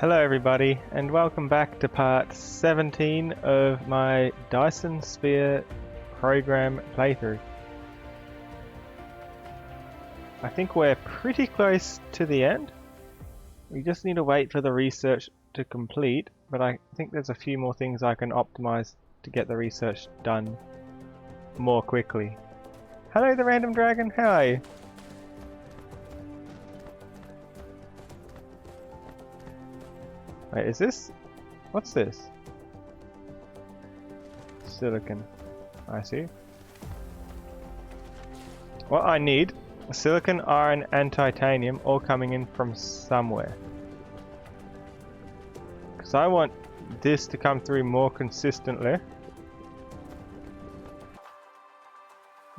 Hello everybody, and welcome back to part 17 of my Dyson Sphere program playthrough. I think we're pretty close to the end. We just need to wait for the research to complete, but I think there's a few more things I can optimize to get the research done more quickly. Hello the random dragon, how are you? Wait, is this? What's this? Silicon. I see. What I need, silicon, iron and titanium all coming in from somewhere. Because I want this to come through more consistently.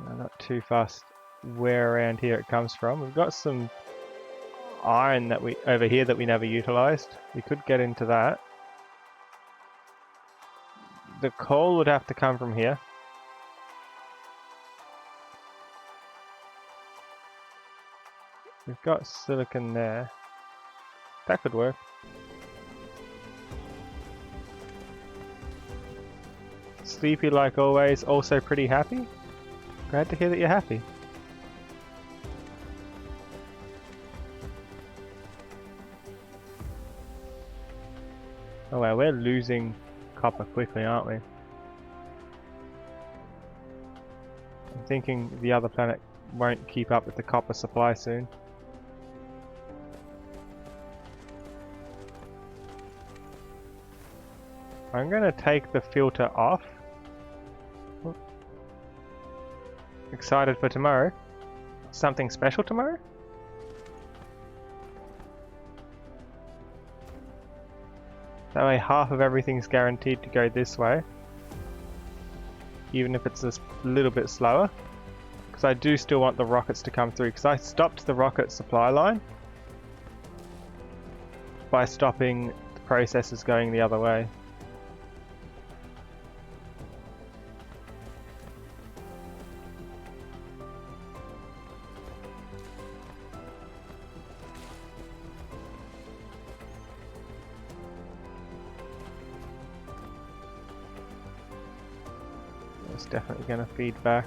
I'm not too fast where around here it comes from. We've got some iron that we over here that we never utilized. We could get into that. The coal would have to come from here. We've got silicon there. That could work. Sleepy like always, also pretty happy. Glad to hear that you're happy. Oh wow, we're losing copper quickly, aren't we? I'm thinking the other planet won't keep up with the copper supply soon. I'm gonna take the filter off. Excited for tomorrow. Something special tomorrow? That way half of everything's guaranteed to go this way. Even if it's a little bit slower. Because I do still want the rockets to come through. Because I stopped the rocket supply line by stopping the processors going the other way. It's definitely going to feed back.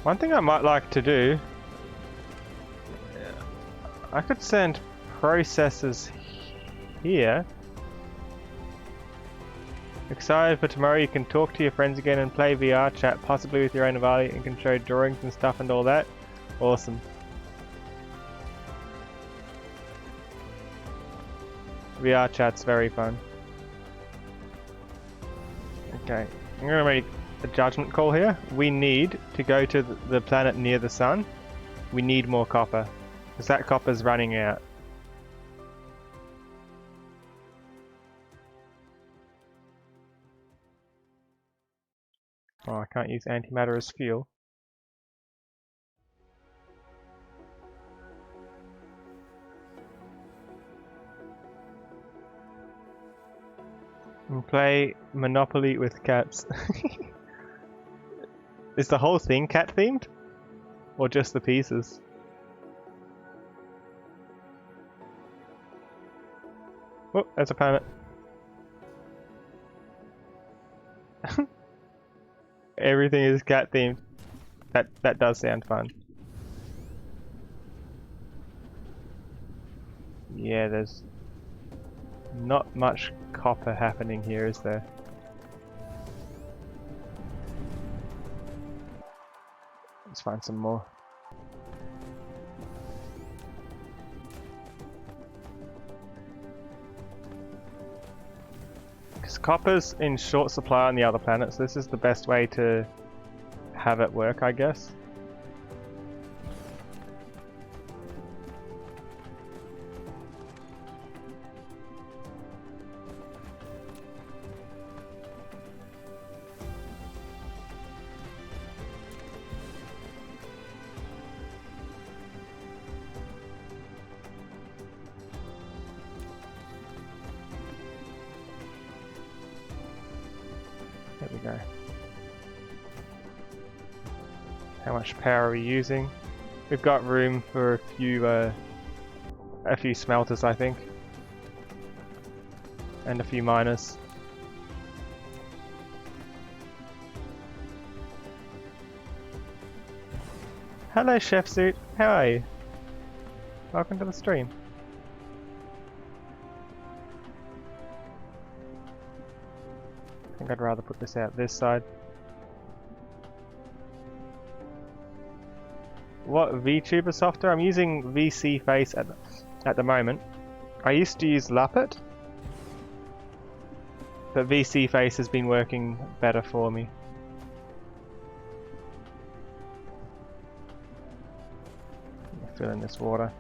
One thing I might like to do, I could send processors here. Excited for tomorrow, you can talk to your friends again and play VR chat, possibly with your own avatar, and can show drawings and stuff and all that. Awesome. VR chat's very fun. Okay, I'm going to make a judgment call here. We need to go to the planet near the sun. We need more copper, because that copper's running out. Oh, I can't use antimatter as fuel. And play Monopoly with cats. Is the whole thing cat themed? Or just the pieces? Oh, there's a planet. Everything is cat themed. That does sound fun. Yeah, there's not much copper happening here, is there? Let's find some more. Because copper's in short supply on the other planets, this is the best way to have it work, I guess. There we go. How much power are we using? We've got room for a a few smelters, I think. And a few miners. Hello, Chef Suit. How are you? Welcome to the stream. I think I'd rather put this out this side. What VTuber software? I'm using VC Face at the moment. I used to use Lappet, but VC Face has been working better for me. Fill in this water.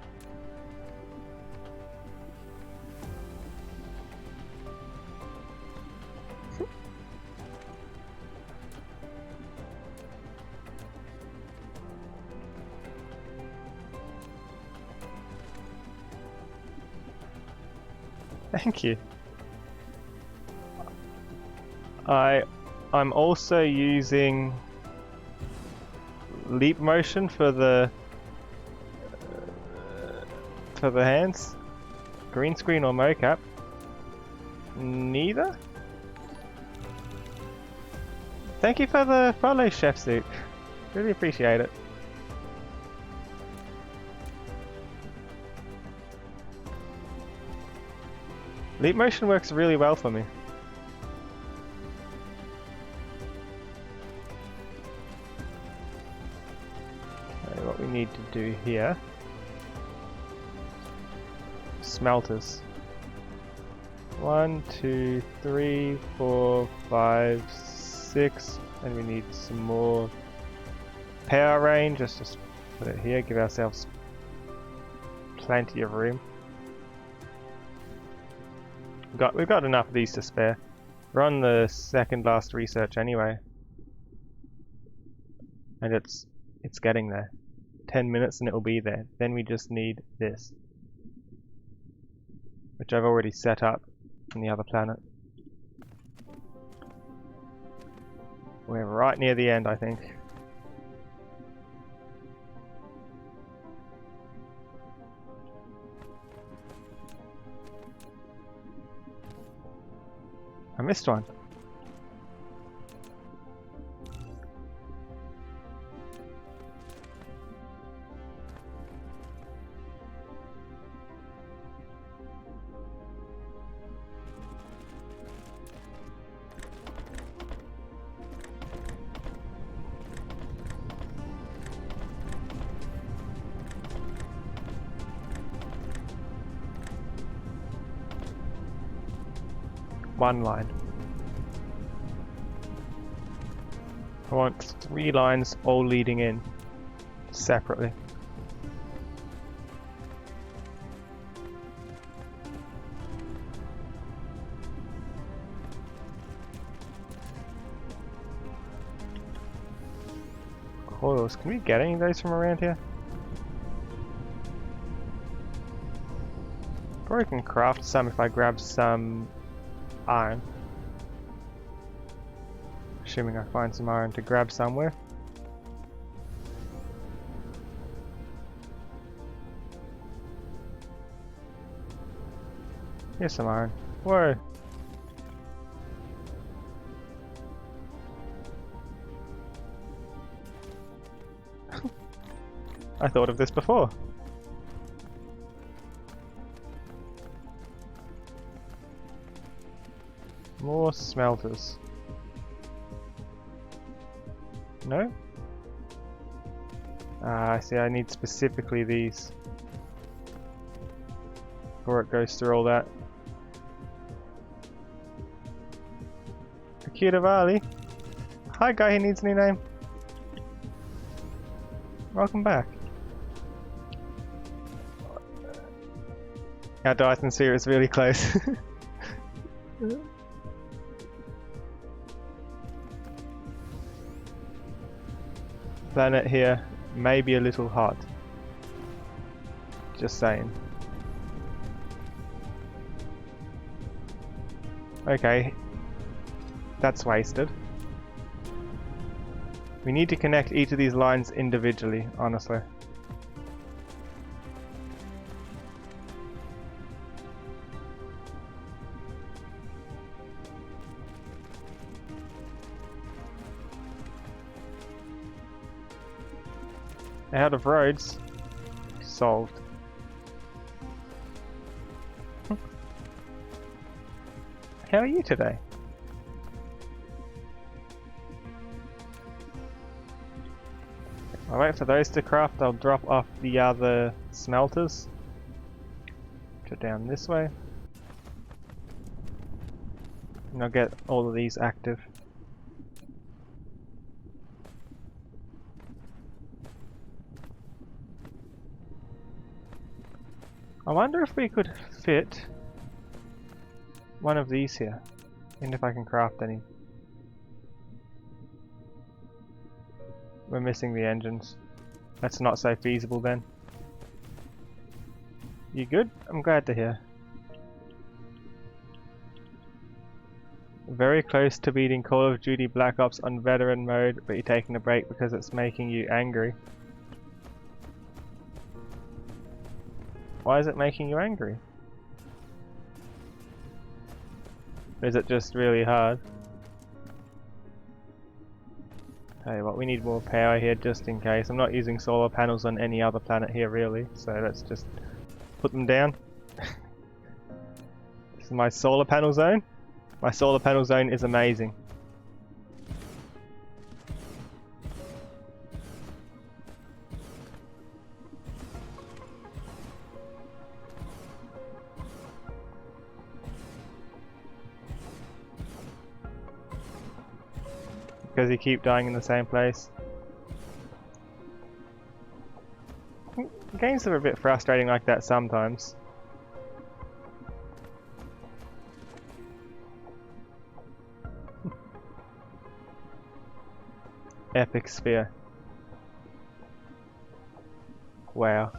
Thank you. I'm also using leap motion for the hands. Green screen or mocap? Neither? Thank you for the follow, Chef Suit. Really appreciate it. Leap motion works really well for me. Okay, what we need to do here. Smelters. 1, 2, 3, 4, 5, 6, and we need some more power range. Let's just put it here, give ourselves plenty of room. We've got enough of these to spare. We're on the second last research anyway, and it's getting there. 10 minutes and it'll be there. Then we just need this, which I've already set up on the other planet. We're right near the end, I think. I missed one. One line. I want 3 lines all leading in separately. Coils. Can we get any of those from around here? Probably can craft some if I grab some iron. Assuming I find some iron to grab somewhere. Here's some iron. Whoa! I thought of this before. More smelters. No? I see, I need specifically these before it goes through all that. Akira. Hi guy who needs a new name. Welcome back. Our Dyson sphere is really close. Planet here may be a little hot. Just saying. Okay. That's wasted. We need to connect each of these lines individually, honestly. Out of roads. Solved. How are you today? I'll wait for those to craft. I'll drop off the other smelters. Which are down this way. And I'll get all of these active. I wonder if we could fit one of these here. And if I can craft any. We're missing the engines. That's not so feasible then. You good? I'm glad to hear. Very close to beating Call of Duty Black Ops on veteran mode, but you're taking a break because it's making you angry. Why is it making you angry? Or is it just really hard? Tell you what, we need more power here just in case. I'm not using solar panels on any other planet here really, so let's just put them down. This is my solar panel zone. My solar panel zone is amazing. Because you keep dying in the same place. Games are a bit frustrating like that sometimes. Epic sphere. Wow.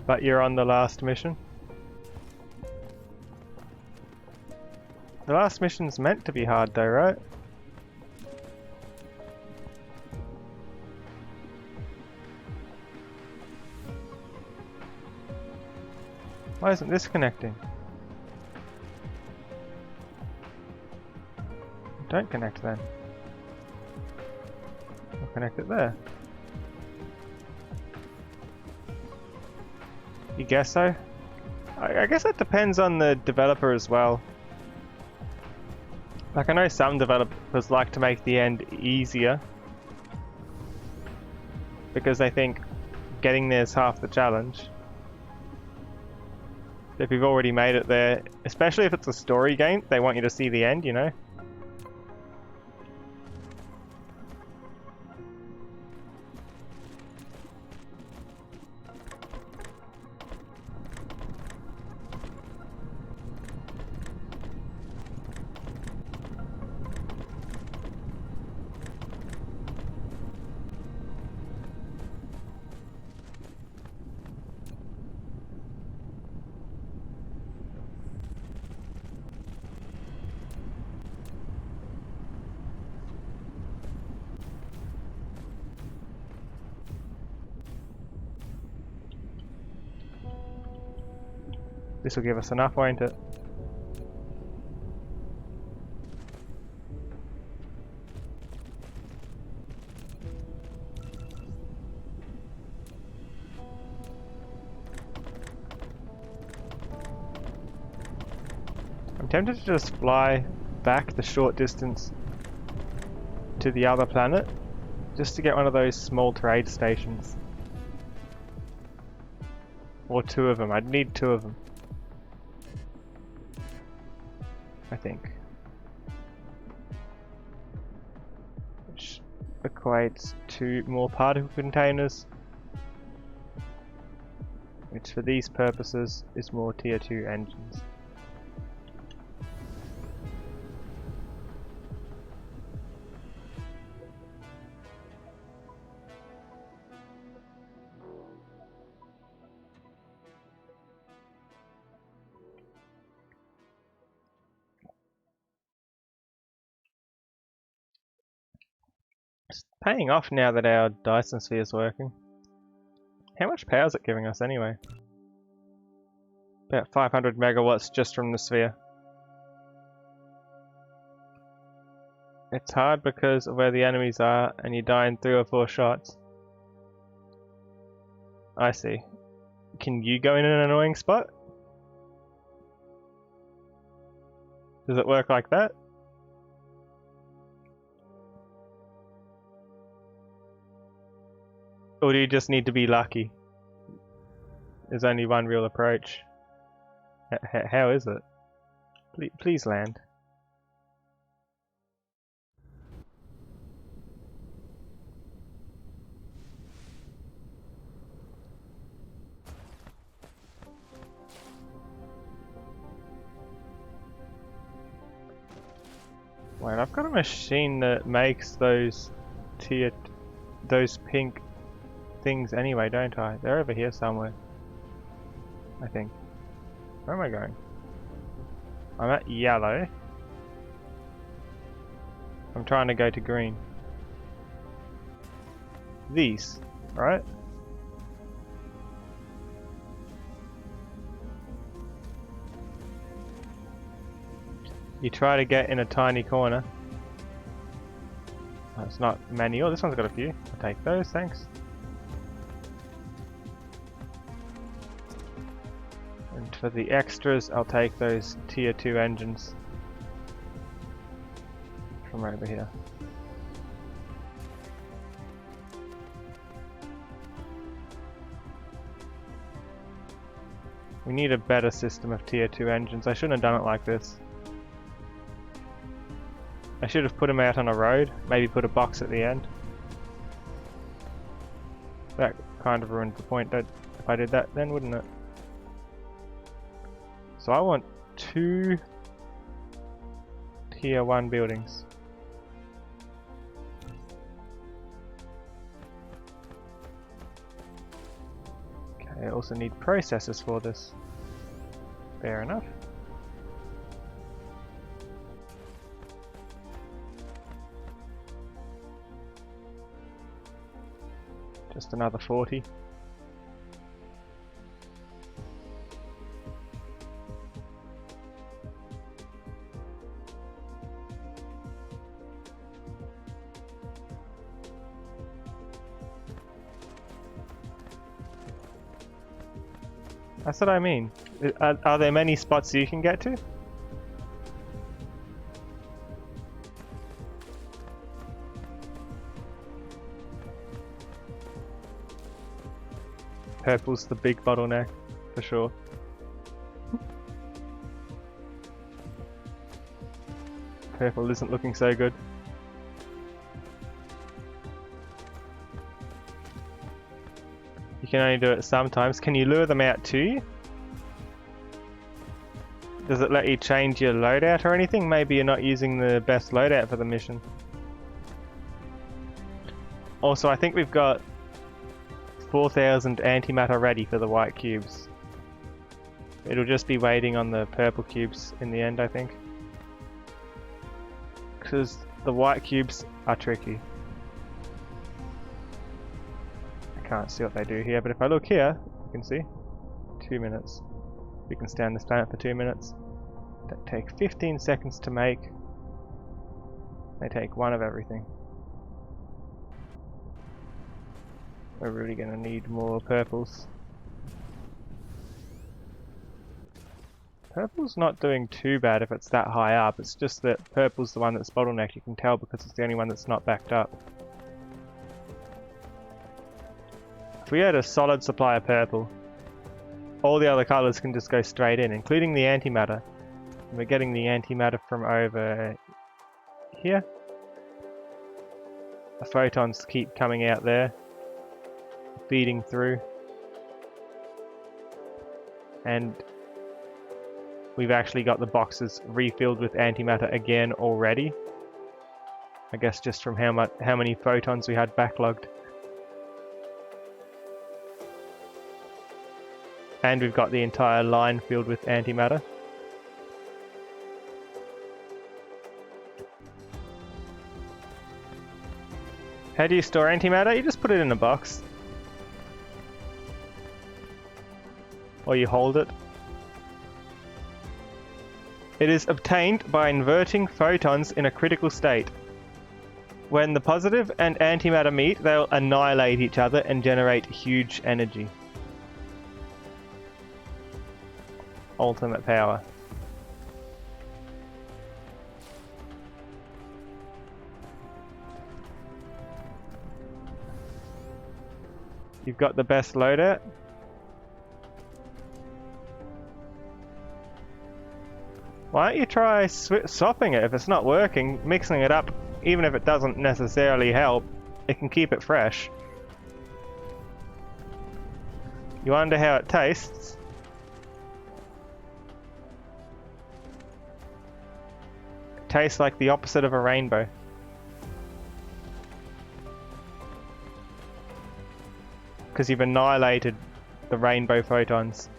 But you're on the last mission. The last mission's meant to be hard though, right? Why isn't this connecting? Don't connect then. I'll connect it there. You guess so? I guess that depends on the developer as well. Like I know some developers like to make the end easier because they think getting there is half the challenge. If you've already made it there, especially if it's a story game, they want you to see the end, you know? This will give us enough, won't it? I'm tempted to just fly back the short distance to the other planet, just to get one of those small trade stations. Or two of them. I'd need two of them. I think. Which equates to more particle containers, which for these purposes is more tier 2 engines. It's paying off now that our Dyson sphere is working. How much power is it giving us anyway? About 500 megawatts just from the sphere. It's hard because of where the enemies are and you die in 3 or 4 shots. I see. Can you go in an annoying spot? Does it work like that? Or do you just need to be lucky? There's only one real approach. How is it? Please land. Wait, I've got a machine that makes those pink things anyway, don't I? They're over here somewhere, I think. Where am I going? I'm at yellow. I'm trying to go to green. These, right? You try to get in a tiny corner. That's not many. Oh, this one's got a few. I'll take those, thanks. And for the extras, I'll take those tier 2 engines from over here. We need a better system of tier 2 engines. I shouldn't have done it like this. I should have put them out on a road, maybe put a box at the end. That kind of ruined the point if I did that then, wouldn't it? So I want 2 tier 1 buildings. Okay, I also need processors for this. Fair enough. Just another 40. That's what I mean. Are there many spots you can get to? Purple's the big bottleneck, for sure. Purple isn't looking so good. You can only do it sometimes. Can you lure them out to you? Does it let you change your loadout or anything? Maybe you're not using the best loadout for the mission. Also, I think we've got 4,000 antimatter ready for the white cubes. It'll just be waiting on the purple cubes in the end, I think. Because the white cubes are tricky. I can't see what they do here, but if I look here, you can see 2 minutes. We can stay on this planet for 2 minutes. They take 15 seconds to make. They take 1 of everything. We're really going to need more purples. Purple's not doing too bad if it's that high up, it's just that purple's the one that's bottlenecked. You can tell because it's the only one that's not backed up. If we had a solid supply of purple, all the other colours can just go straight in, including the antimatter. And we're getting the antimatter from over here. The photons keep coming out there, feeding through, and we've actually got the boxes refilled with antimatter again already. I guess just from how many photons we had backlogged. And we've got the entire line filled with antimatter. How do you store antimatter? You just put it in a box. or you hold it. It is obtained by inverting photons in a critical state. When the positive and antimatter meet, they'll annihilate each other and generate huge energy. Ultimate power. You've got the best loader. Why don't you try swapping it if it's not working, mixing it up, even if it doesn't necessarily help, it can keep it fresh. You wonder how it tastes? It tastes like the opposite of a rainbow. Because you've annihilated the rainbow photons.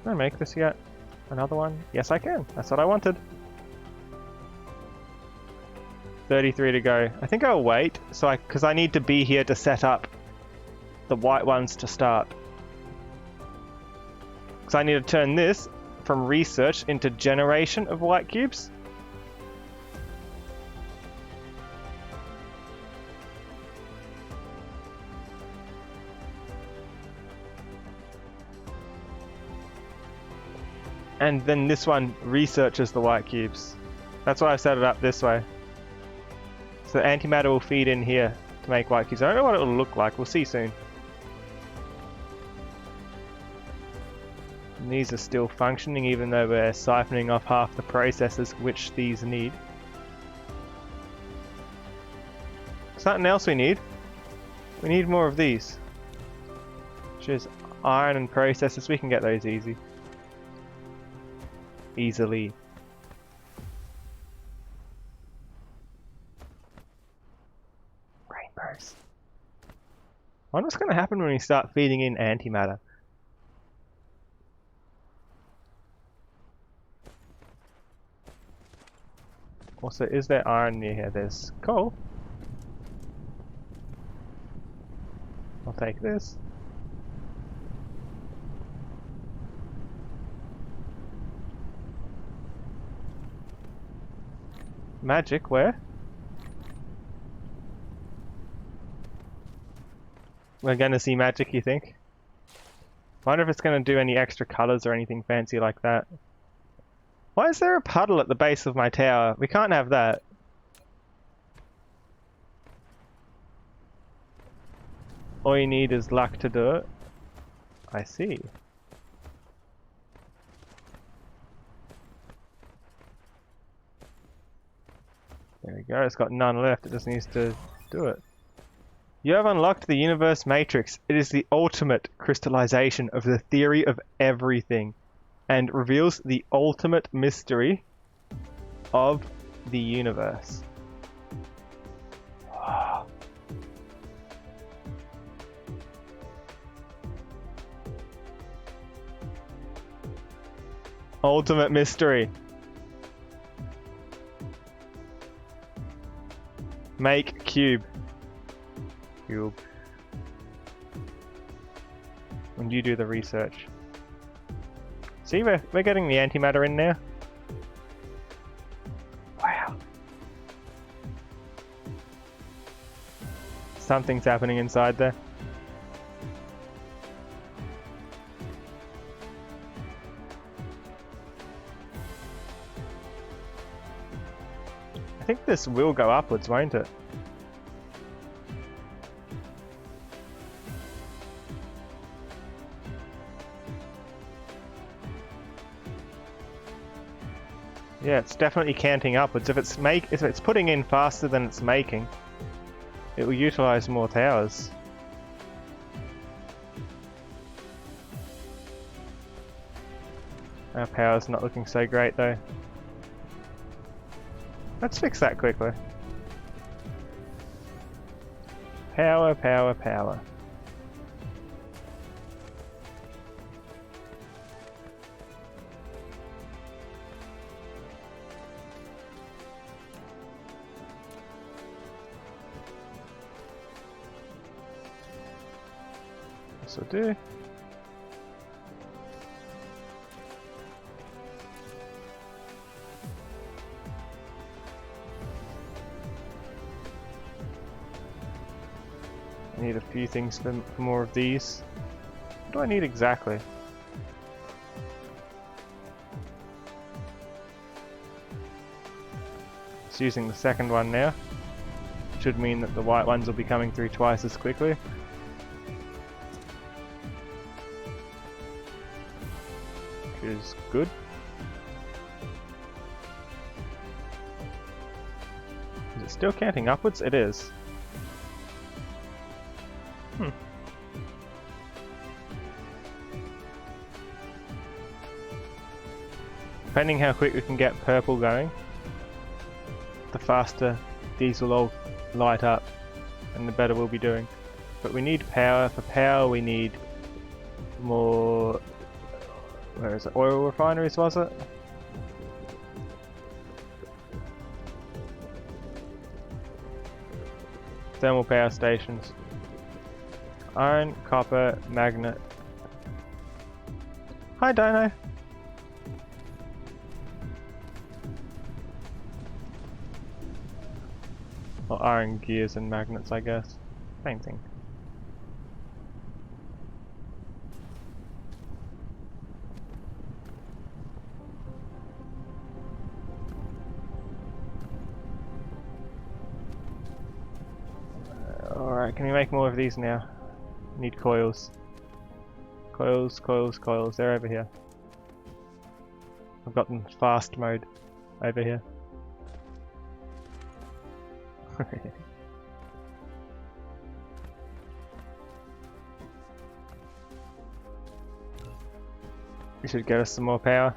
Can I make this yet? Another one? Yes, I can. That's what I wanted. 33 to go. I think I'll wait, because I need to be here to set up the white ones to start. Because I need to turn this from research into generation of white cubes. And then this one researches the white cubes. That's why I set it up this way. So antimatter will feed in here to make white cubes. I don't know what it will look like. We'll see soon. And these are still functioning even though we're siphoning off half the processes which these need. Something else we need. We need more of these. Which is iron and processors. We can get those easily. Rainbows. I wonder what's going to happen when we start feeding in antimatter. Also, is there iron near here? There's coal. I'll take this. Magic, where? We're gonna see magic, you think? Wonder if it's gonna do any extra colors or anything fancy like that. Why is there a puddle at the base of my tower? We can't have that. All you need is luck to do it. I see. There we go, it's got none left, it just needs to do it. You have unlocked the universe matrix. It is the ultimate crystallization of the theory of everything and reveals the ultimate mystery of the universe. Ultimate mystery. Make cube. Cube. And you do the research. See, we're getting the antimatter in there. Wow. Something's happening inside there. I think this will go upwards, won't it? Yeah, it's definitely canting upwards. If it's putting in faster than it's making, it will utilize more towers. Our power's not looking so great though. Let's fix that quickly. Power, power, power. This will do. I need a few things for more of these. What do I need exactly? It's using the second one now. Should mean that the white ones will be coming through twice as quickly. Which is good. Is it still counting upwards? It is. Depending how quick we can get purple going, the faster these will all light up and the better we'll be doing. But we need power. For power we need more, where is it, oil refineries was it? Thermal power stations. Iron, copper, magnet. Hi Dino! Or iron gears and magnets, I guess. Same thing. Alright, can we make more of these now? Need coils. Coils, coils, coils. They're over here. I've got them fast mode over here. We should get us some more power.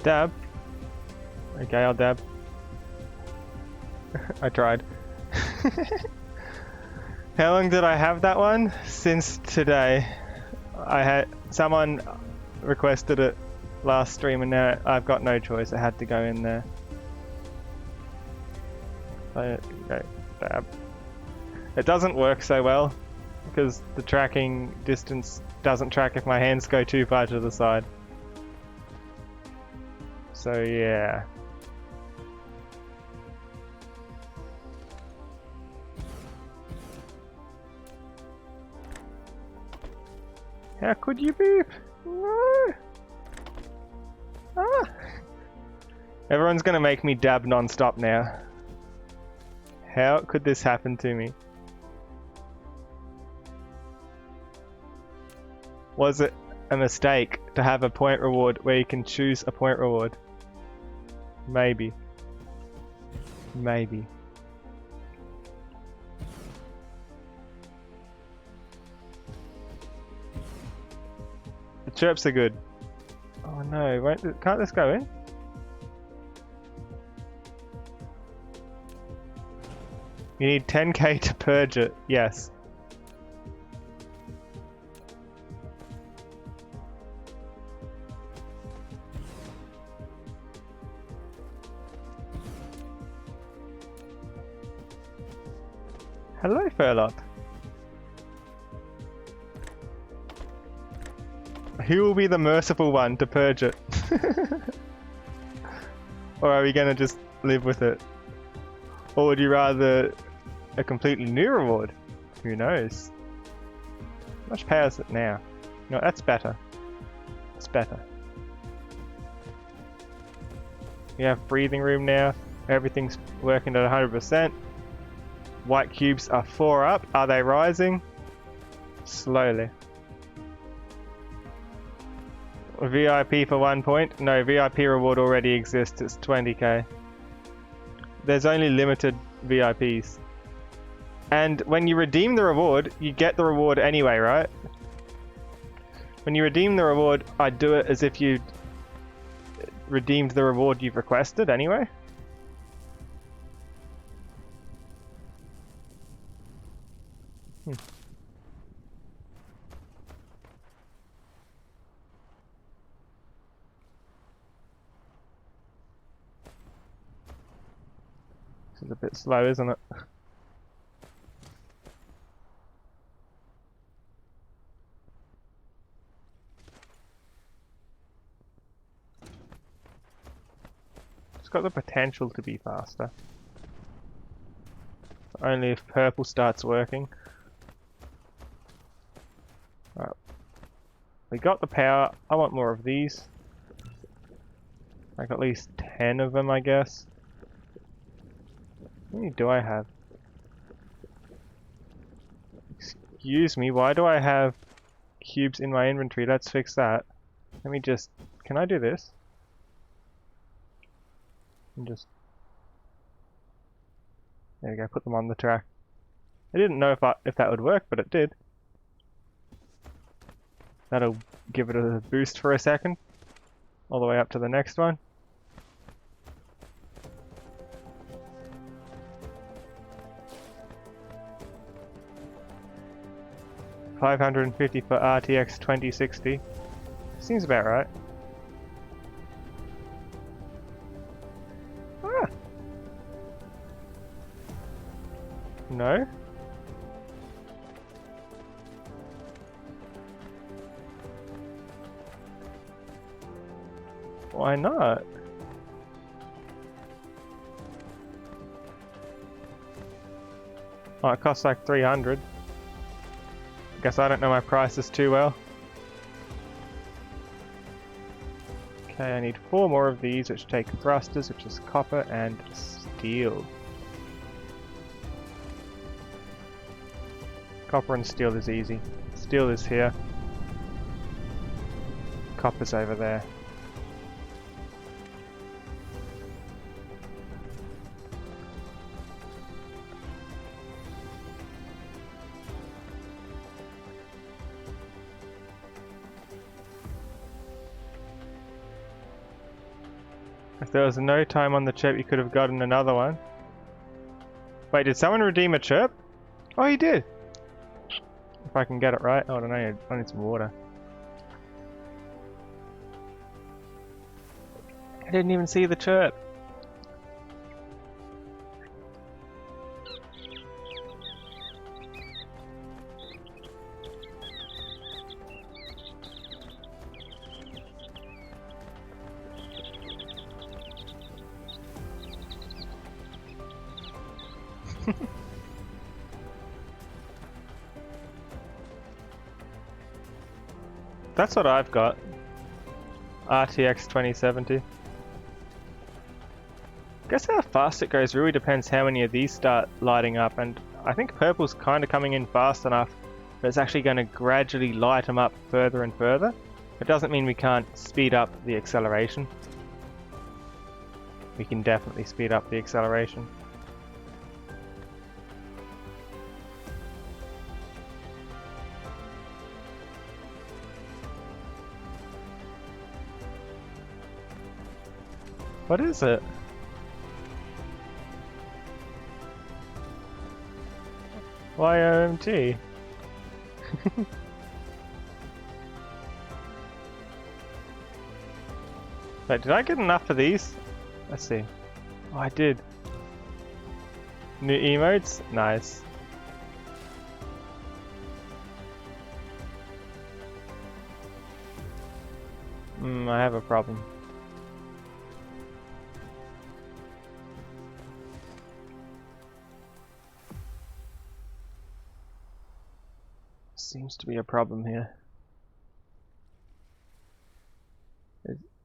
Dab. Okay, I'll dab. I tried. How long did I have that one? Since today. I had someone requested it last stream and now I've got no choice. It had to go in there. So, okay, dab. It doesn't work so well because the tracking distance doesn't track if my hands go too far to the side. So yeah. How could you beep? No! Ah! Everyone's gonna make me dab non-stop now. How could this happen to me? Was it a mistake to have a point reward where you can choose a point reward? Maybe. Maybe. The chirps are good. Oh no, can't this go in? You need 10k to purge it, yes. Hello, Furlock. Who will be the merciful one to purge it? Or are we gonna just live with it? Or would you rather a completely new reward? Who knows? How much power is it now? No, that's better. It's better. We have breathing room now. Everything's working at 100%. White cubes are 4 up. Are they rising? Slowly. VIP for 1 point? No, VIP reward already exists. It's 20k. There's only limited VIPs. And when you redeem the reward, you get the reward anyway, right? When you redeem the reward, I do it as if you redeemed the reward you've requested anyway. is a bit slow, isn't it? It's got the potential to be faster. Only if purple starts working. Right. We got the power. I want more of these. Like at least 10 of them, I guess. How many do I have? Excuse me, why do I have cubes in my inventory? Let's fix that. Let me just... Can I do this? And just... There we go, put them on the track. I didn't know if that would work, but it did. That'll give it a boost for a second. All the way up to the next one. $550 for RTX 2060. Seems about right. Ah! No? Why not? Oh, it costs like 300. Guess I don't know my prices too well. Okay, I need 4 more of these, which take thrusters, which is copper and steel. Copper and steel is easy. Steel is here. Copper's over there. If there was no time on the chirp, you could have gotten another one. Wait, did someone redeem a chirp? Oh, he did! If I can get it right. Oh, I don't know, I need some water. I didn't even see the chirp. That's what I've got. RTX 2070. Guess how fast it goes really depends how many of these start lighting up, and I think purple's kind of coming in fast enough that it's actually going to gradually light them up further and further. It doesn't mean we can't speed up the acceleration. We can definitely speed up the acceleration. What is it? YOMG. Wait, did I get enough of these? Let's see. Oh, I did. New emotes? Nice. I have a problem. Seems to be a problem here.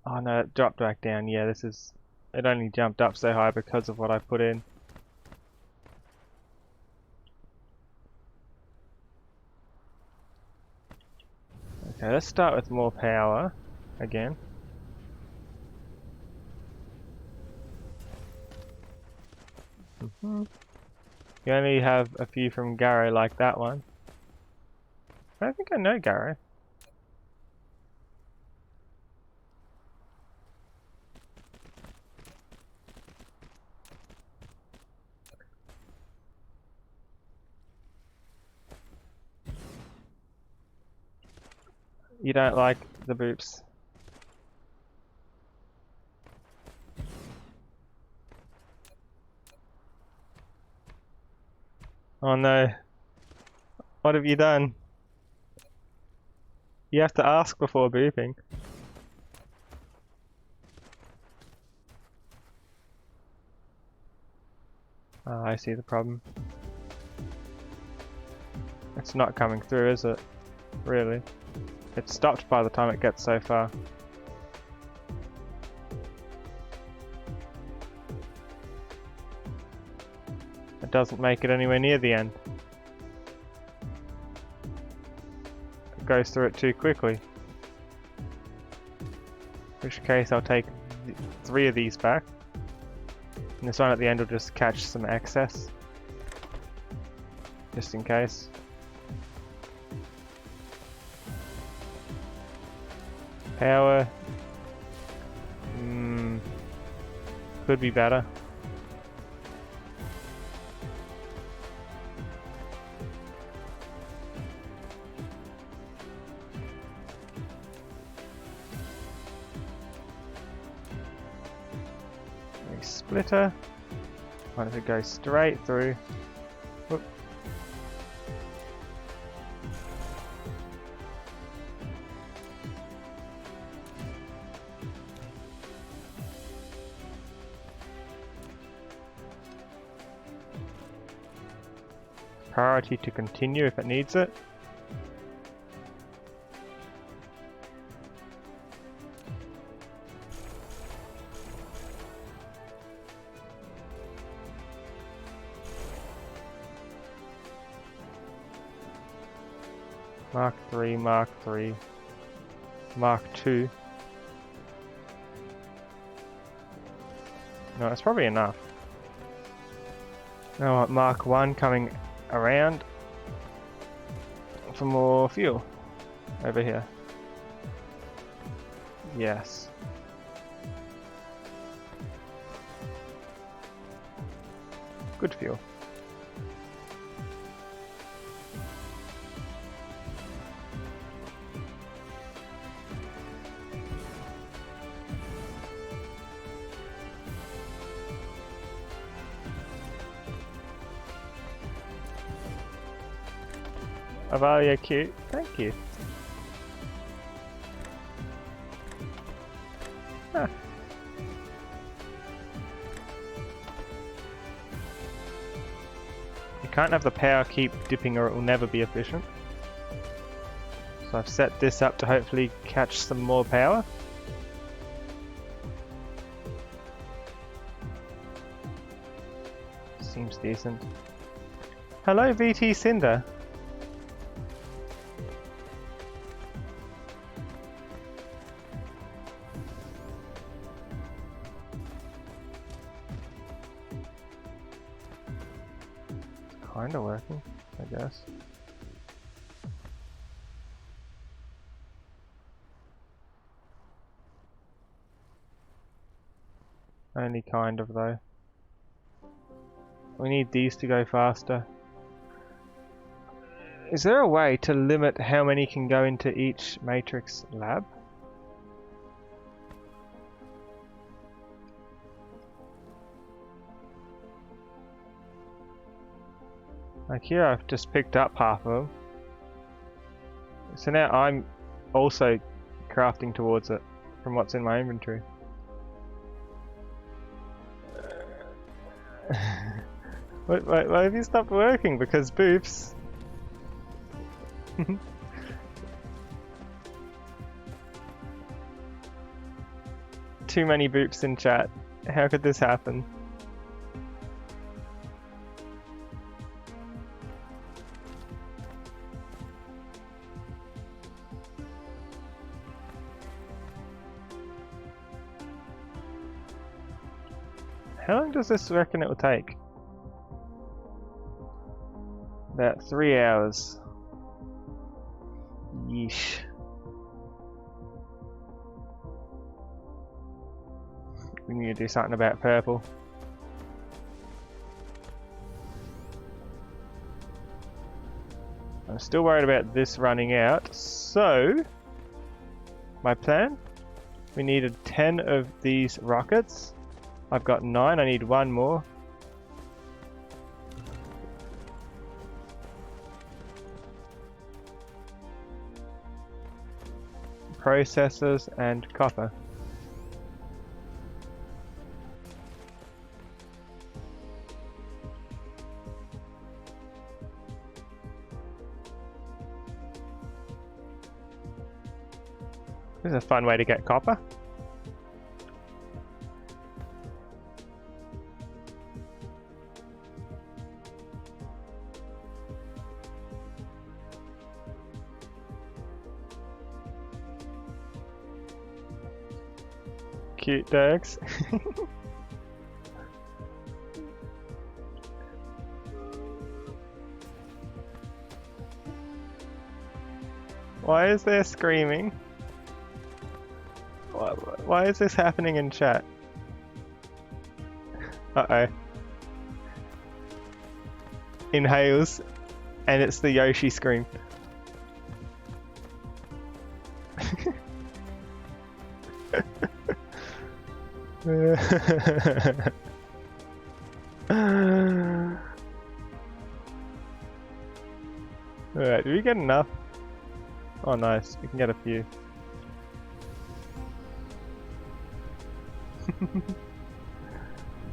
Oh no, it dropped back down. Yeah, this is... It only jumped up so high because of what I put in. Okay, let's start with more power again. You only have a few from Garrow like that one. I don't think I know Garrow. You don't like the boops. Oh no. What have you done? You have to ask before booping. Oh, I see the problem. It's not coming through, is it? Really? It stopped by the time it gets so far. It doesn't make it anywhere near the end. It goes through it too quickly. In which case I'll take 3 of these back. And this one at the end will just catch some excess. Just in case. Power. Could be better. A splitter. What if it goes straight through? Whoop. Priority to continue if it needs it. Mark 3, Mark 3, Mark 2. No, it's probably enough. Now I want Mark 1 coming around for more fuel over here. Yes. Good fuel. Avalia cute, thank you. Huh. You can't have the power keep dipping or it will never be efficient. So I've set this up to hopefully catch some more power. Seems decent. Hello VT Cinder. Kinda working, I guess. Only kind of though. We need these to go faster. Is there a way to limit how many can go into each matrix lab? Like here I've just picked up half of them. So now I'm also crafting towards it from what's in my inventory. Why have you stopped working? Because boops. Too many boops in chat. How could this happen? How long does this reckon it will take? About 3 hours. Yeesh. We need to do something about purple. I'm still worried about this running out, so my plan, we needed 10 of these rockets. I've got 9, I need 1 more. processors, and copper. This is a fun way to get copper. Cute dogs. Why is there screaming? Why is this happening in chat? Uh-oh. Inhales, and it's the Yoshi scream. Alright, do we get enough? Oh nice, we can get a few.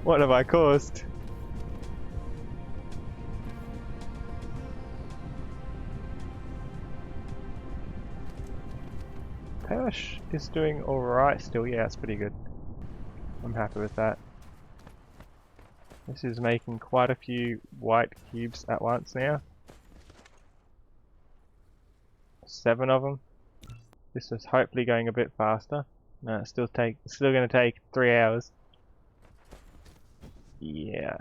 What have I caused? Tash is doing alright still, yeah, it's pretty good. I'm happy with that. This is making quite a few white cubes at once now. 7 of them. This is hopefully going a bit faster. No, it's still going to take 3 hours. Yeah.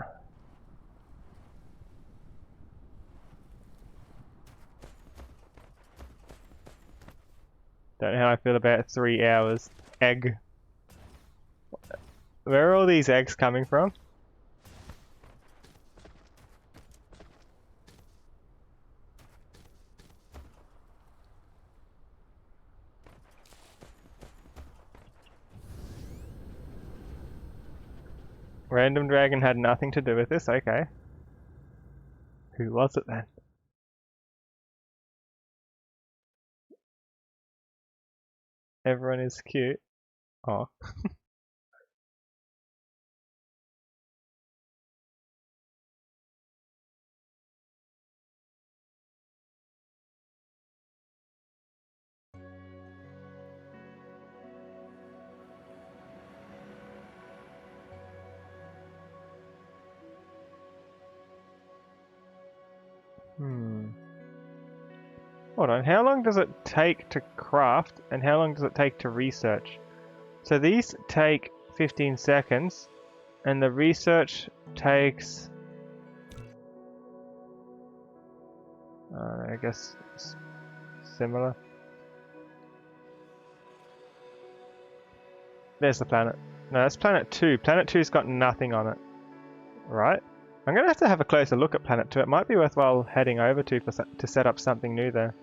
Don't know how I feel about 3 hours. Egg. Where are all these eggs coming from? Random dragon had nothing to do with this, okay. Who was it then? Everyone is cute. Oh. Hold on, how long does it take to craft and how long does it take to research? So these take 15 seconds and the research takes... I guess similar. There's the planet. No, that's planet 2. Planet 2's got nothing on it. Right? I'm going to have a closer look at planet 2. It might be worthwhile heading over to set up something new there.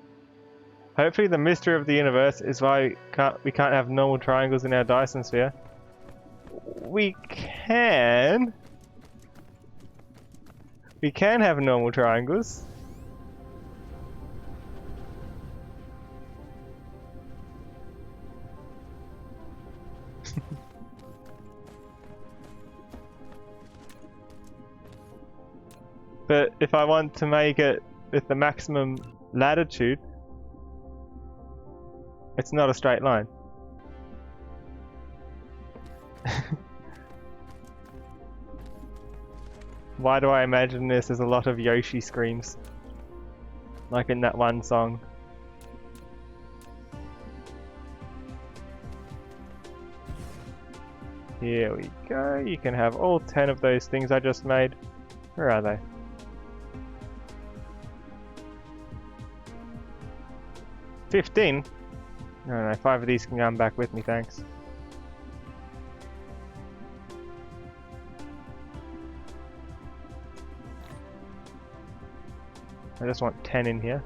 Hopefully the mystery of the universe is why we can't have normal triangles in our Dyson sphere. We can have normal triangles. But if I want to make it with the maximum latitude, it's not a straight line. Why do I imagine this as a lot of Yoshi screams? Like in that one song. Here we go. You can have all 10 of those things I just made. Where are they? 15? No, 5 of these can come back with me, thanks. I just want 10 in here.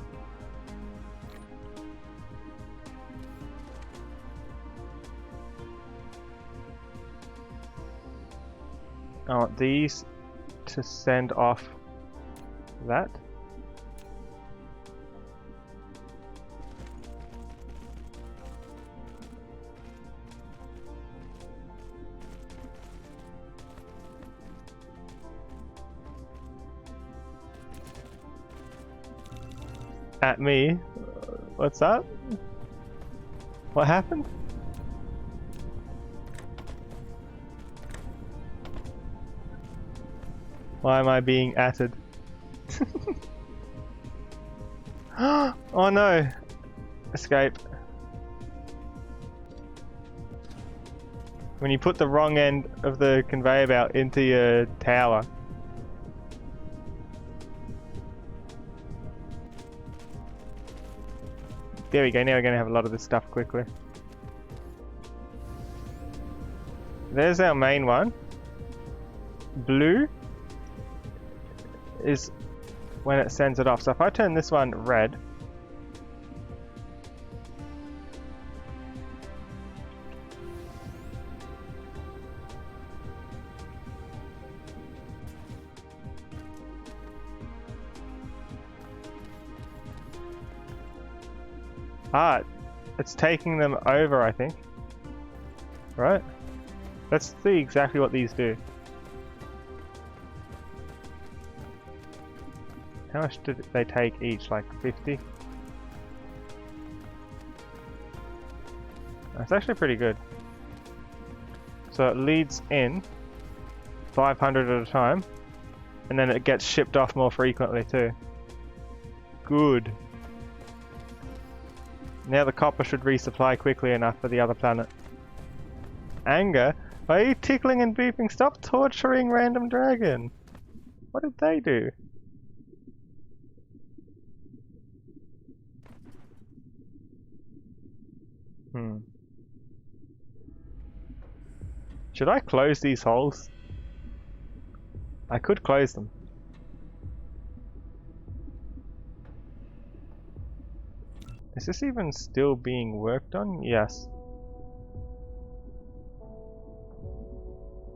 I want these to send off that. At me? What's up? What happened? Why am I being atted? Oh no! Escape. When you put the wrong end of the conveyor belt into your tower. There we go, now we're going to have a lot of this stuff quickly. There's our main one. Blue is when it sends it off. So if I turn this one red, it's taking them over, I think. Right? Let's see exactly what these do. How much did they take each? Like 50? That's actually pretty good. So it leads in 500 at a time, and then it gets shipped off more frequently too. Good. Now the copper should resupply quickly enough for the other planet. Anger? Why are you tickling and beeping? Stop torturing random dragon! What did they do? Should I close these holes? I could close them. Is this even still being worked on? Yes.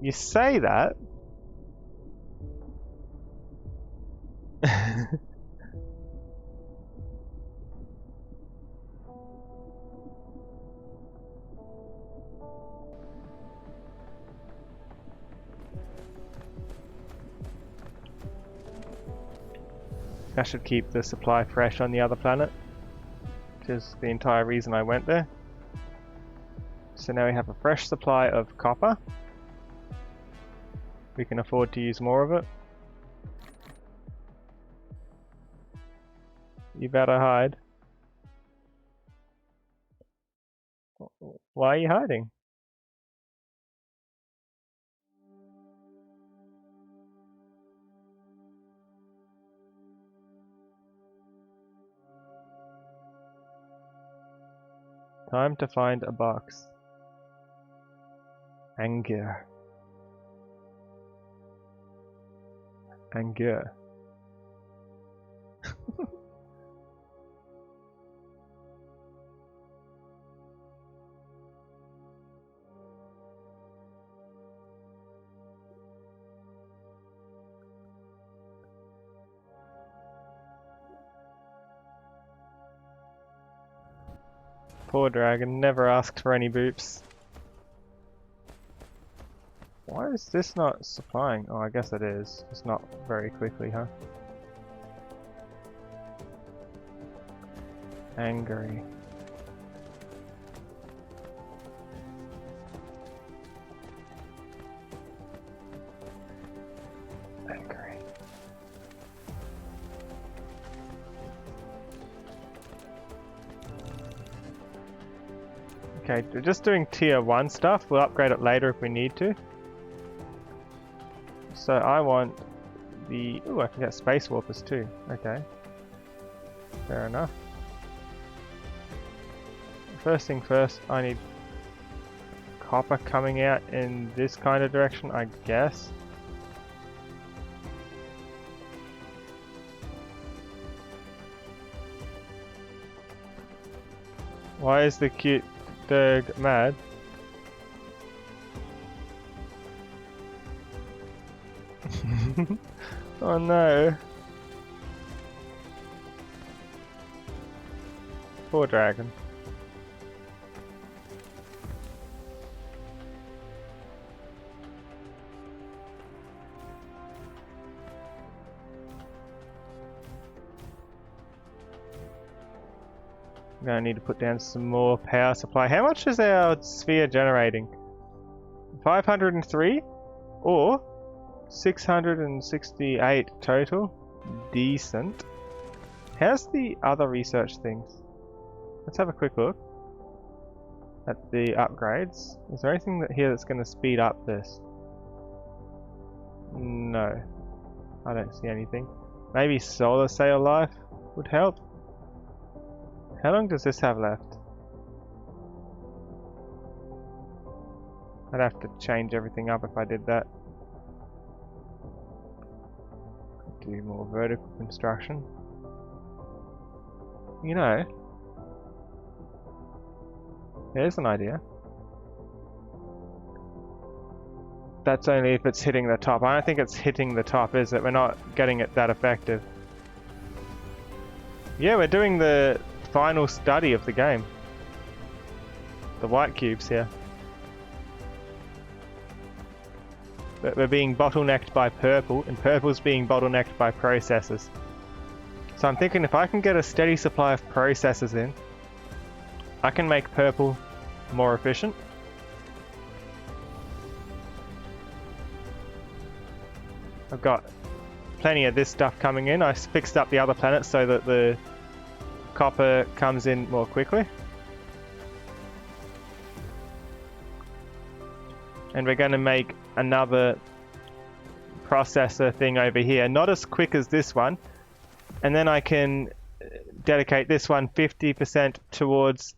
You say that? That should keep the supply fresh on the other planet, which is the entire reason I went there. So now we have a fresh supply of copper. We can afford to use more of it. You better hide. Why are you hiding? Time to find a box. Anger. Anger. Poor dragon, never asked for any boops. Why is this not supplying? Oh, I guess it is. It's not very quickly, huh? Angry. Angry. Okay, we're just doing tier 1 stuff. We'll upgrade it later if we need to. So I want the... Ooh, I can get space warpers too. Okay. Fair enough. First thing first, I need copper coming out in this kind of direction, I guess. Why is the cute dog mad? Oh no. Poor dragon. I'm gonna need to put down some more power supply. How much is our sphere generating? 503 or 668 total? Decent. How's the other research things? Let's have a quick look at the upgrades. Is there anything here that's going to speed up this? No, I don't see anything. Maybe solar sail life would help. How long does this have left? I'd have to change everything up if I did that. Do more vertical construction. You know, there's an idea. That's only if it's hitting the top. I don't think it's hitting the top, is it? We're not getting it that effective. Yeah, we're doing the final study of the game. The white cubes here. But we're being bottlenecked by purple, and purple's being bottlenecked by processors. So I'm thinking if I can get a steady supply of processors in, I can make purple more efficient. I've got plenty of this stuff coming in. I fixed up the other planets so that the copper comes in more quickly. And we're going to make another processor thing over here. Not as quick as this one. And then I can dedicate this one 50% towards...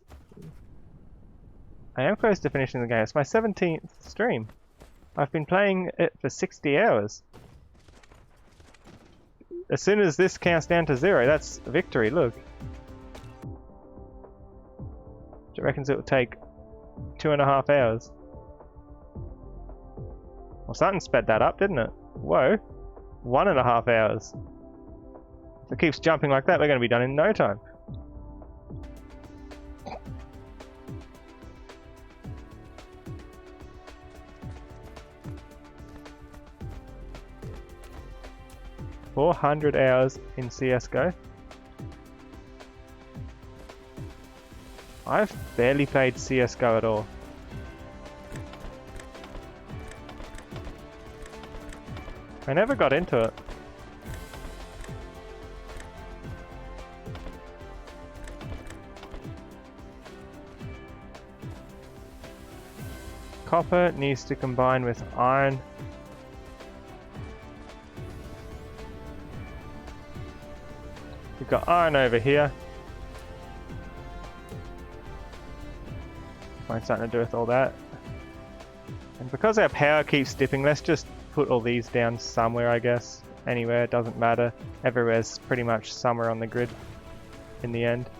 I am close to finishing the game. It's my 17th stream. I've been playing it for 60 hours. As soon as this counts down to 0, that's victory, look. It reckons it will take 2.5 hours. Well, something sped that up, didn't it? Whoa. 1.5 hours. If it keeps jumping like that, we're going to be done in no time. $400 hours in CSGO. I've barely played CSGO at all. I never got into it. Copper needs to combine with iron. We've got iron over here. Find something to do with all that. And because our power keeps dipping, let's just put all these down somewhere, I guess. Anywhere, it doesn't matter. Everywhere's pretty much somewhere on the grid in the end.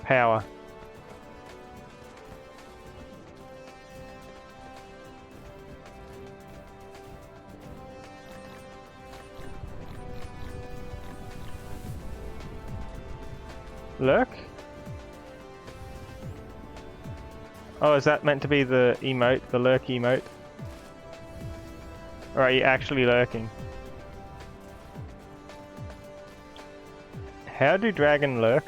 Power. Lurk? Oh, is that meant to be the emote, the lurk emote? Or are you actually lurking? How do dragon lurk?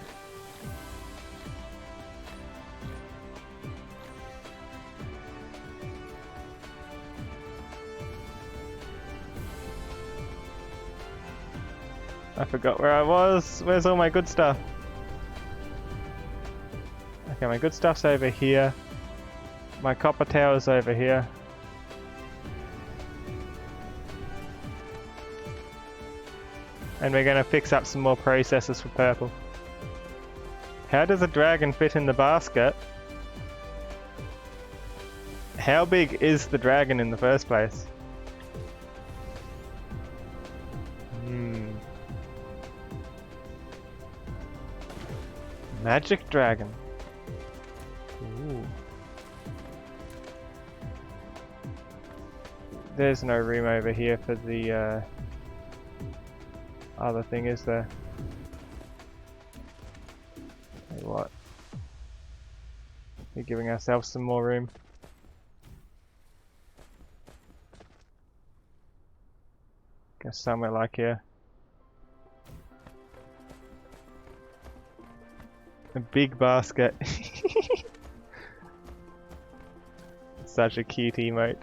I forgot where I was. Where's all my good stuff? Okay, my good stuff's over here. My copper tower's over here. And we're gonna fix up some more processors for purple. How does a dragon fit in the basket? How big is the dragon in the first place? Magic dragon. Ooh. There's no room over here for the other thing, is there? Hey, what? We're giving ourselves some more room. Go somewhere like here. A big basket. Such a cute emote.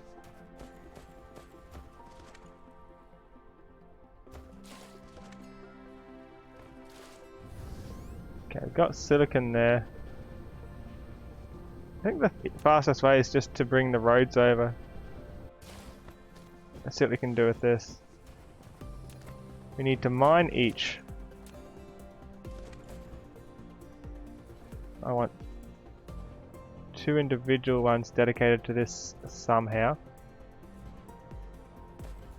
Okay, we've got silicon there. I think the fastest way is just to bring the roads over. Let's see what we can do with this. We need to mine each. I want 2 individual ones dedicated to this somehow.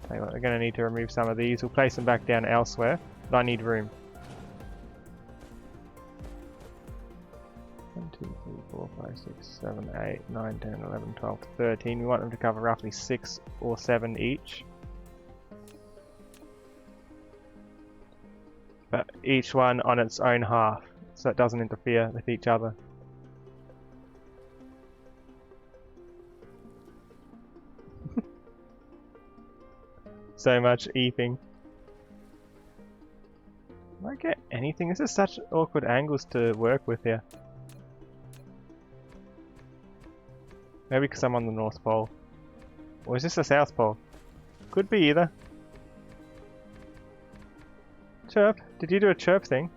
Tell you what, we're going to need to remove some of these. We'll place them back down elsewhere, but I need room. 1, 2, 3, 4, 5, 6, 7, 8, 9, 10, 11, 12, 13. We want them to cover roughly 6 or 7 each. But each one on its own half, so it doesn't interfere with each other. So much eeping. Can I get anything? This is such awkward angles to work with here. Maybe because I'm on the North Pole. Or is this the South Pole? Could be either. Chirp? Did you do a chirp thing?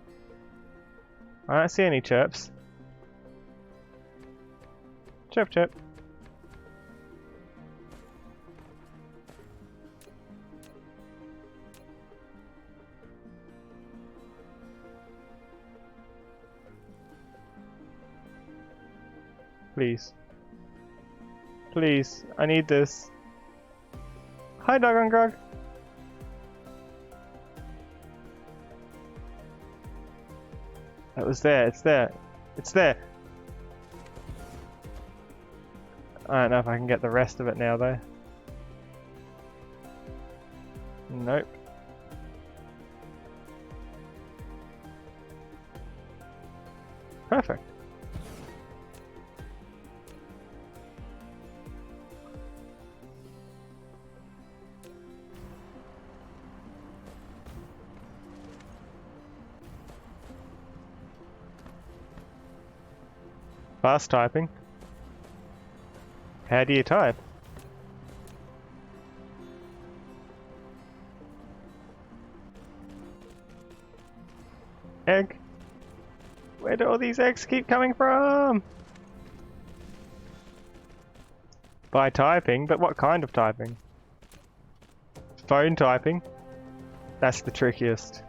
I don't see any chirps. Chirp chirp. Please. Please, I need this. Hi, Dog on Grog. It was there, it's there. It's there. I don't know if I can get the rest of it now though. Nope. Perfect. Fast typing. How do you type? Egg? Where do all these eggs keep coming from? By typing, but what kind of typing? Phone typing? That's the trickiest.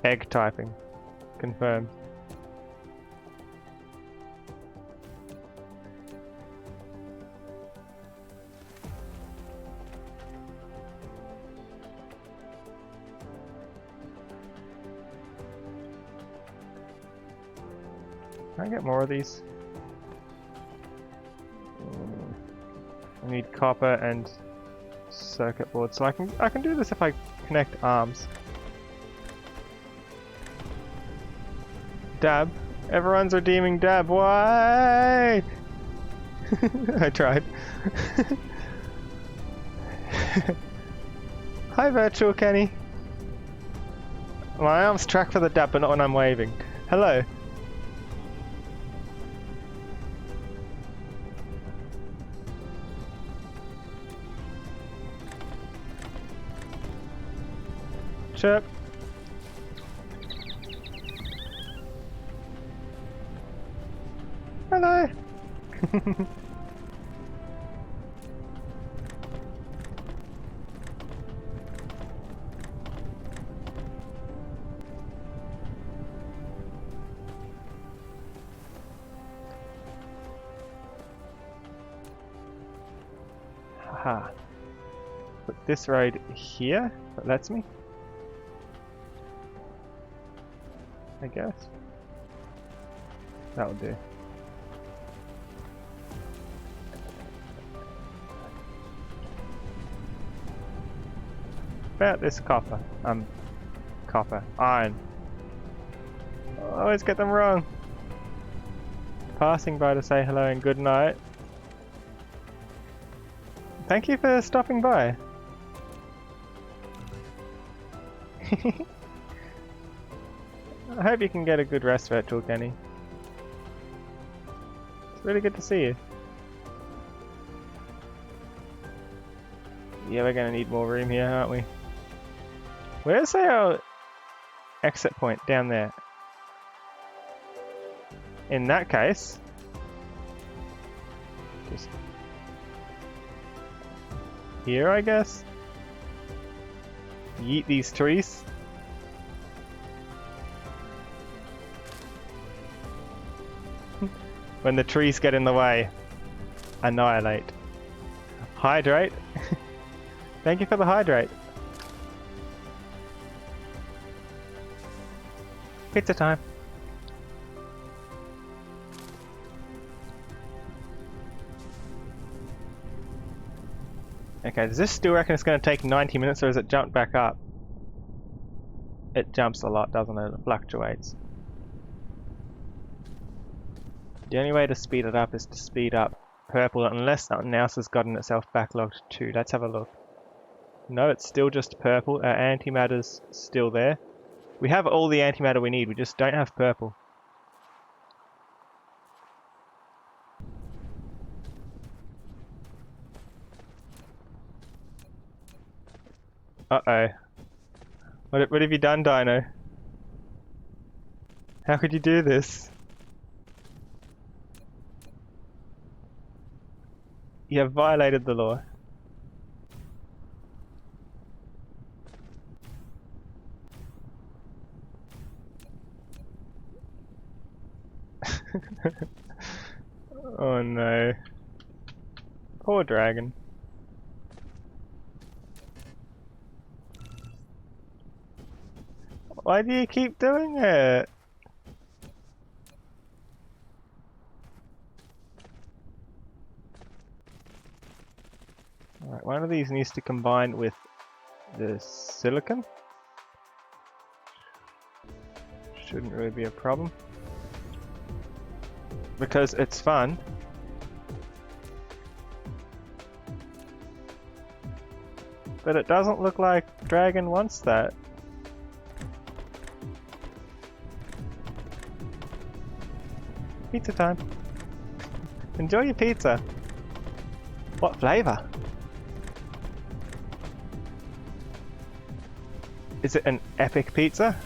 Egg typing. Confirm. Can I get more of these? I need copper and circuit board, so I can do this if I connect arms. Dab. Everyone's redeeming Dab. Why? I tried. Hi, Virtual Kenny. My arms track for the Dab, but not when I'm waving. Hello. Chirp. Hello. Haha. Put this road here. That lets me. I guess. That'll do. About this copper. Copper. Iron. I always get them wrong. Passing by to say hello and good night. Thank you for stopping by. I hope you can get a good rest, Virtual Kenny. It's really good to see you. Yeah, we're gonna need more room here, aren't we? Where's our exit point? Down there. In that case, just here, I guess. Yeet these trees. When the trees get in the way, annihilate. Hydrate. Thank you for the hydrate. Pizza time. Okay, does this still reckon it's going to take 90 minutes or has it jumped back up? It jumps a lot, doesn't it? It fluctuates. The only way to speed it up is to speed up purple unless something else has gotten itself backlogged too. Let's have a look. No, it's still just purple. Our antimatter's still there. We have all the antimatter we need, we just don't have purple. Uh-oh. What have you done, Dino? How could you do this? You have violated the law. Oh no. Poor dragon. Why do you keep doing it? Alright, one of these needs to combine with the silicon. Shouldn't really be a problem. Because it's fun. But it doesn't look like Dragon wants that. Pizza time. Enjoy your pizza. What flavor? Is it an epic pizza?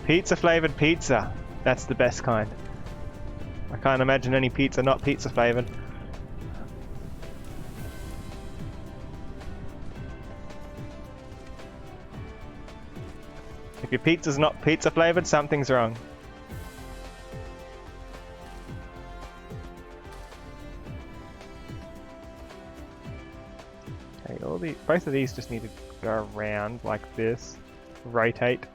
Pizza flavored pizza. That's the best kind. I can't imagine any pizza not pizza flavored. If your pizza's not pizza flavored, something's wrong. Okay, both of these just need to go around like this. Rotate.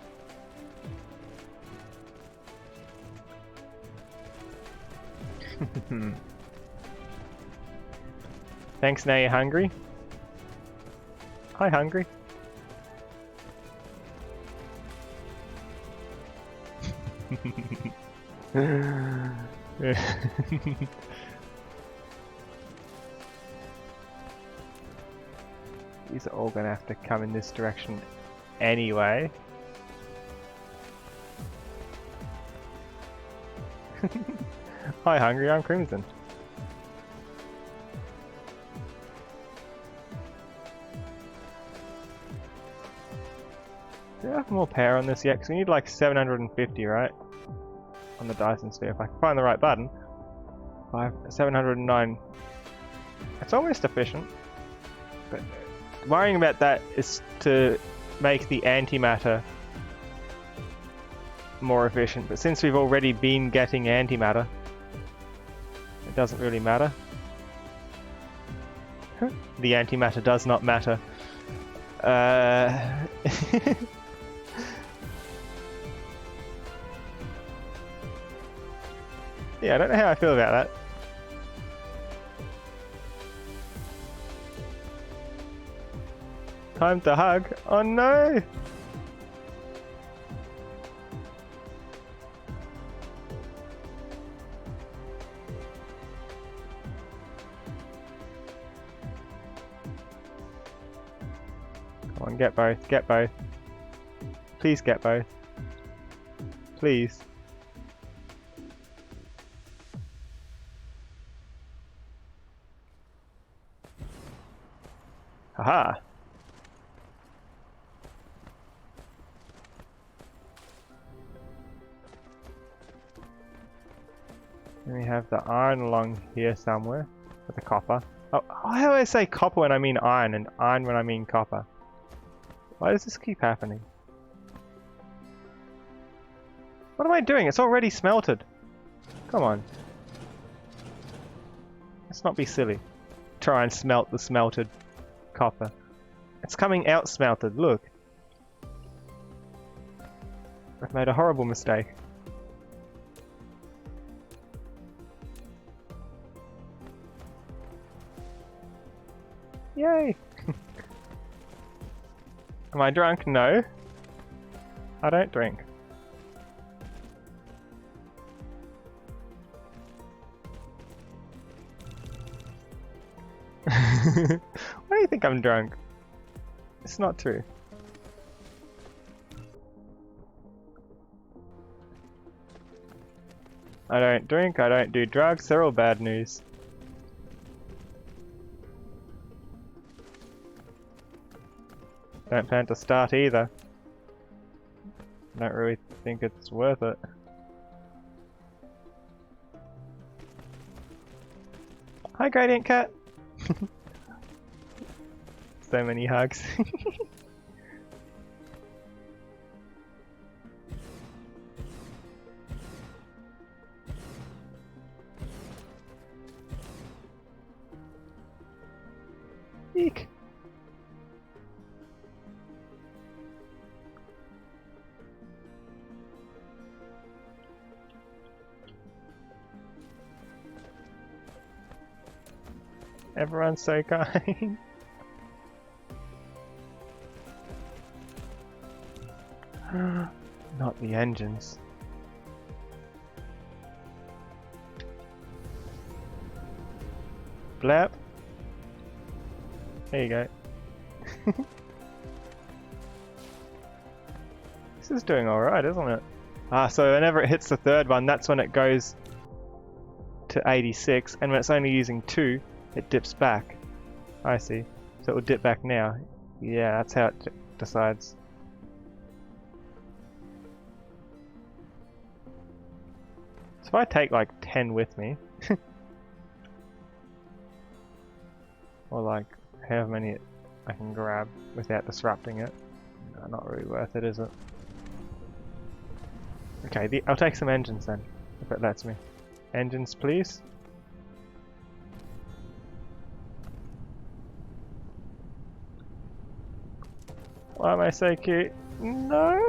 Thanks, now you're hungry. Hi, hungry. These are all gonna have to come in this direction anyway. Hi, hungry, I'm Crimson. Do I have more power on this yet? Because we need like 750, right? On the Dyson sphere, if I can find the right button. 709. It's almost efficient. But worrying about that is to make the antimatter more efficient. But since we've already been getting antimatter, it doesn't really matter. The antimatter does not matter. Yeah, I don't know how I feel about that. Time to hug. Oh no! Come on, get both. Get both. Please get both. Please. Haha! And we have the iron along here somewhere, with the copper. Oh, I always say copper when I mean iron, and iron when I mean copper. Why does this keep happening? What am I doing? It's already smelted. Come on. Let's not be silly. Try and smelt the smelted copper. It's coming out smelted, look. I've made a horrible mistake. Yay! Am I drunk? No. I don't drink. Why do you think I'm drunk? It's not true. I don't drink, I don't do drugs, they're all bad news. Don't plan to start either. Don't really think it's worth it. Hi Gradient Cat! So many hugs. Eek! Everyone's so kind. Not the engines. Blap. There you go. This is doing alright, isn't it? Ah, so whenever it hits the third one, that's when it goes to 86, and when it's only using 2, it dips back. I see. So it will dip back now. Yeah, that's how it decides. So if I take like 10 with me, or like however many I can grab without disrupting it, no, not really worth it, is it? Okay, I'll take some engines then, if it lets me. Engines, please. Why am I so cute? No!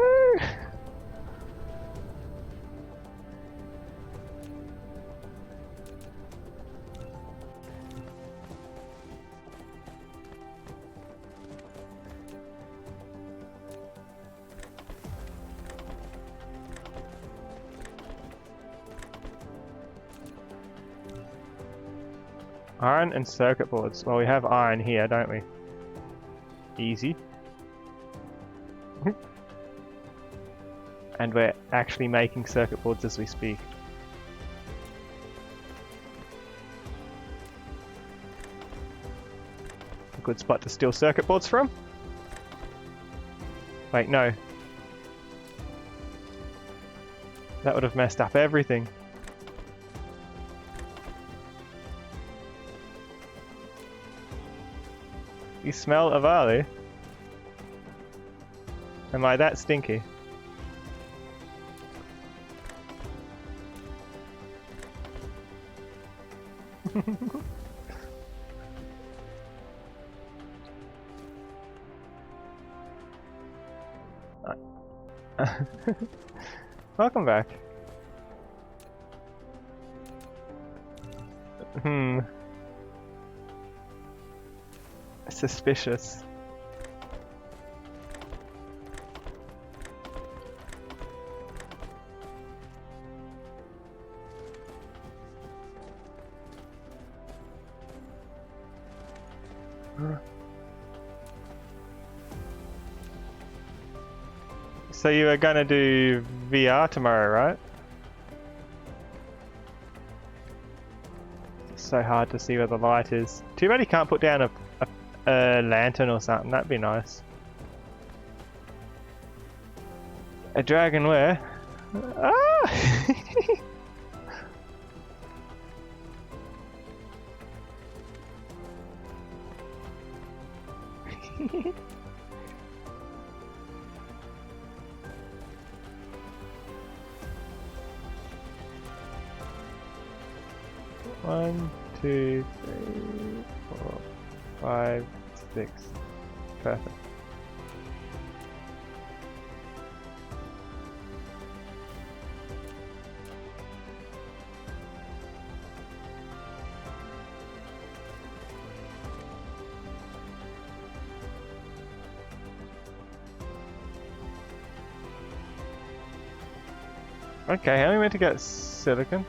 Iron and circuit boards. Well, we have iron here, don't we? Easy. And we're actually making circuit boards as we speak. A good spot to steal circuit boards from? Wait, no. That would have messed up everything. You smell Avali? Am I that stinky? Welcome back. Suspicious. So you are gonna do VR tomorrow, right? It's so hard to see where the light is. Too bad you can't put down a lantern or something. That'd be nice. A dragon where? Ah! One, two, three, 4, 5, 6. Perfect. Okay, how are we meant to get silicon?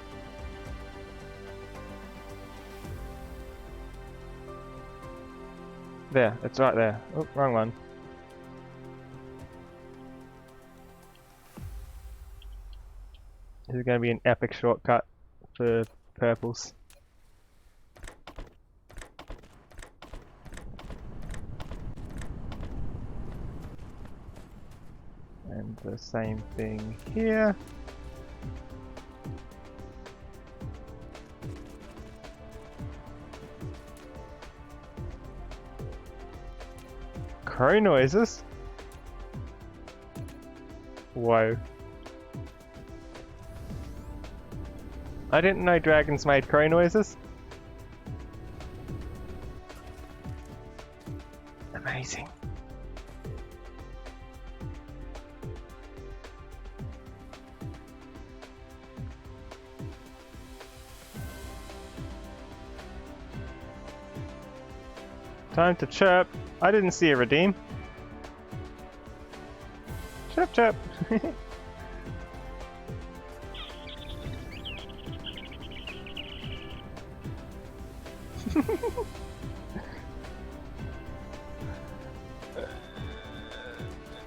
There, it's right there. Oh, wrong one. This is going to be an epic shortcut for purples. And the same thing here. Crow noises? Whoa. I didn't know dragons made crow noises. Amazing. Time to chirp. I didn't see a redeem. Chirp chirp.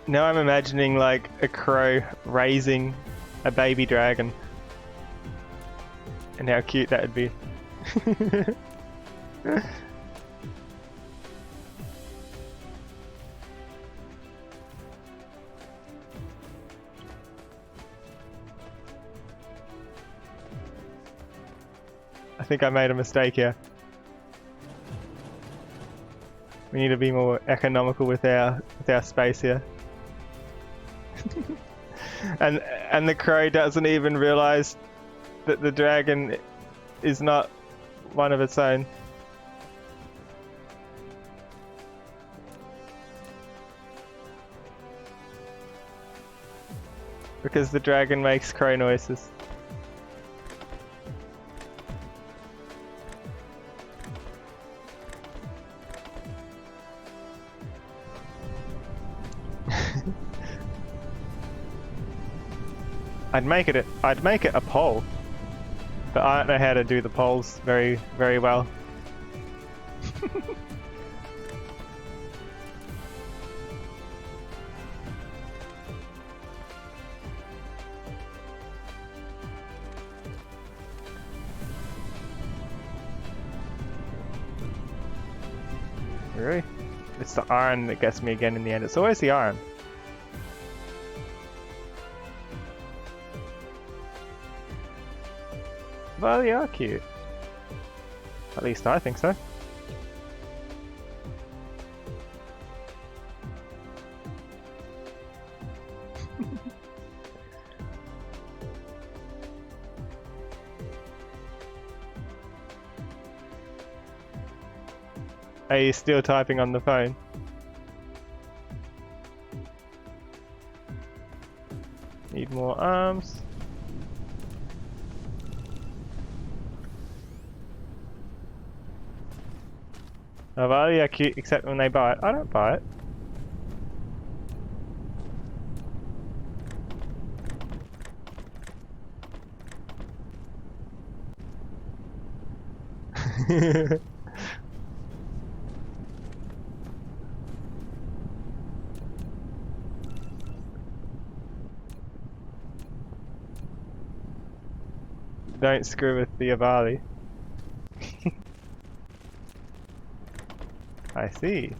Now I'm imagining like a crow raising a baby dragon. And how cute that would be. I think I made a mistake here. We need to be more economical with our space here. and the crow doesn't even realize that the dragon is not one of its own. Because the dragon makes crow noises. I'd make it a poll, but I don't know how to do the polls very well. Really? It's the iron that gets me again in the end. It's always the iron. Well, they are cute. At least I think so. Are you still typing on the phone? Need more arms. Oh, well, yeah, cute, except when they buy it. I don't buy it. Don't screw with the Avali. I see.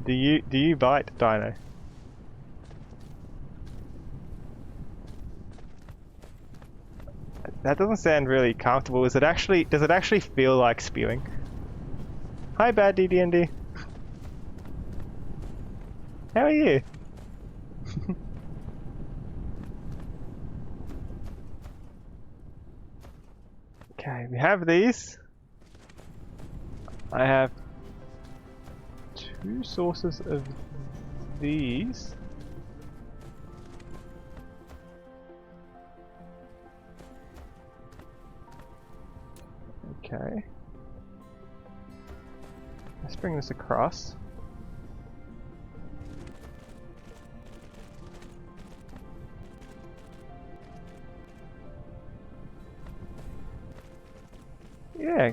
Do you bite, Dino? That doesn't sound really comfortable. Does it actually feel like spewing? Hi, Bad DD&D. How are you? Okay, we have these. I have 2 sources of these. Okay. Let's bring this across. Yeah.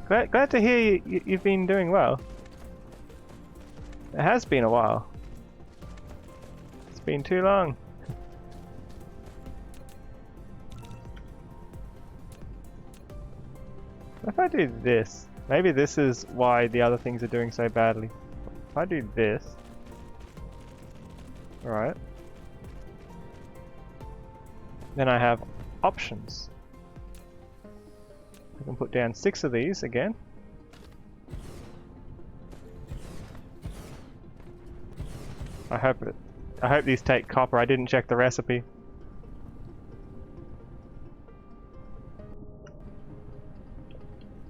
Glad to hear you've been doing well. It has been a while. It's been too long. If I do this, maybe this is why the other things are doing so badly. If I do this, right, then I have options. I can put down 6 of these again. I hope these take copper. I didn't check the recipe.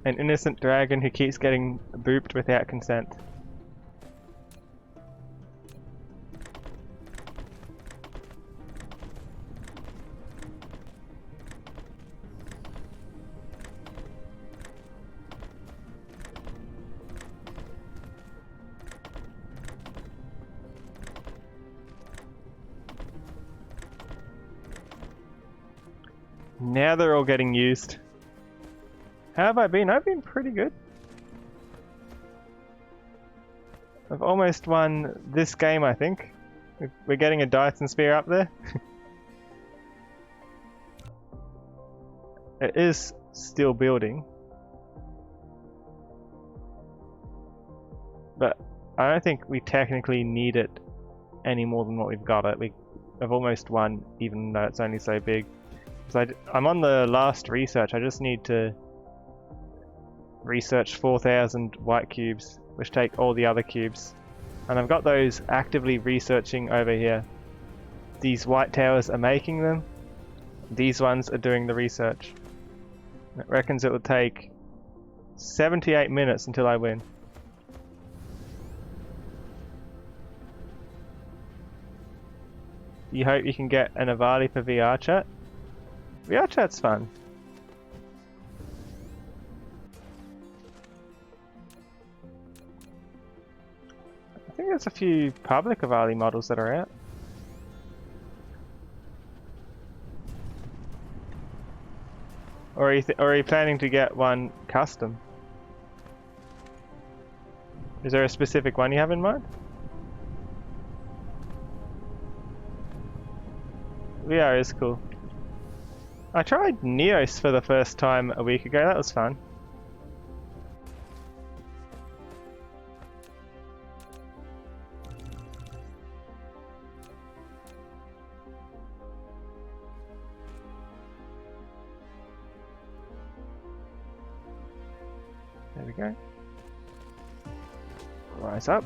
An innocent dragon who keeps getting booped without consent. Now they're all getting used. How have I been? I've been pretty good. I've almost won this game, I think. We're getting a Dyson spear up there. It is still building. But I don't think we technically need it any more than what we've got it. I've almost won, even though it's only so big. So I'm on the last research. I just need to research 4,000 white cubes, which take all the other cubes. And I've got those actively researching over here. These white towers are making them. These ones are doing the research. It reckons it will take 78 minutes until I win. You hope you can get an Avali for VR chat? VR chat's fun. I think there's a few public Avali models that are out. Or are you planning to get one custom? Is there a specific one you have in mind? VR is cool. I tried Neos for the first time a week ago, that was fun. There we go. Rise up.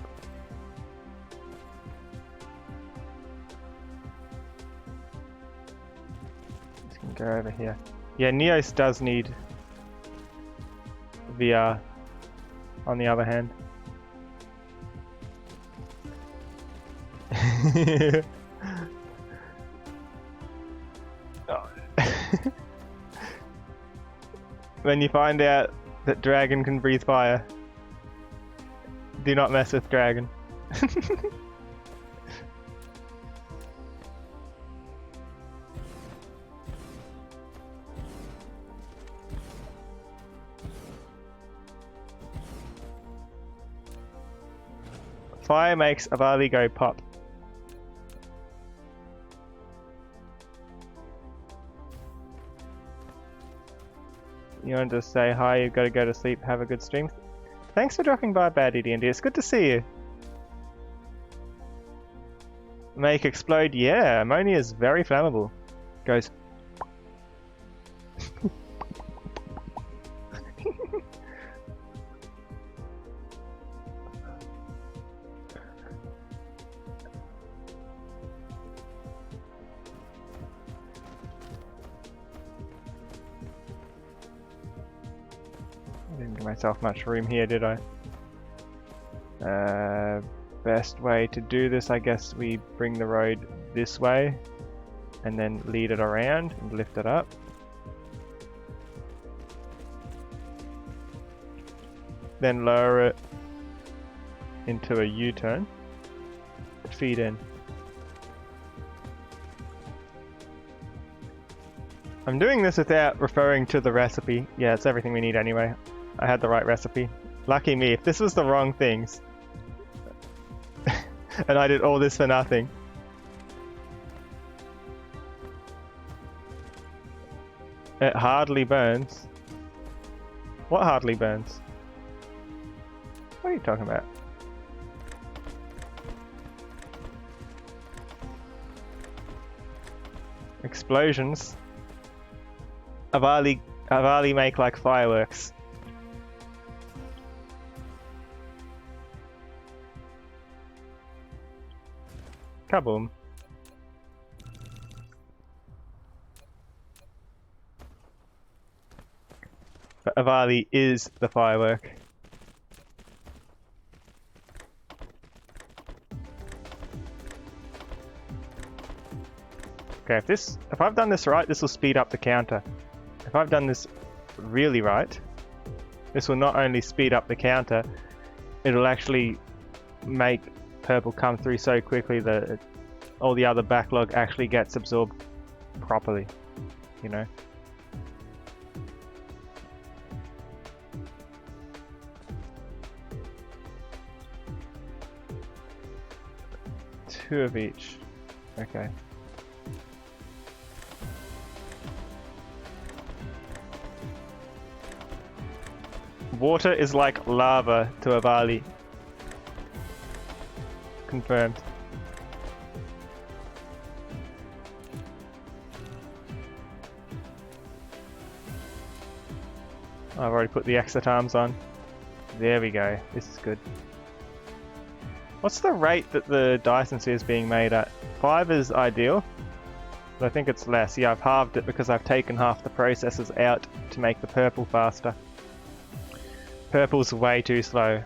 Go over here. Yeah, Neos does need VR on the other hand. When you find out that Dragon can breathe fire, do not mess with Dragon. Fire makes Avali go pop. You want to say hi, you've got to go to sleep, have a good stream. Thanks for dropping by, Bad Idiot. It's good to see you. Make explode, yeah, ammonia is very flammable. Goes. I didn't give myself much room here, did I? Best way to do this, I guess we bring the road this way and then lead it around and lift it up. Then lower it into a U-turn. Feed in. I'm doing this without referring to the recipe. Yeah, it's everything we need anyway. I had the right recipe. Lucky me, if this was the wrong things and I did all this for nothing. It hardly burns. What hardly burns? What are you talking about? Explosions. Avali make like fireworks. Kaboom. But Avali is the firework. Okay, if I've done this right, this will speed up the counter. If I've done this really right, this will not only speed up the counter, it'll actually make purple come through so quickly that all the other backlog actually gets absorbed properly, you know? Two of each. Okay. Water is like lava to Avali. Confirmed. I've already put the exit arms on. There we go. This is good. What's the rate that the Dyson sphere is being made at? 5 is ideal, but I think it's less. Yeah, I've halved it because I've taken half the processors out to make the purple faster. Purple's way too slow.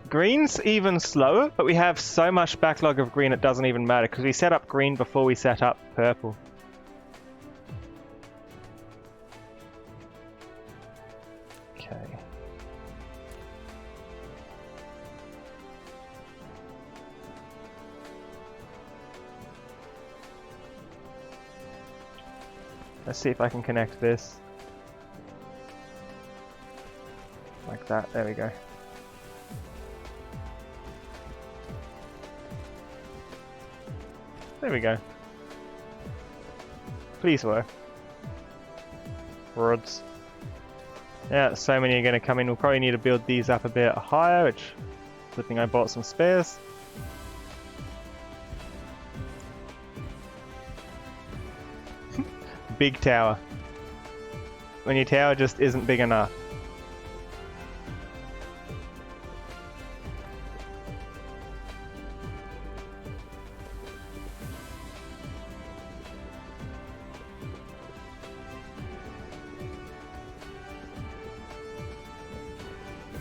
Green's even slower, but we have so much backlog of green it doesn't even matter because we set up green before we set up purple. Okay. Let's see if I can connect this. Like that, there we go. There we go. Please work. Rods. Yeah, so many are going to come in. We'll probably need to build these up a bit higher, which, good thing I bought some spares. Big tower. When your tower just isn't big enough.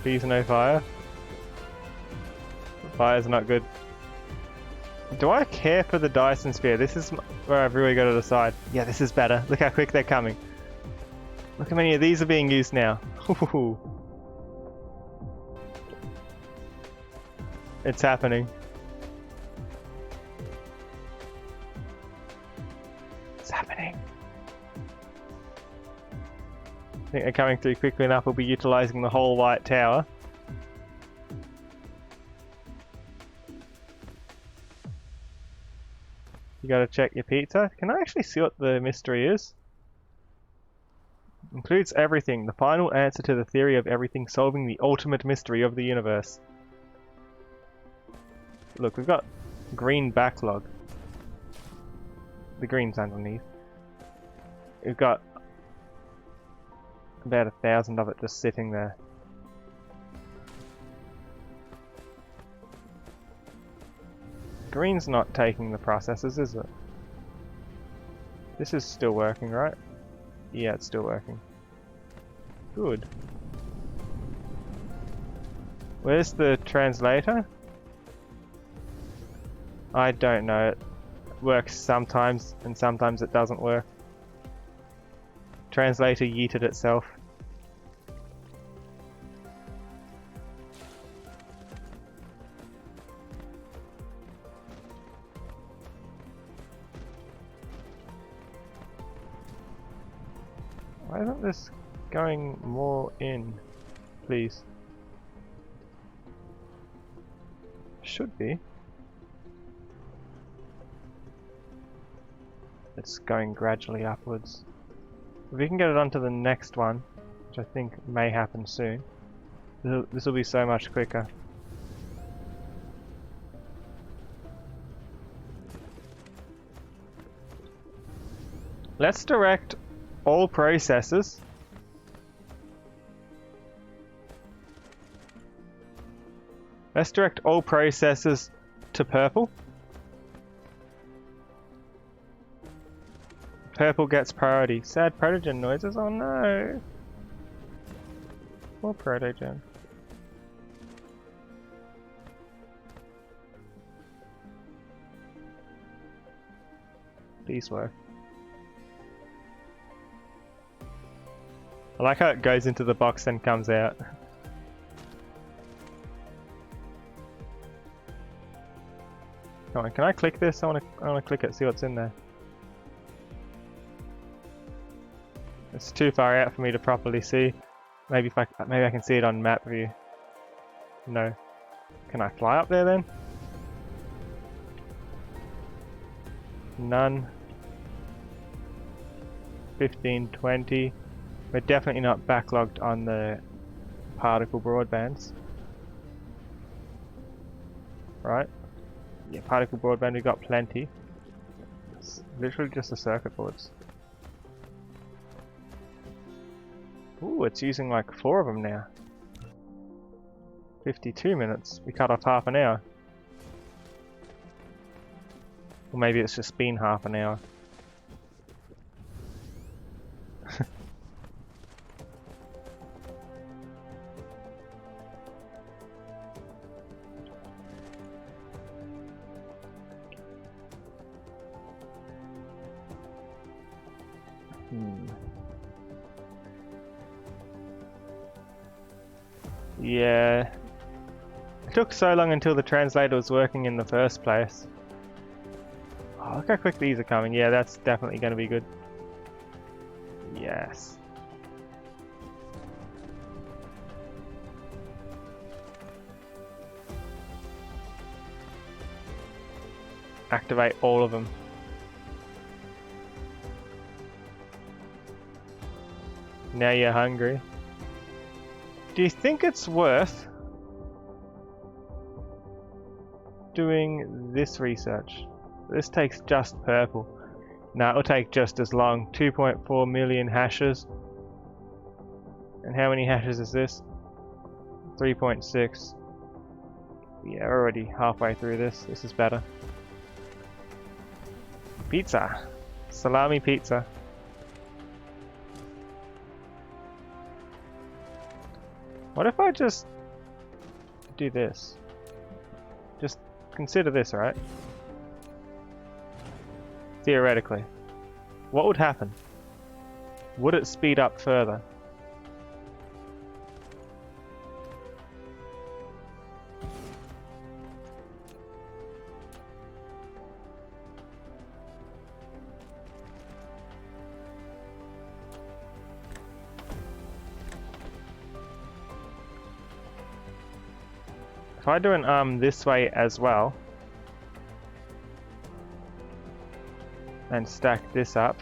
Please no fire. Fire's not good. Do I care for the Dyson sphere? This is where I've really got to decide. Yeah, this is better. Look how quick they're coming. Look how many of these are being used now. It's happening. It's happening. I think they're coming through quickly enough. We'll be utilizing the whole white tower. You gotta check your pizza. Can I actually see what the mystery is? Includes everything. The final answer to the theory of everything, solving the ultimate mystery of the universe. Look, we've got green backlog. The green's underneath. We've got about 1,000 of it just sitting there. Green's not taking the processes, is it? This is still working, right? Yeah, it's still working. Good. Where's the translator? I don't know. It works sometimes, and sometimes it doesn't work. Translator yeeted itself. Why isn't this going more in, please? Should be. It's going gradually upwards. If we can get it onto the next one, which I think may happen soon, this will be so much quicker. Let's direct all processes to purple. Purple gets priority. Sad protogen noises. Oh no. Poor protogen. Please work. I like how it goes into the box and comes out. Come on, can I click this? I wanna click it, see what's in there. It's too far out for me to properly see. Maybe I can see it on map view. No. Can I fly up there then? None. 15, 20. We're definitely not backlogged on the particle broadbands. Right? Yeah, particle broadband, we've got plenty. It's literally just the circuit boards. Ooh, it's using like 4 of them now. 52 minutes. We cut off half an hour. Or maybe it's just been half an hour. Yeah. It took so long until the translator was working in the first place. Oh, look how quick these are coming. Yeah, that's definitely going to be good. Yes. Activate all of them. Now you're hungry. Do you think it's worth doing this research? This takes just purple. Now it'll take just as long. 2.4 million hashes. And how many hashes is this? 3.6. Yeah, we're already halfway through this. This is better. Pizza. Salami pizza. What if I just do this? Just consider this, right? Theoretically. What would happen? Would it speed up further? If I do an arm this way as well, and stack this up.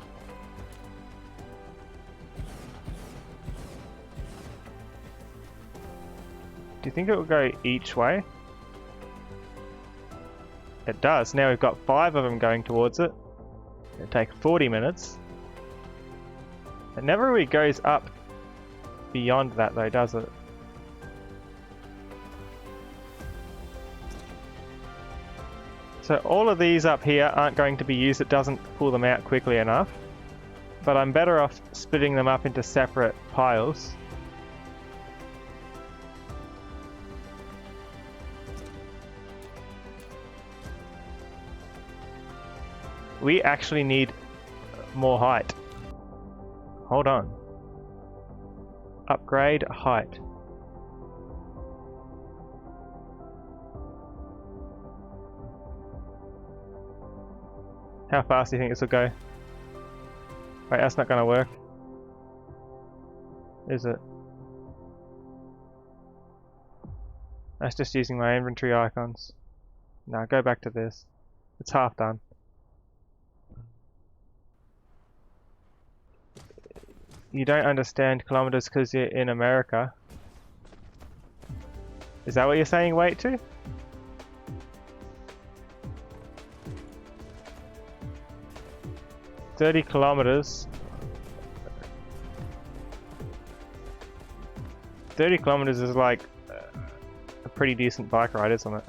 Do you think it will go each way? It does. Now we've got 5 of them going towards it. It'll take 40 minutes. It never really goes up beyond that though, does it? So all of these up here aren't going to be used. It doesn't pull them out quickly enough. But I'm better off splitting them up into separate piles. We actually need more height. Hold on. Upgrade height. How fast do you think this will go? Wait, that's not going to work. Is it? That's just using my inventory icons. Now go back to this. It's half done. You don't understand kilometers because you're in America. Is that what you're saying wait to? $30 kilometers. 30 kilometers is like a pretty decent bike ride, isn't it?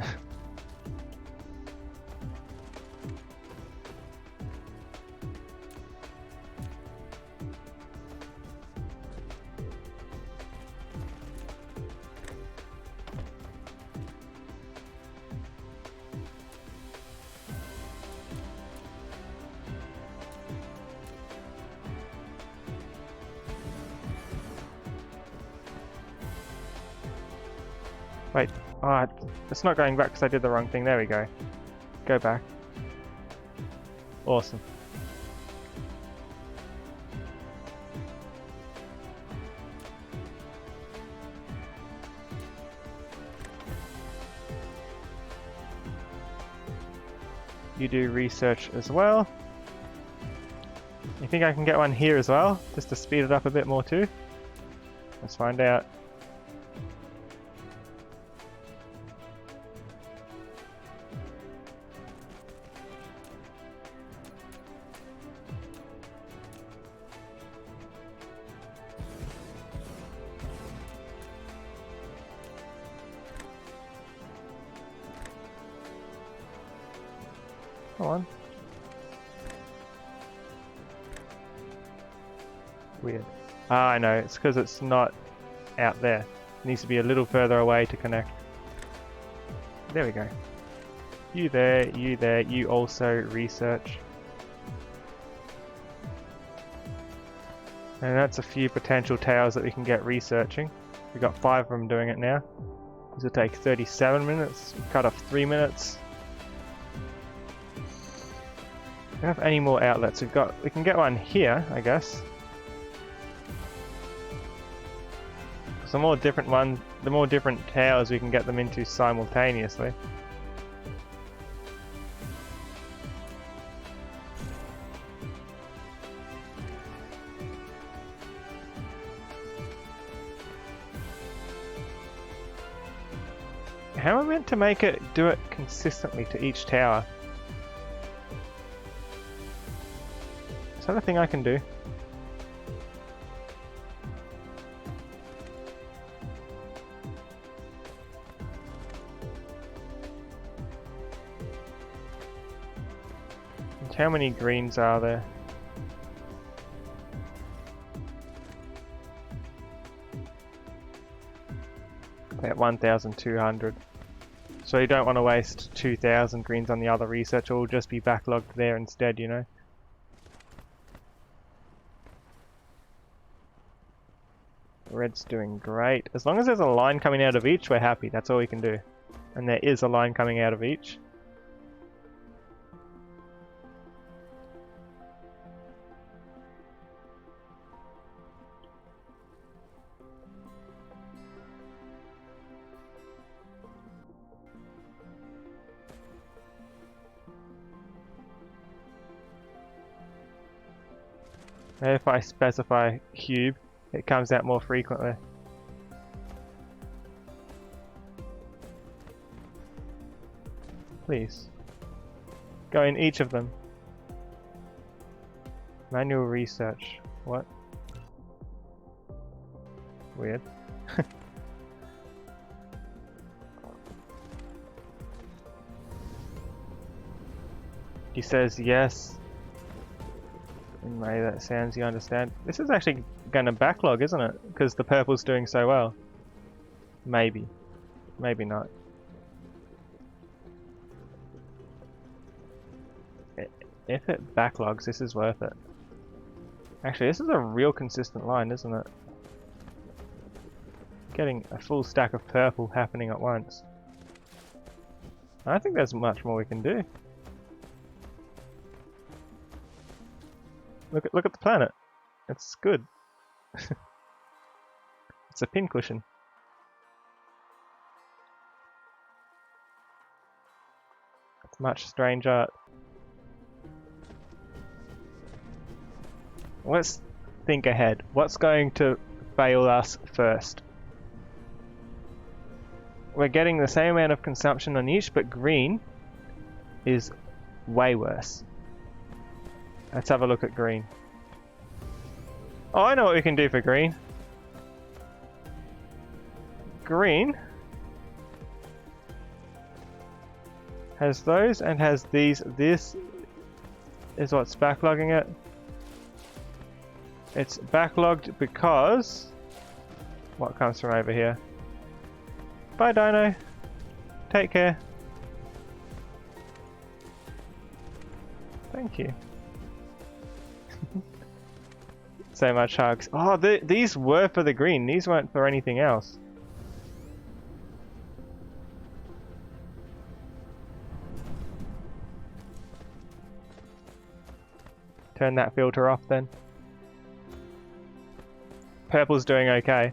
Wait, oh, it's not going back because I did the wrong thing. There we go. Go back. Awesome. You do research as well. You think I can get one here as well? Just to speed it up a bit more too? Let's find out. Come on. Weird. Ah, I know. It's because it's not out there. It needs to be a little further away to connect. There we go. You there, you also research. And that's a few potential towers that we can get researching. We've got 5 of them doing it now. This will take 37 minutes. Cut off 3 minutes. We don't have any more outlets. We can get one here, I guess. The more different towers we can get them into simultaneously. How am I meant to do it consistently to each tower? Is that a thing I can do? And how many greens are there? About 1,200. So you don't want to waste 2,000 greens on the other research, or will just be backlogged there instead, you know? Red's doing great. As long as there's a line coming out of each, we're happy. That's all we can do. And there is a line coming out of each. Maybe if I specify cube, it comes out more frequently. Please. Go in each of them. Manual research. What? Weird. He says yes. In a way that sounds you understand. This is actually going to backlog, isn't it? Because the purple's doing so well. Maybe. Maybe not. If it backlogs, this is worth it. Actually, this is a real consistent line, isn't it? Getting a full stack of purple happening at once. I don't think there's much more we can do. Look at the planet. It's good. It's a pincushion. It's much strange art. Let's think ahead. What's going to fail us first? We're getting the same amount of consumption on each, but green is way worse. Let's have a look at green. Oh, I know what we can do for green. Green has those and has these. This is what's backlogging it. It's backlogged because what comes from over here? Bye, Dino. Take care. Thank you. So much hugs. Oh, these were for the green. These weren't for anything else. Turn that filter off then. Purple's doing okay.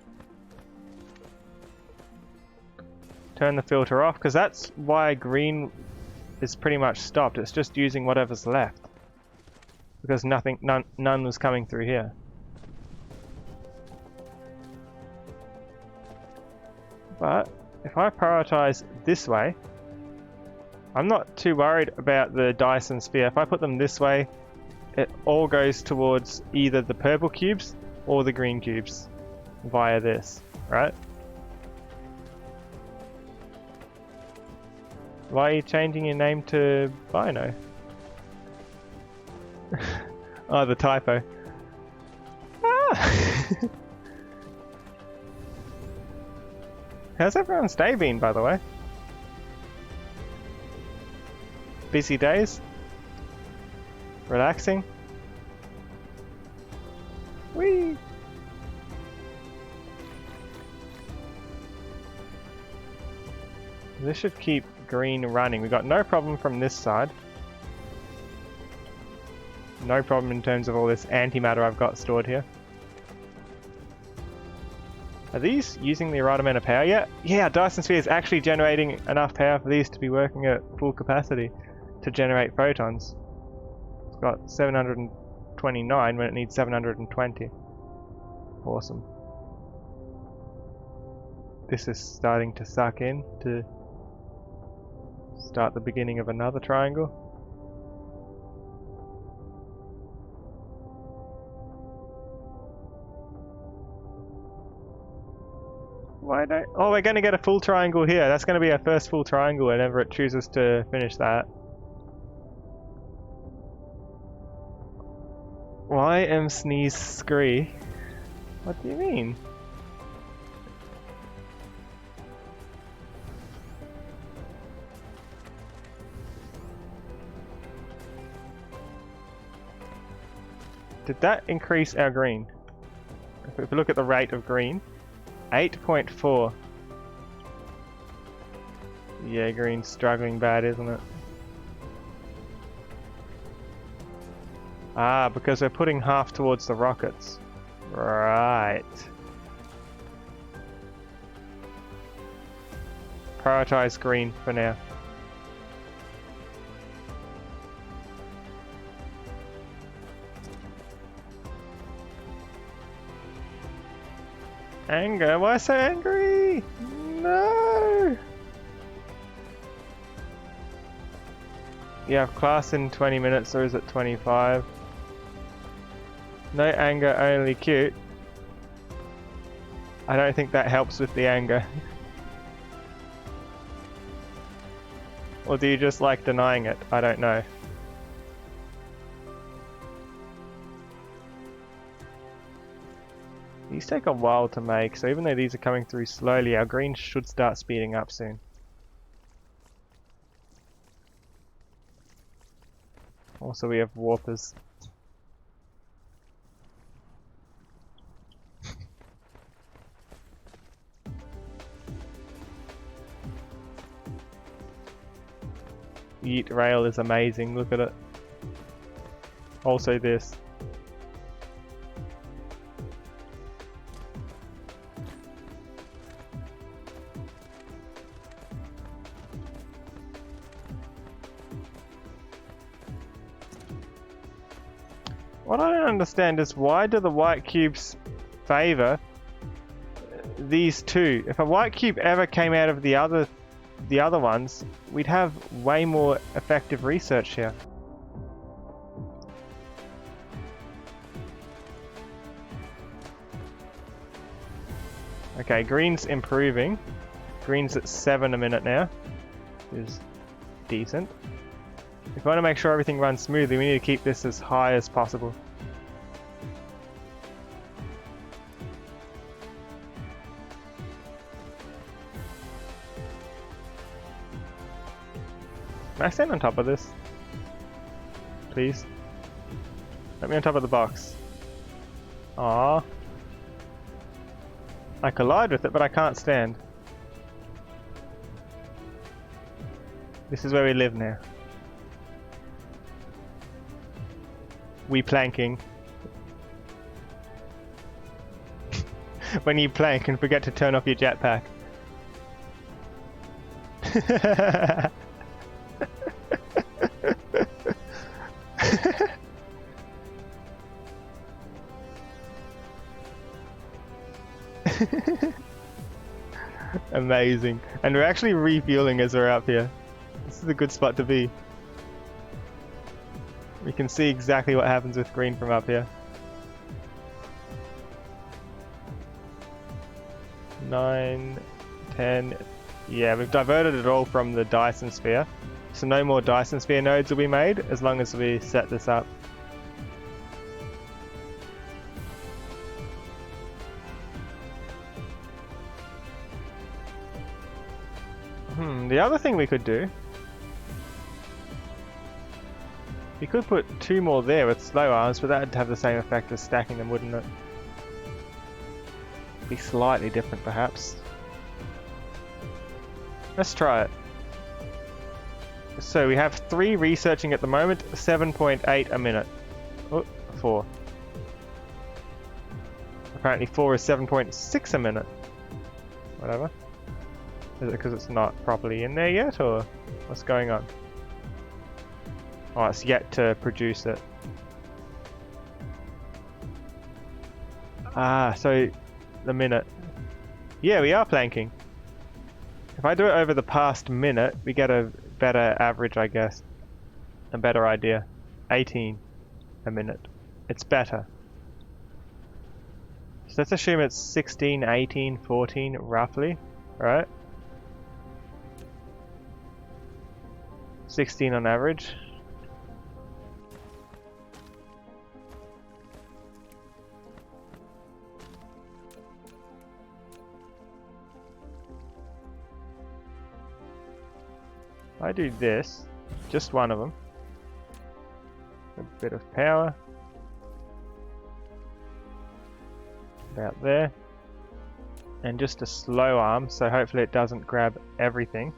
Turn the filter off, because that's why green is pretty much stopped. It's just using whatever's left. Because none was coming through here. But if I prioritize this way, I'm not too worried about the Dyson sphere. If I put them this way, it all goes towards either the purple cubes or the green cubes via this, right? Why are you changing your name to Bino? Oh, the typo. Ah! How's everyone's day been, by the way? Busy days? Relaxing? Whee! This should keep green running. We got no problem from this side. No problem in terms of all this antimatter I've got stored here. Are these using the right amount of power yet? Yeah, Dyson Sphere is actually generating enough power for these to be working at full capacity to generate photons. It's got 729 when it needs 720. Awesome. This is starting to suck in to start the beginning of another triangle. Why don't... Oh, we're going to get a full triangle here. That's going to be our first full triangle whenever it chooses to finish that. Why am sneeze scree? What do you mean? Did that increase our green? If we look at the rate of green, 8.4. Yeah, green's struggling bad, isn't it? Ah, because we're putting half towards the rockets. Right. Prioritize green for now. Anger? Why so angry? No! You have class in 20 minutes, or is it 25? No anger, only cute. I don't think that helps with the anger. Or do you just like denying it? I don't know. These take a while to make, so even though these are coming through slowly, our green should start speeding up soon. Also, we have warpers. Yeet rail is amazing, look at it. Also this. What I don't understand is why do the white cubes favor these two? If a white cube ever came out of the other ones, we'd have way more effective research here. Okay, green's improving. Green's at 7 a minute now. Is decent. If we want to make sure everything runs smoothly, we need to keep this as high as possible. Can I stand on top of this? Please? Let me on top of the box. Aww. I collide with it, but I can't stand. This is where we live now. We planking. When you plank and forget to turn off your jetpack. Amazing. And we're actually refueling as we're up here. This is a good spot to be. We can see exactly what happens with green from up here. 9, 10. Yeah, we've diverted it all from the Dyson sphere. So no more Dyson sphere nodes will be made as long as we set this up. The other thing we could do, we could put 2 more there with slow arms, but that'd have the same effect as stacking them, wouldn't it? Be slightly different, perhaps. Let's try it. So we have 3 researching at the moment, 7.8 a minute. Oh, 4. Apparently 4 is 7.6 a minute. Whatever. Is it because it's not properly in there yet, or what's going on? Oh, it's yet to produce it. Ah, so the minute. Yeah, we are planking. If I do it over the past minute, we get a better average, I guess. A better idea. 18 a minute. It's better. So let's assume it's 16, 18, 14, roughly, right? 16 on average. I do this, just one of them. A bit of power. About there. And just a slow arm, so hopefully it doesn't grab everything.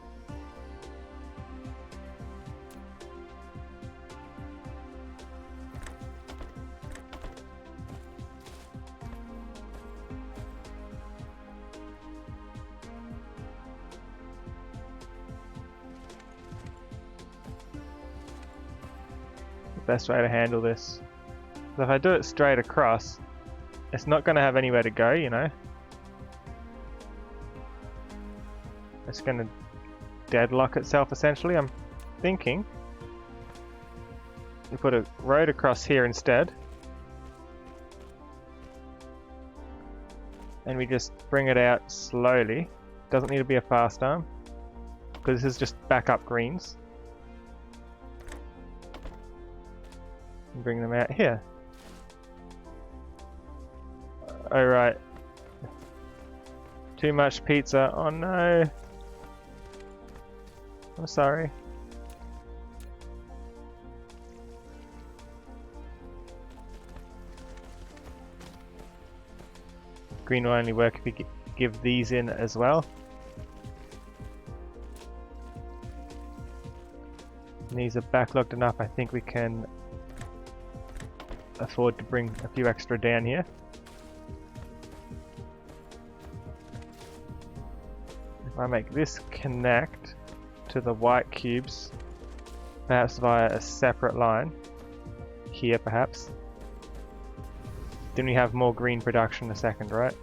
Best way to handle this. So if I do it straight across, it's not going to have anywhere to go, you know. It's going to deadlock itself essentially. I'm thinking we put a road across here instead. And we just bring it out slowly. Doesn't need to be a fast arm, because this is just backup greens. And bring them out here. Alright. Too much pizza. Oh no. I'm sorry. Green will only work if you give these in as well. And these are backlogged enough, I think we can afford to bring a few extra down here. If I make this connect to the white cubes, perhaps via a separate line, here perhaps, then we have more green production in a second, right?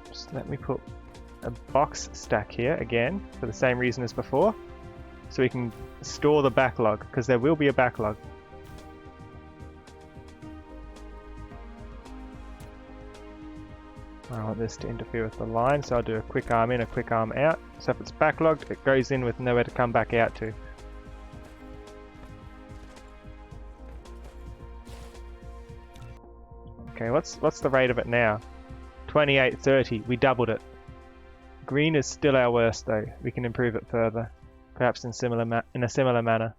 Just let me put a box stack here again for the same reason as before, so we can store the backlog, because there will be a backlog. I want this to interfere with the line, so I'll do a quick arm in, a quick arm out. So if it's backlogged, it goes in with nowhere to come back out to. Okay, what's the rate of it now? 28.30. We doubled it. Green is still our worst though. We can improve it further, perhaps in a similar manner.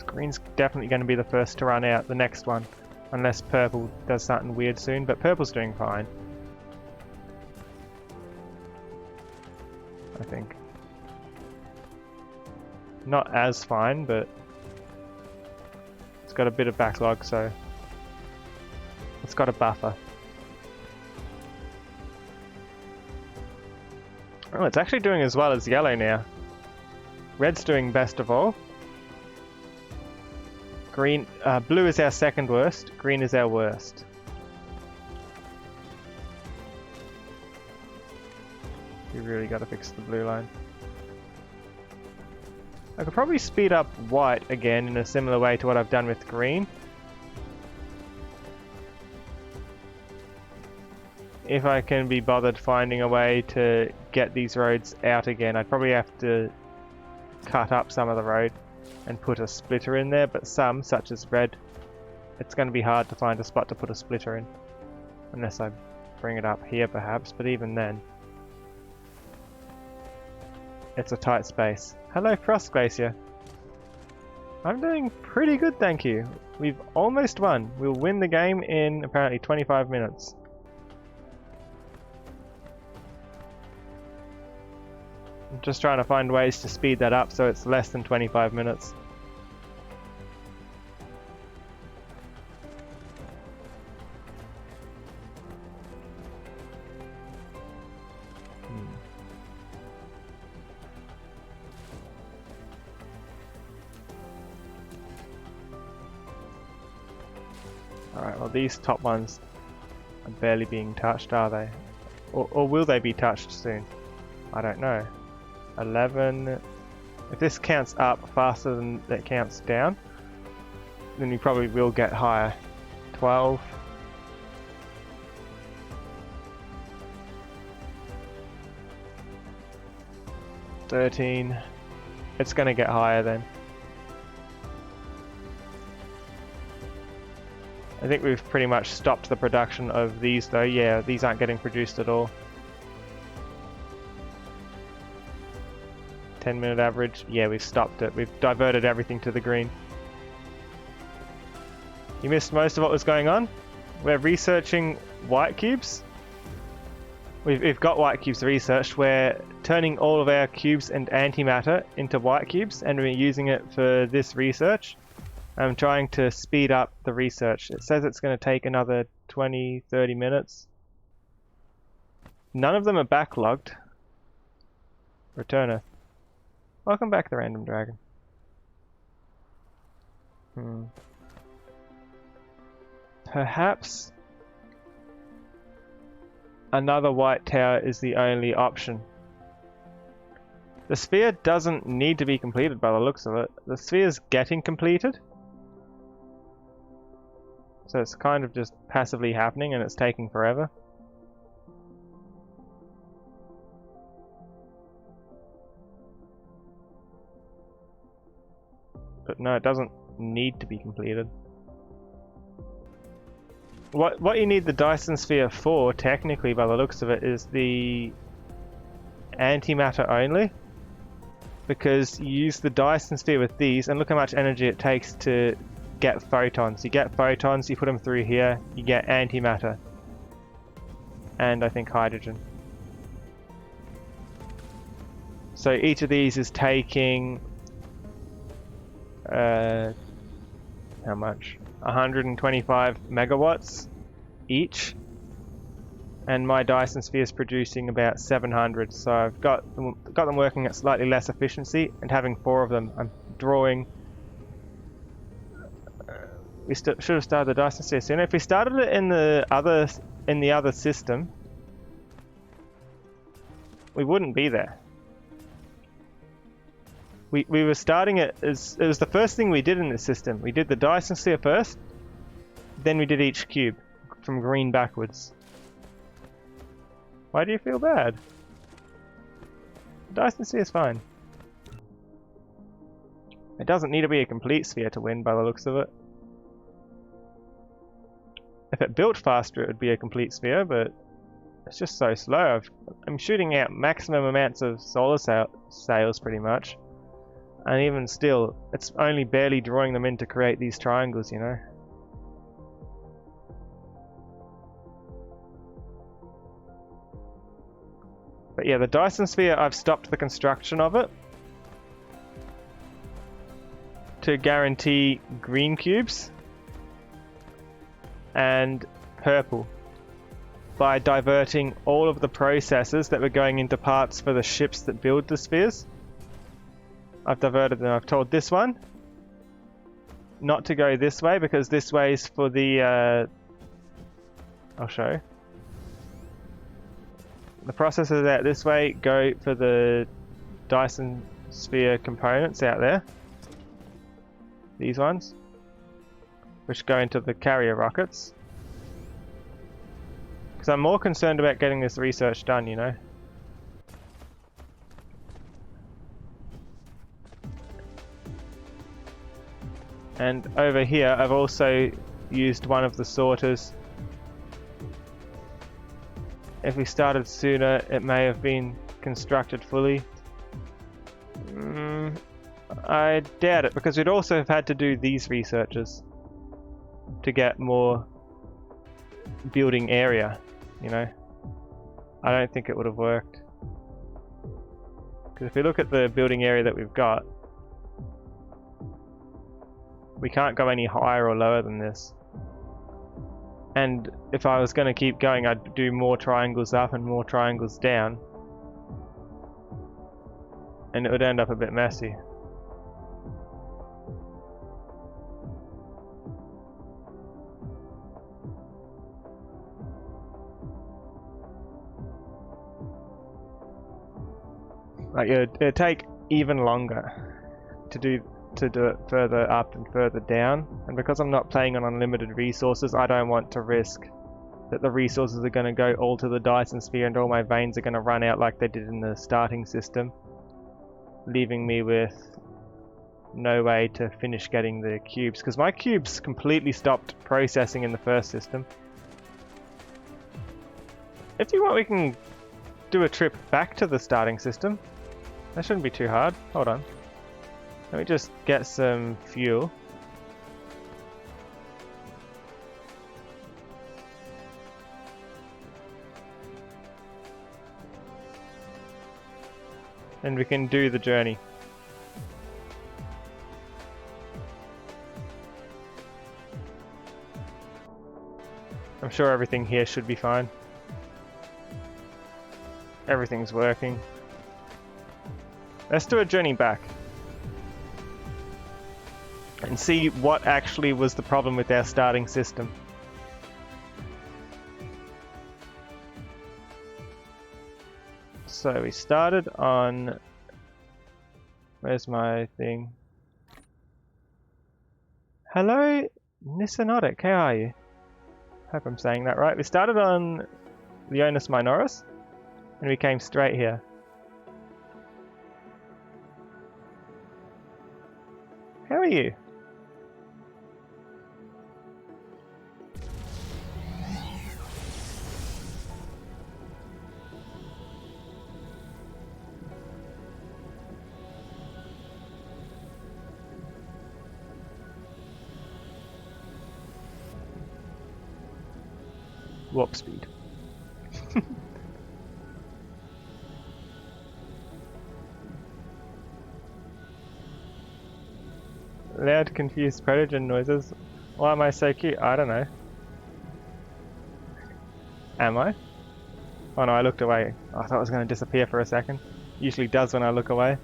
Green's definitely going to be the first to run out, the next one, unless purple does something weird soon, but purple's doing fine, I think. Not as fine, but it's got a bit of backlog, so it's got a buffer. Oh, it's actually doing as well as yellow now. Red's doing best of all. Green, blue is our second worst, green is our worst. We really got to fix the blue line. I could probably speed up white again in a similar way to what I've done with green. If I can be bothered finding a way to get these roads out again, I'd probably have to cut up some of the road and put a splitter in there, but some, such as red, it's going to be hard to find a spot to put a splitter in. Unless I bring it up here perhaps, but even then, it's a tight space. Hello Frost Glacier. I'm doing pretty good, thank you. We've almost won. We'll win the game in apparently 25 minutes. I'm just trying to find ways to speed that up so it's less than 25 minutes. Alright, well these top ones are barely being touched, are they? Or will they be touched soon? I don't know. 11. If this counts up faster than it counts down, then we probably will get higher. 12. 13. It's going to get higher then. I think we've pretty much stopped the production of these though. Yeah, these aren't getting produced at all. 10-minute average. Yeah, we've stopped it. We've diverted everything to the green. You missed most of what was going on? We're researching white cubes. We've got white cubes researched. We're turning all of our cubes and antimatter into white cubes, and we're using it for this research. I'm trying to speed up the research. It says it's going to take another 20-30 minutes. None of them are backlogged. Returner. Welcome back, the random dragon. Perhaps another white tower is the only option. The sphere doesn't need to be completed by the looks of it. The sphere's getting completed. So it's kind of just passively happening and it's taking forever. But no, it doesn't need to be completed. What you need the Dyson sphere for, technically, by the looks of it, is the antimatter only. Because you use the Dyson sphere with these, and look how much energy it takes to get photons. You get photons, you put them through here, you get antimatter. And I think hydrogen. So each of these is taking... how much? 125 megawatts each, and my Dyson sphere is producing about 700. So I've got them working at slightly less efficiency, and having 4 of them, I'm drawing. We should have started the Dyson sphere sooner. If we started it in the other system, we wouldn't be there. We were starting it as... It was the first thing we did in this system. We did the Dyson sphere first, then we did each cube, from green backwards. Why do you feel bad? The Dyson sphere is fine. It doesn't need to be a complete sphere to win by the looks of it. If it built faster it would be a complete sphere, but it's just so slow. I'm shooting out maximum amounts of solar sails pretty much. And even still, it's only barely drawing them in to create these triangles, you know? But yeah, the Dyson sphere, I've stopped the construction of it to guarantee green cubes and purple by diverting all of the processes that were going into parts for the ships that build the spheres. I've diverted them. I've told this one not to go this way because this way is for the... I'll show. The processors out this way go for the Dyson sphere components out there. These ones. Which go into the carrier rockets. Because I'm more concerned about getting this research done, you know. And over here, I've also used one of the sorters. If we started sooner, it may have been constructed fully. I doubt it, because we'd also have had to do these researches to get more building area, you know. I don't think it would have worked. Because if we look at the building area that we've got, we can't go any higher or lower than this. And if I was going to keep going, I'd do more triangles up and more triangles down. And it would end up a bit messy. Like it'd take even longer to do it further up and further down, and because I'm not playing on unlimited resources, I don't want to risk that the resources are going to go all to the Dyson sphere and all my veins are going to run out like they did in the starting system, leaving me with no way to finish getting the cubes, because my cubes completely stopped processing in the first system. If you want, we can do a trip back to the starting system. That shouldn't be too hard. Hold on. Let me just get some fuel. And we can do the journey. I'm sure everything here should be fine. Everything's working. Let's do a journey back. And see what actually was the problem with our starting system. So we started on... Where's my thing? Hello, Nisanotic, how are you? Hope I'm saying that right. We started on Leonis Minoris, and we came straight here. How are you? Warp speed. Loud, confused predator noises. Why am I so cute? I don't know. Am I? Oh no, I looked away. I thought it was going to disappear for a second. Usually does when I look away.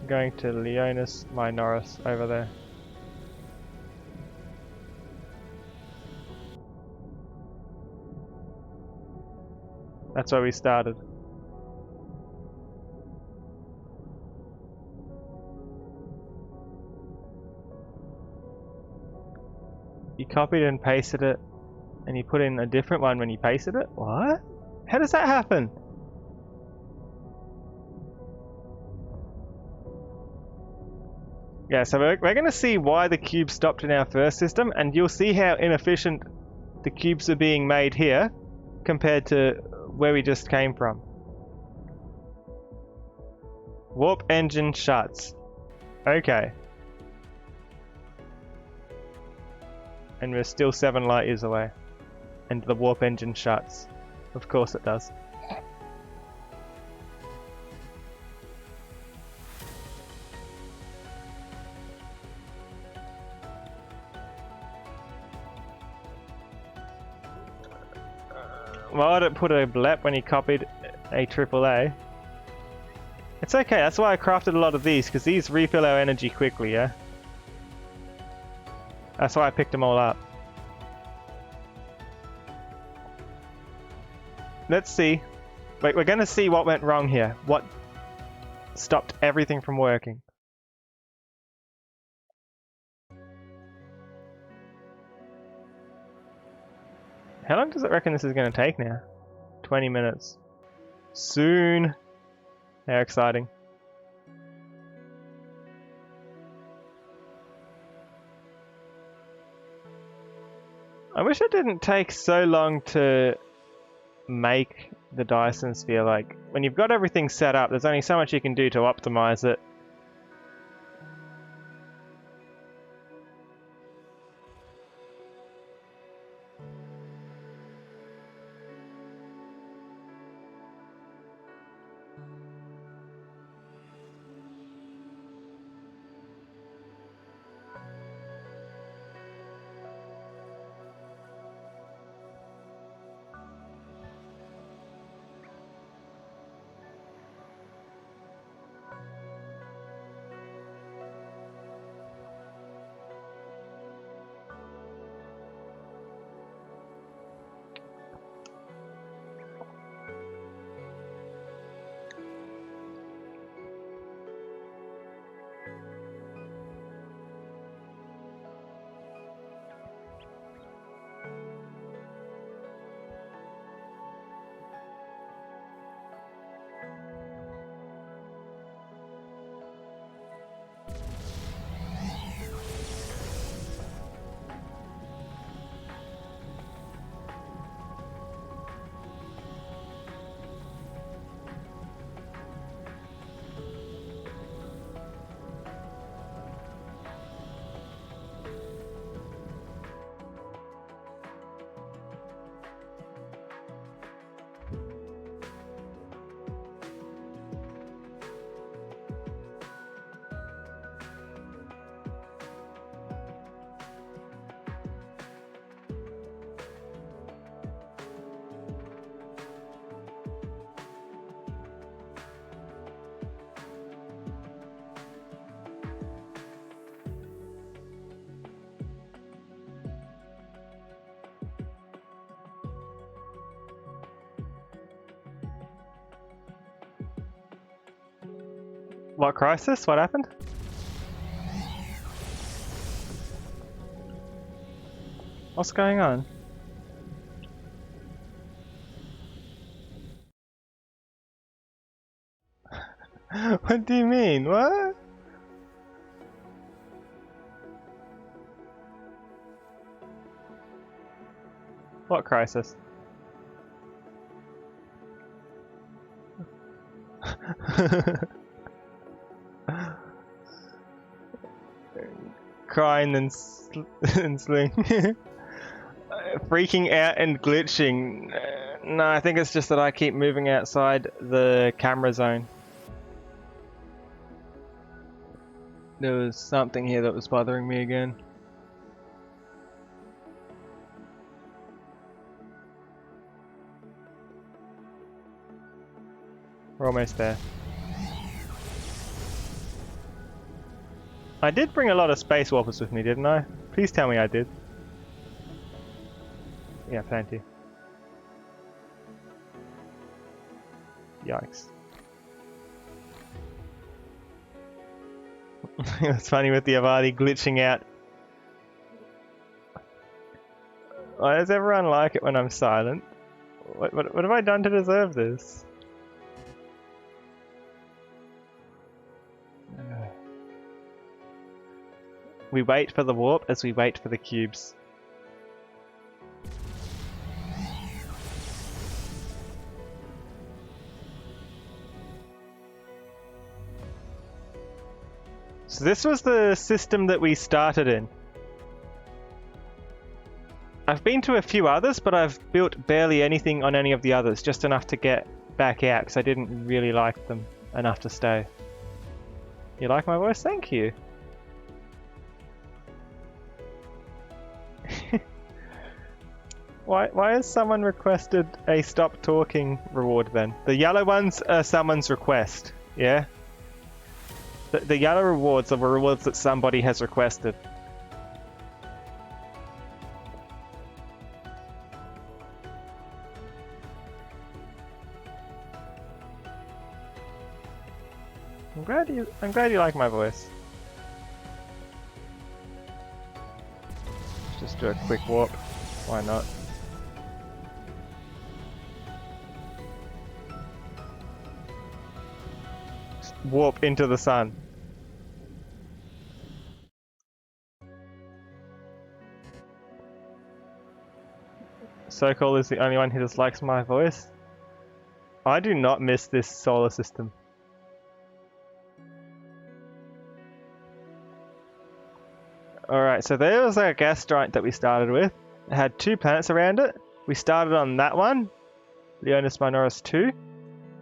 Going to Leonis Minoris over there. That's where we started. You copied and pasted it, and you put in a different one when you pasted it? What? How does that happen? Yeah, so we're going to see why the cubes stopped in our first system, and you'll see how inefficient the cubes are being made here compared to where we just came from. Warp engine shuts. Okay. And we're still 7 light years away. And the warp engine shuts. Of course it does. Why would it put a blep when he copied a AAA? It's okay, that's why I crafted a lot of these, because these refill our energy quickly, yeah? That's why I picked them all up. Let's see. Wait, we're gonna see what went wrong here. What stopped everything from working. How long does it reckon this is gonna take now? 20 minutes. Soon. How exciting. I wish it didn't take so long to make the Dyson sphere. Like, when you've got everything set up, there's only so much you can do to optimize it. What crisis? What happened? What's going on? What do you mean? What? What crisis? Crying and, and sling. Freaking out and glitching. No, I think it's just that I keep moving outside the camera zone. There was something here that was bothering me again. We're almost there. I did bring a lot of space warpers with me, didn't I? Please tell me I did. Yeah, plenty. Yikes. It's funny with the Avadi glitching out. Why does everyone like it when I'm silent? What have I done to deserve this? We wait for the warp as we wait for the cubes. So this was the system that we started in. I've been to a few others, but I've built barely anything on any of the others, just enough to get back out because I didn't really like them enough to stay. You like my voice? Thank you. Why has someone requested a stop talking reward then? The yellow ones are someone's request, yeah? The yellow rewards are the rewards that somebody has requested. I'm glad you like my voice. Let's just do a quick warp. Why not? Just warp into the sun. Sokol is the only one who dislikes my voice. I do not miss this solar system. Alright, so there was our gas giant that we started with. It had 2 planets around it. We started on that one, Leonis Minoris 2,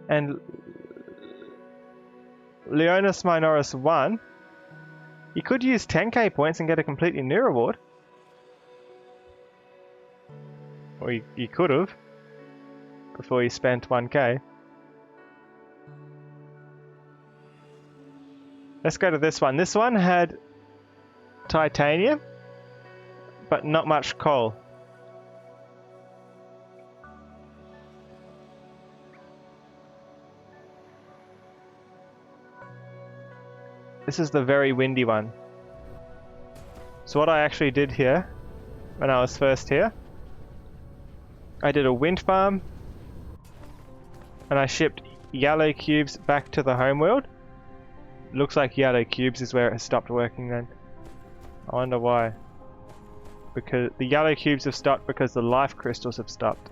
and Leonis Minoris 1. You could use 10k points and get a completely new reward. Or you could have, before you spent 1k. Let's go to this one. This one had titanium, but not much coal. This is the very windy one. So what I actually did here, when I was first here, I did a wind farm, and I shipped yellow cubes back to the homeworld. Looks like yellow cubes is where it has stopped working then. I wonder why. Because the yellow cubes have stopped because the life crystals have stopped.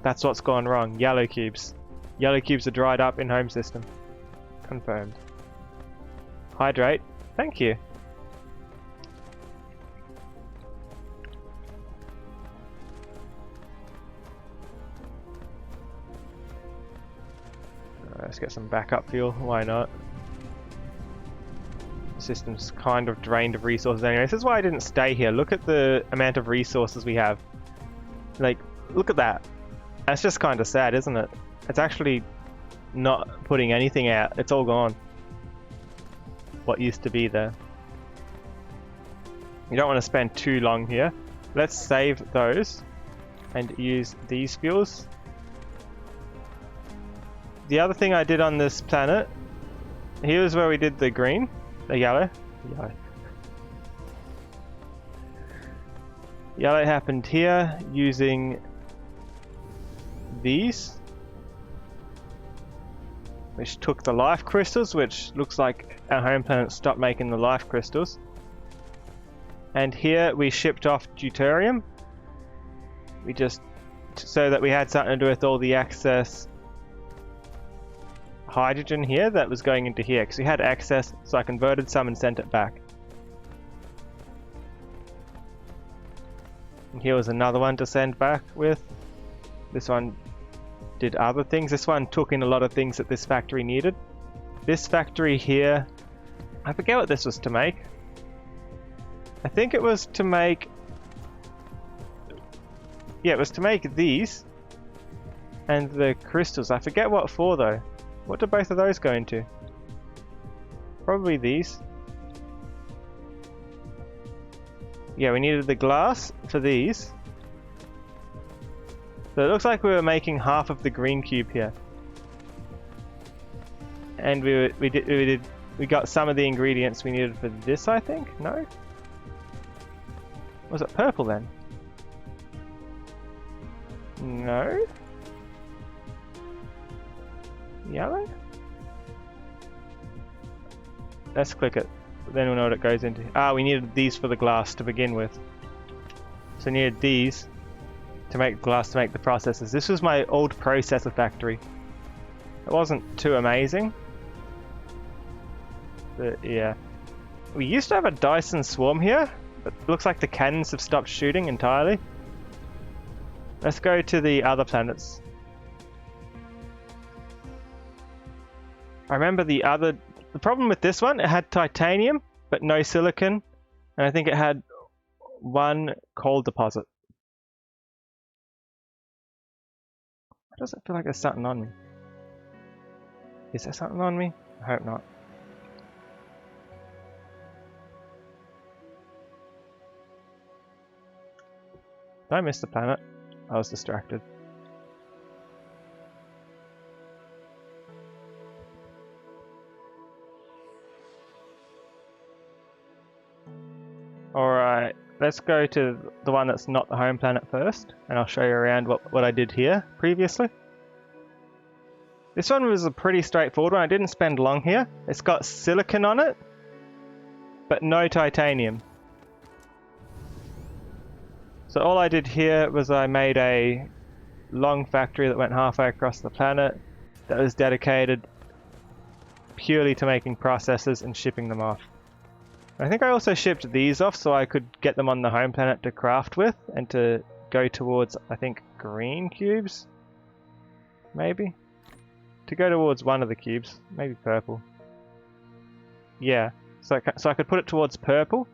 That's what's gone wrong. Yellow cubes. Yellow cubes are dried up in home system. Confirmed. Hydrate. Thank you. Let's get some backup fuel. Why not? The system's kind of drained of resources anyway. This is why I didn't stay here. Look at the amount of resources we have. Like, look at that. That's just kind of sad, isn't it? It's actually not putting anything out. It's all gone. What used to be there. You don't want to spend too long here. Let's save those and use these fuels. the other thing I did on this planet, here is where we did the green, the yellow. Yellow happened here using these, which took the life crystals, which looks like our home planet stopped making the life crystals. And here we shipped off deuterium. We just, so that we had something to do with all the excess hydrogen here that was going into here, because we had excess, so I converted some and sent it back. And here was another one to send back with. This one did other things. This one took in a lot of things that this factory needed. This factory here, I forget what this was to make. I think it was to make... yeah, it was to make these. And the crystals. I forget what for though. What do both of those go into? Probably these. Yeah, we needed the glass for these. So it looks like we were making half of the green cube here. And we got some of the ingredients we needed for this, I think? No? Was it purple then? No? Yellow? Let's click it. Then we'll know what it goes into. Ah, we needed these for the glass to begin with. So we needed these to make glass to make the processors. This was my old processor factory. It wasn't too amazing. But yeah. We used to have a Dyson swarm here, but it looks like the cannons have stopped shooting entirely. Let's go to the other planets. I remember the problem with this one, it had titanium, but no silicon. And I think it had one coal deposit. Why does it feel like there's something on me? Is there something on me? I hope not. Did I miss the planet? I was distracted. Alright, let's go to the one that's not the home planet first, and I'll show you around what I did here previously. This one was a pretty straightforward one. I didn't spend long here. It's got silicon on it, but no titanium. So all I did here was I made a long factory that went halfway across the planet that was dedicated purely to making processors and shipping them off. I think I also shipped these off so I could get them on the home planet to craft with and to go towards, I think, green cubes? Maybe? To go towards one of the cubes. Maybe purple. Yeah, so I could put it towards purple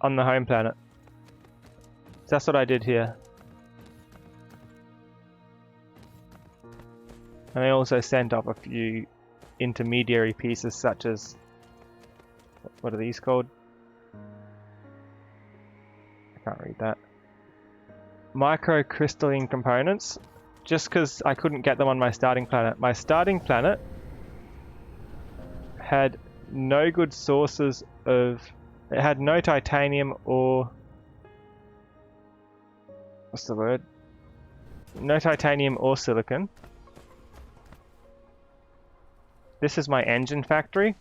on the home planet. So that's what I did here. And I also sent off a few intermediary pieces such as... what are these called? I can't read that. Microcrystalline components. Just because I couldn't get them on my starting planet. My starting planet had no good sources of... it had no titanium or... what's the word? No titanium or silicon. This is my engine factory.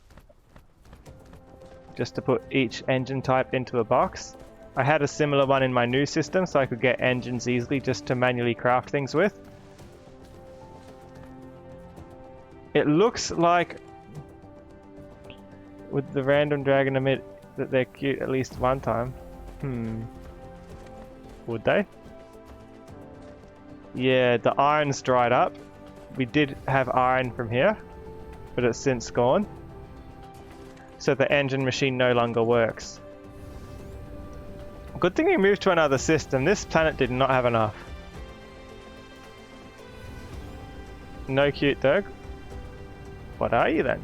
Just to put each engine type into a box. I had a similar one in my new system so I could get engines easily just to manually craft things with. It looks like with the random dragon emit that they're cute at least one time. Would they? Yeah, the iron's dried up. We did have iron from here, but it's since gone. So the engine machine no longer works. Good thing we moved to another system. This planet did not have enough. No cute dog. What are you then?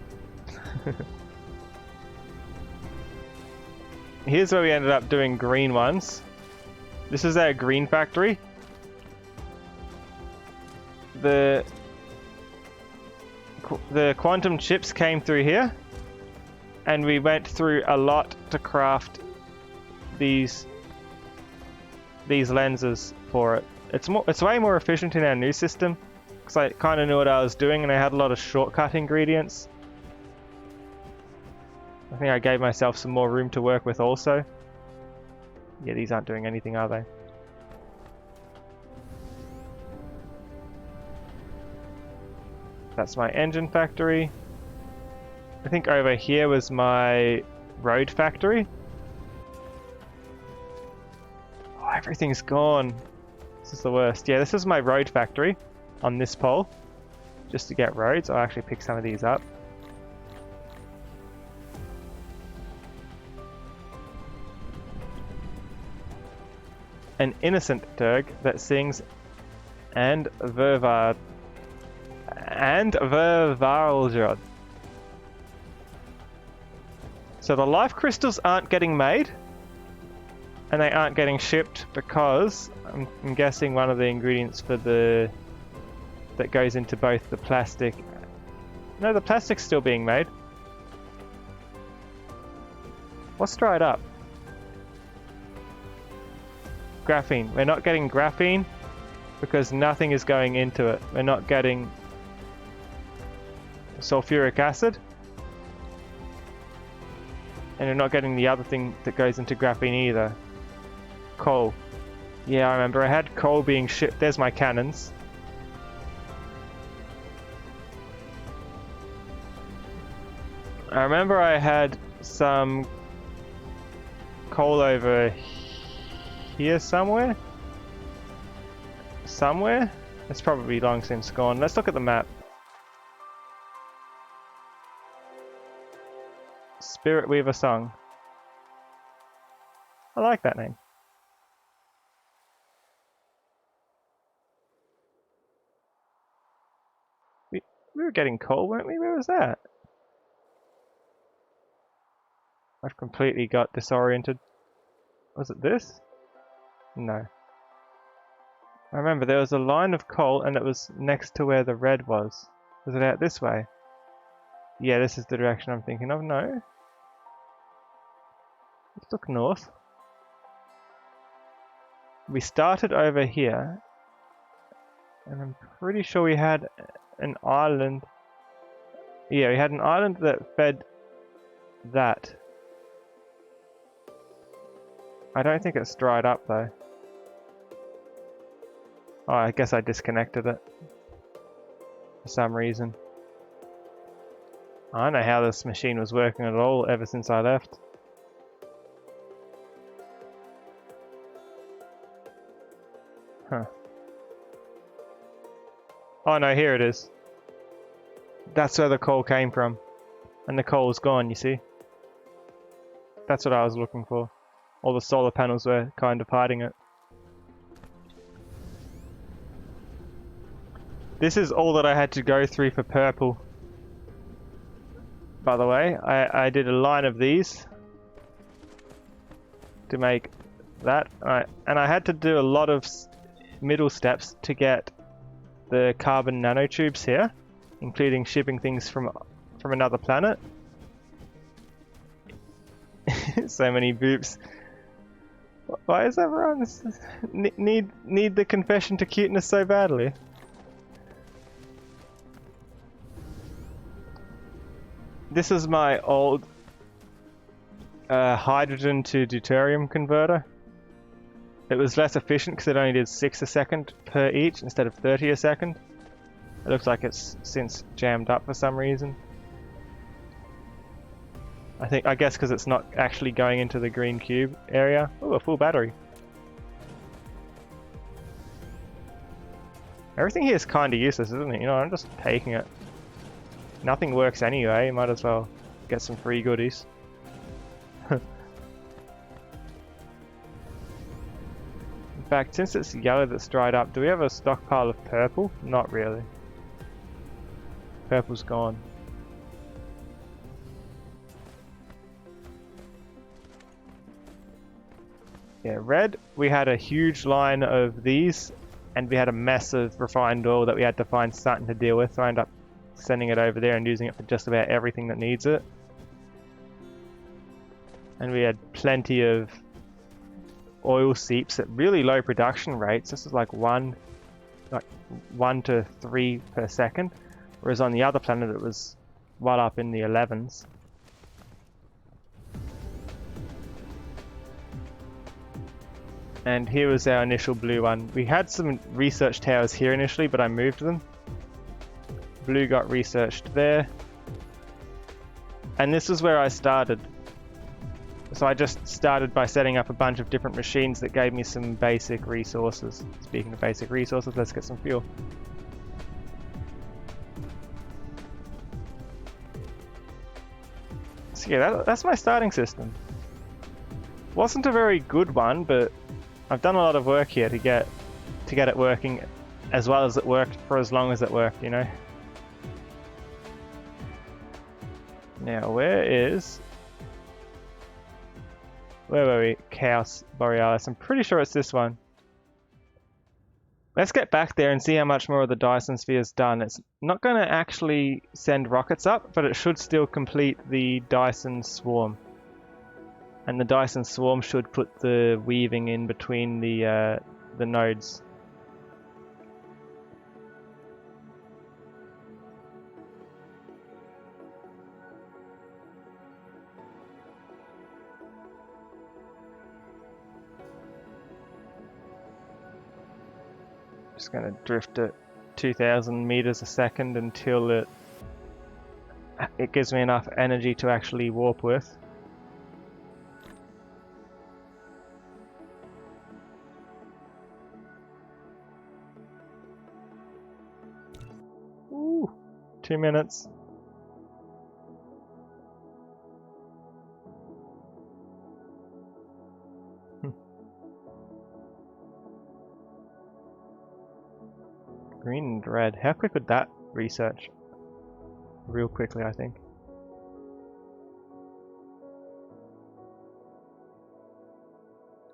Here's where we ended up doing green ones. This is our green factory. the quantum chips came through here, and we went through a lot to craft these lenses for it. It's way more efficient in our new system because I kind of knew what I was doing and I had a lot of shortcut ingredients. I think I gave myself some more room to work with also. Yeah, these aren't doing anything, are they? That's my engine factory. I think over here was my road factory. Oh, everything's gone. This is the worst. Yeah, this is my road factory on this pole. Just to get roads. I'll actually pick some of these up. An innocent Turg that sings and Vervarljod. So the life crystals aren't getting made, and they aren't getting shipped because I'm guessing one of the ingredients for that goes into both the plastic. No, the plastic's still being made. What's dried up? Graphene. We're not getting graphene because nothing is going into it. We're not getting sulfuric acid. And we're not getting the other thing that goes into graphene either. Coal. Yeah, I remember I had coal being shipped. There's my cannons. I remember I had some coal over here somewhere. Somewhere? It's probably long since gone. Let's look at the map. Spirit Weaver Song. I like that name. We were getting coal, weren't we? Where was that? I've completely got disoriented. Was it this? No. I remember there was a line of coal and it was next to where the red was. Was it out this way? Yeah, this is the direction I'm thinking of. No. Let's look north. We started over here. And I'm pretty sure we had an island. Yeah, we had an island that fed that. I don't think it's dried up though. Oh, I guess I disconnected it for some reason. I don't know how this machine was working at all ever since I left. Huh. Oh no, here it is. That's where the coal came from. And the coal's gone, you see. That's what I was looking for. All the solar panels were kind of hiding it. This is all that I had to go through for purple. By the way, I did a line of these to make that. And I had to do a lot of middle steps to get the carbon nanotubes here, including shipping things from another planet. So many boops. Why is everyone need the confession to cuteness so badly? This is my old hydrogen to deuterium converter. It was less efficient because it only did 6 a second per each instead of 30 a second. It looks like it's since jammed up for some reason. I guess because it's not actually going into the green cube area. Oh, a full battery. Everything here is kind of useless, isn't it? You know, I'm just taking it. Nothing works anyway, might as well get some free goodies. In fact, since it's yellow that's dried up, do we have a stockpile of purple? Not really. Purple's gone. Yeah, red, we had a huge line of these, and we had a mess of refined oil that we had to find something to deal with, so I ended up sending it over there and using it for just about everything that needs it. And we had plenty of oil seeps at really low production rates. This is like 1 to 3 per second, whereas on the other planet it was well up in the 11s. And here was our initial blue one. We had some research towers here initially, but I moved them. Blue got researched there. And this is where I started. So I just started by setting up a bunch of different machines that gave me some basic resources. Speaking of basic resources, let's get some fuel. So yeah, that's my starting system. Wasn't a very good one, but I've done a lot of work here to get it working as well as it worked for as long as it worked, you know. Now where were we? Chaos Borealis. I'm pretty sure it's this one. Let's get back there and see how much more of the Dyson sphere's done. It's not going to actually send rockets up, but it should still complete the Dyson swarm. And the Dyson swarm should put the weaving in between the nodes. Just going to drift at 2,000 meters a second until it gives me enough energy to actually warp with. Ooh, 2 minutes. Green and red. How quick would that research? Real quickly, I think.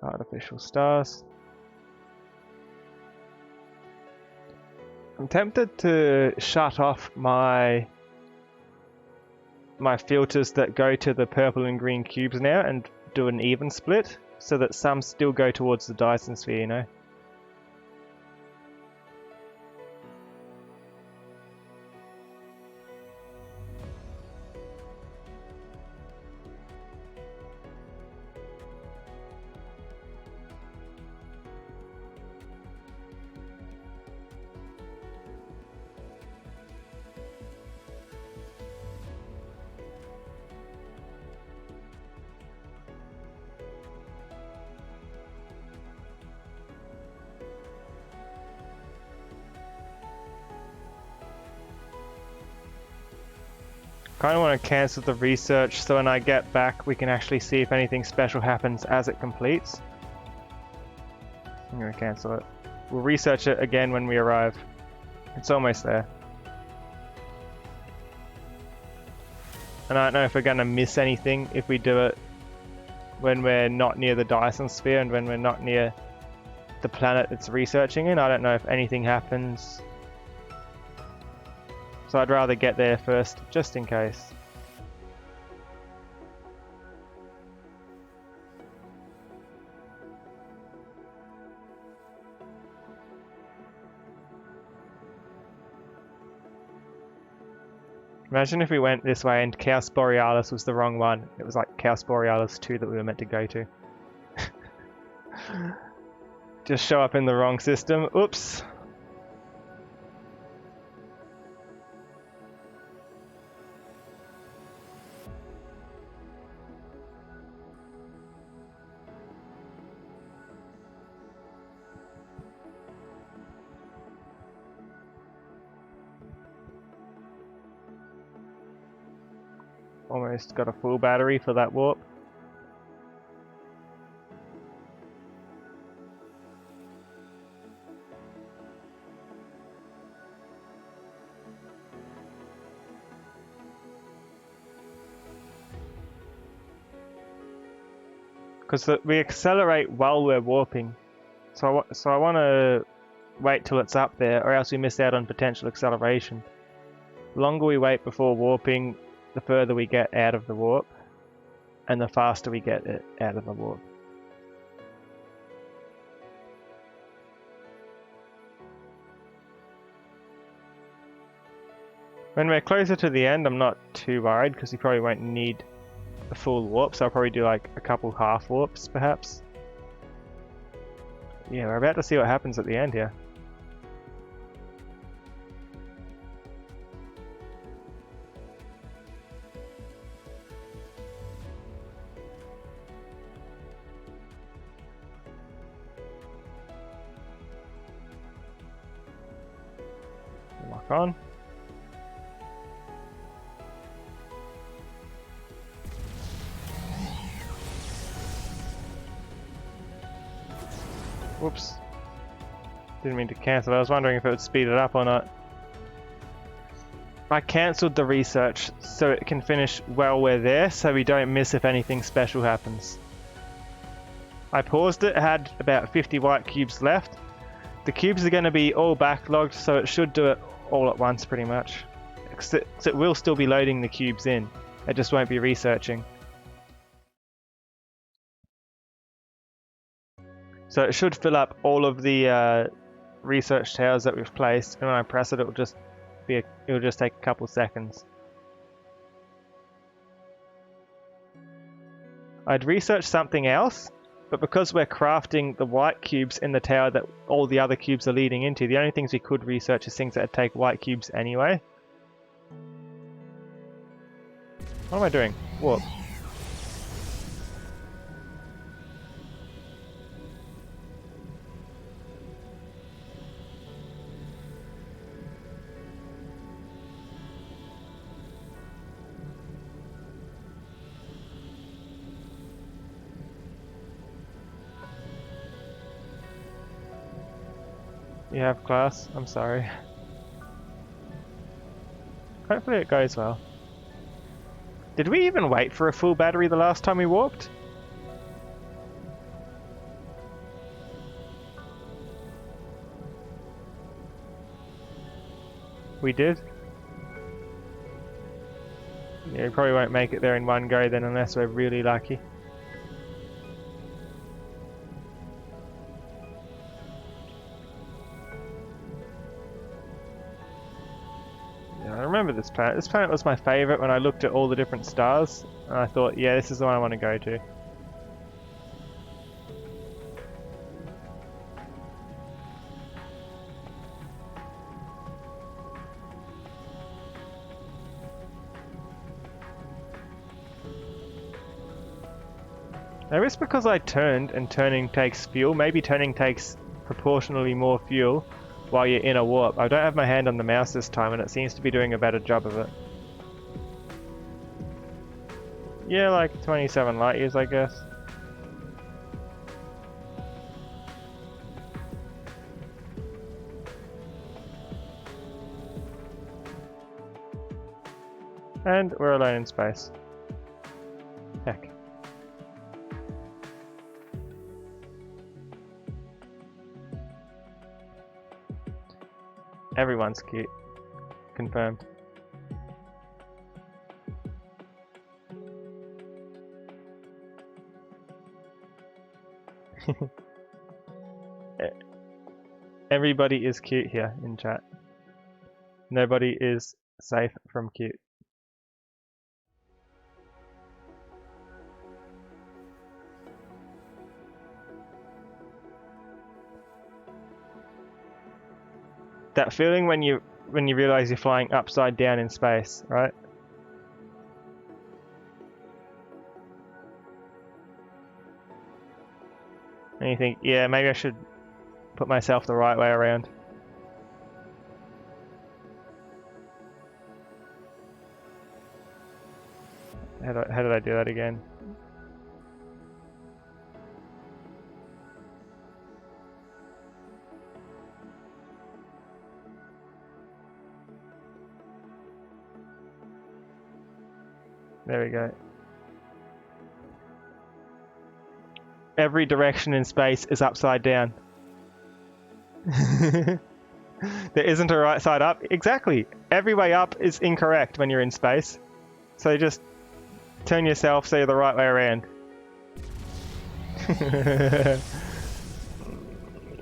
Artificial stars. I'm tempted to shut off my filters that go to the purple and green cubes now and do an even split so that some still go towards the Dyson sphere, you know? Kind of want to cancel the research so when I get back we can actually see if anything special happens as it completes. I'm going to cancel it. We'll research it again when we arrive. It's almost there. And I don't know if we're going to miss anything if we do it when we're not near the Dyson sphere and when we're not near the planet it's researching in. I don't know if anything happens. So I'd rather get there first, just in case. Imagine if we went this way and Chaos Borealis was the wrong one. It was like Chaos Borealis 2 that we were meant to go to. Just show up in the wrong system. Oops. Almost got a full battery for that warp. Because we accelerate while we're warping. So I want to wait till it's up there or else we miss out on potential acceleration. longer we wait before warping, the further we get out of the warp, and the faster we get it out of the warp. When we're closer to the end, I'm not too worried because we probably won't need a full warp, so I'll probably do like a couple half warps perhaps. Yeah, we're about to see what happens at the end here. Lock on. Whoops. Didn't mean to cancel. I was wondering if it would speed it up or not. I cancelled the research so it can finish while we're there, so we don't miss if anything special happens. I paused it, had about 50 white cubes left. The cubes are going to be all backlogged, so it should do it all at once pretty much. Except it will still be loading the cubes in. It just won't be researching. So it should fill up all of the research towers that we've placed, and when I press it, it'll just take a couple seconds. I'd research something else, but because we're crafting the white cubes in the tower that all the other cubes are leading into, the only things we could research is things that would take white cubes anyway. What am I doing? Warp. You have class? I'm sorry. Hopefully it goes well. Did we even wait for a full battery the last time we warped? We did? Yeah, we probably won't make it there in one go then unless we're really lucky. I remember this planet. This planet was my favourite when I looked at all the different stars, and I thought, yeah, this is the one I want to go to. Now it's because I turned, and turning takes fuel. Maybe turning takes proportionally more fuel while you're in a warp. I don't have my hand on the mouse this time, and it seems to be doing a better job of it. Yeah, like 27 light years, I guess. And we're alone in space. Heck. Everyone's cute. Confirmed. Everybody is cute here in chat. Nobody is safe from cute. That feeling when you realize you're flying upside down in space, right? And you think, yeah, maybe I should put myself the right way around. How did I do that again? There we go. Every direction in space is upside down. There isn't a right side up. Exactly. Every way up is incorrect when you're in space. So just turn yourself so you're the right way around.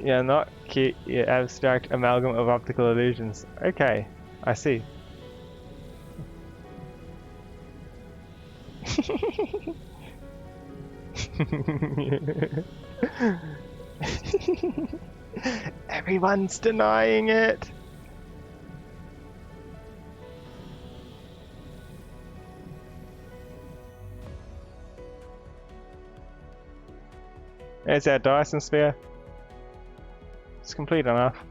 Yeah, not cute, yeah, abstract amalgam of optical illusions. Okay, I see. Everyone's denying it. There's our Dyson sphere. It's complete enough.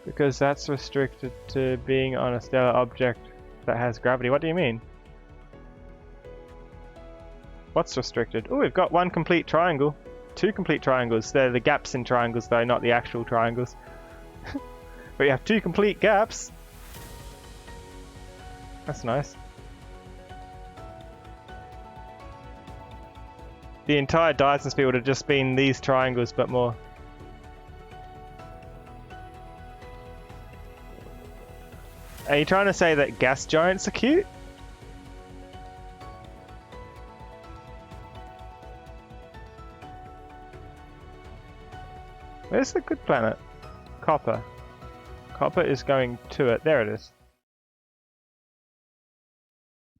Because that's restricted to being on a stellar object that has gravity. What do you mean? What's restricted? Oh, we've got one complete triangle. Two complete triangles. They're the gaps in triangles though, not the actual triangles. But you have two complete gaps. That's nice. The entire Dyson sphere would have just been these triangles, but more. Are you trying to say that gas giants are cute? Where's the good planet? Copper. Copper is going to it. There it is.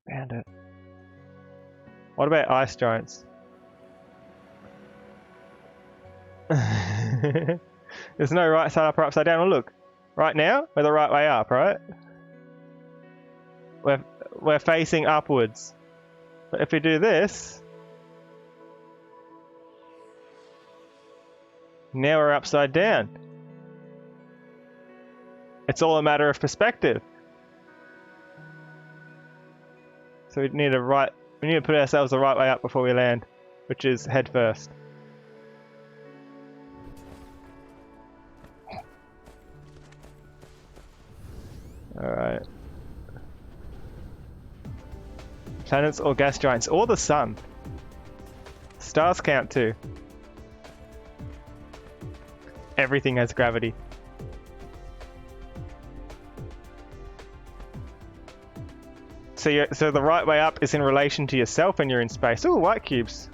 Found it. What about ice giants? There's no right side up or upside down. Well, look, right now we're the right way up, right? We're facing upwards. But if we do this, now we're upside down. It's all a matter of perspective. So we need to put ourselves the right way up before we land, which is head first. Alright. Planets or gas giants, or the sun. Stars count too. Everything has gravity. So the right way up is in relation to yourself when you're in space. Ooh, white cubes.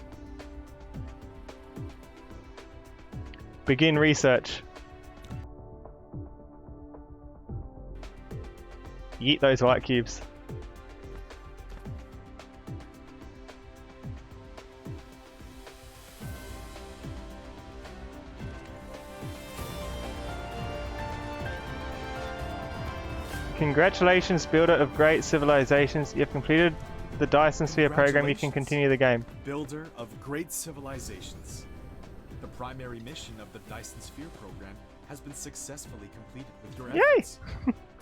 Begin research. Yeet those white cubes. Congratulations, builder of great civilizations. You have completed the Dyson Sphere program. You can continue the game. Builder of great civilizations. The primary mission of the Dyson Sphere program has been successfully completed with your efforts.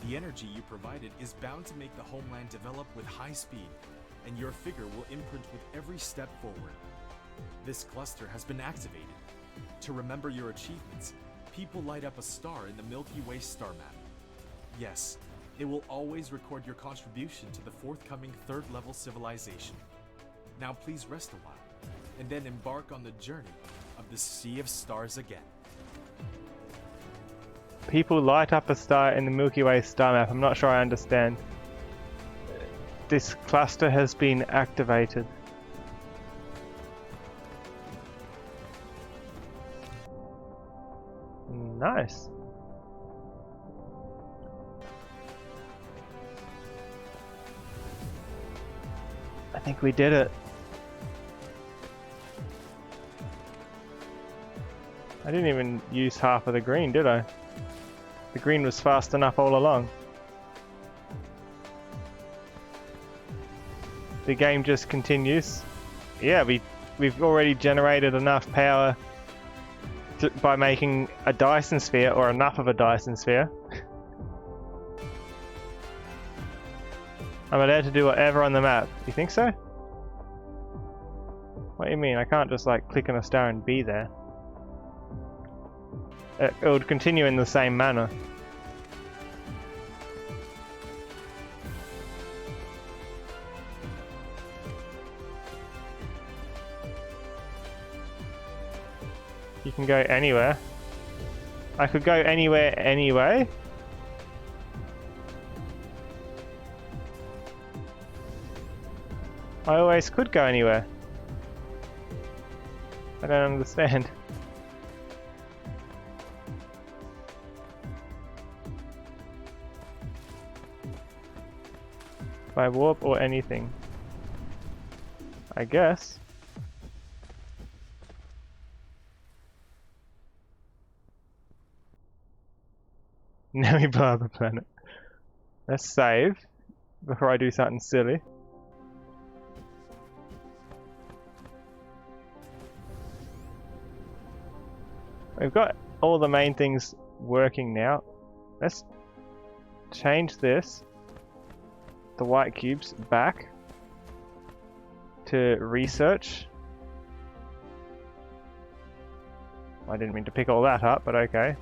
The energy you provided is bound to make the homeland develop with high speed, and your figure will imprint with every step forward. This cluster has been activated. To remember your achievements, people light up a star in the Milky Way star map. Yes, it will always record your contribution to the forthcoming third-level civilization. Now please rest a while, and then embark on the journey of the Sea of Stars again. People light up a star in the Milky Way star map. I'm not sure I understand. This cluster has been activated. Nice. I think we did it. I didn't even use half of the green, did I? The green was fast enough all along. The game just continues. Yeah, we've already generated enough power by making a Dyson sphere, or enough of a Dyson sphere. I'm allowed to do whatever on the map. You think so? What do you mean? I can't just like click on a star and be there. It would continue in the same manner. You can go anywhere. I could go anywhere anyway. I always could go anywhere. I don't understand. By warp or anything. I guess. Now we blow up the planet. Let's save before I do something silly. We've got all the main things working now. Let's change this, the white cubes, back to research. I didn't mean to pick all that up, but okay.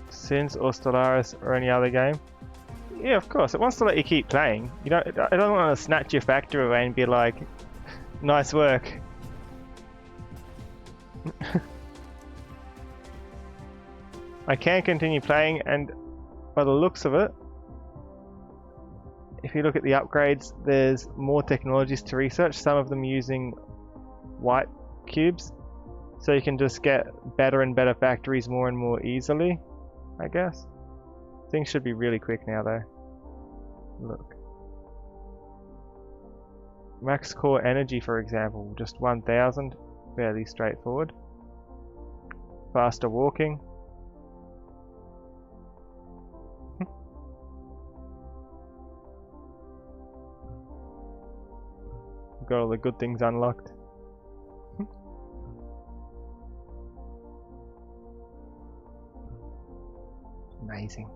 Sins or Stellaris or any other game? Yeah, of course. It wants to let you keep playing. You don't. I don't want to snatch your factory away and be like, "Nice work." I can continue playing, and by the looks of it, if you look at the upgrades, there's more technologies to research. Some of them using white cubes, so you can just get better and better factories more and more easily. I guess. Things should be really quick now though. Look. Max core energy, for example, just 1000. Fairly straightforward. Faster walking. Got all the good things unlocked. Amazing.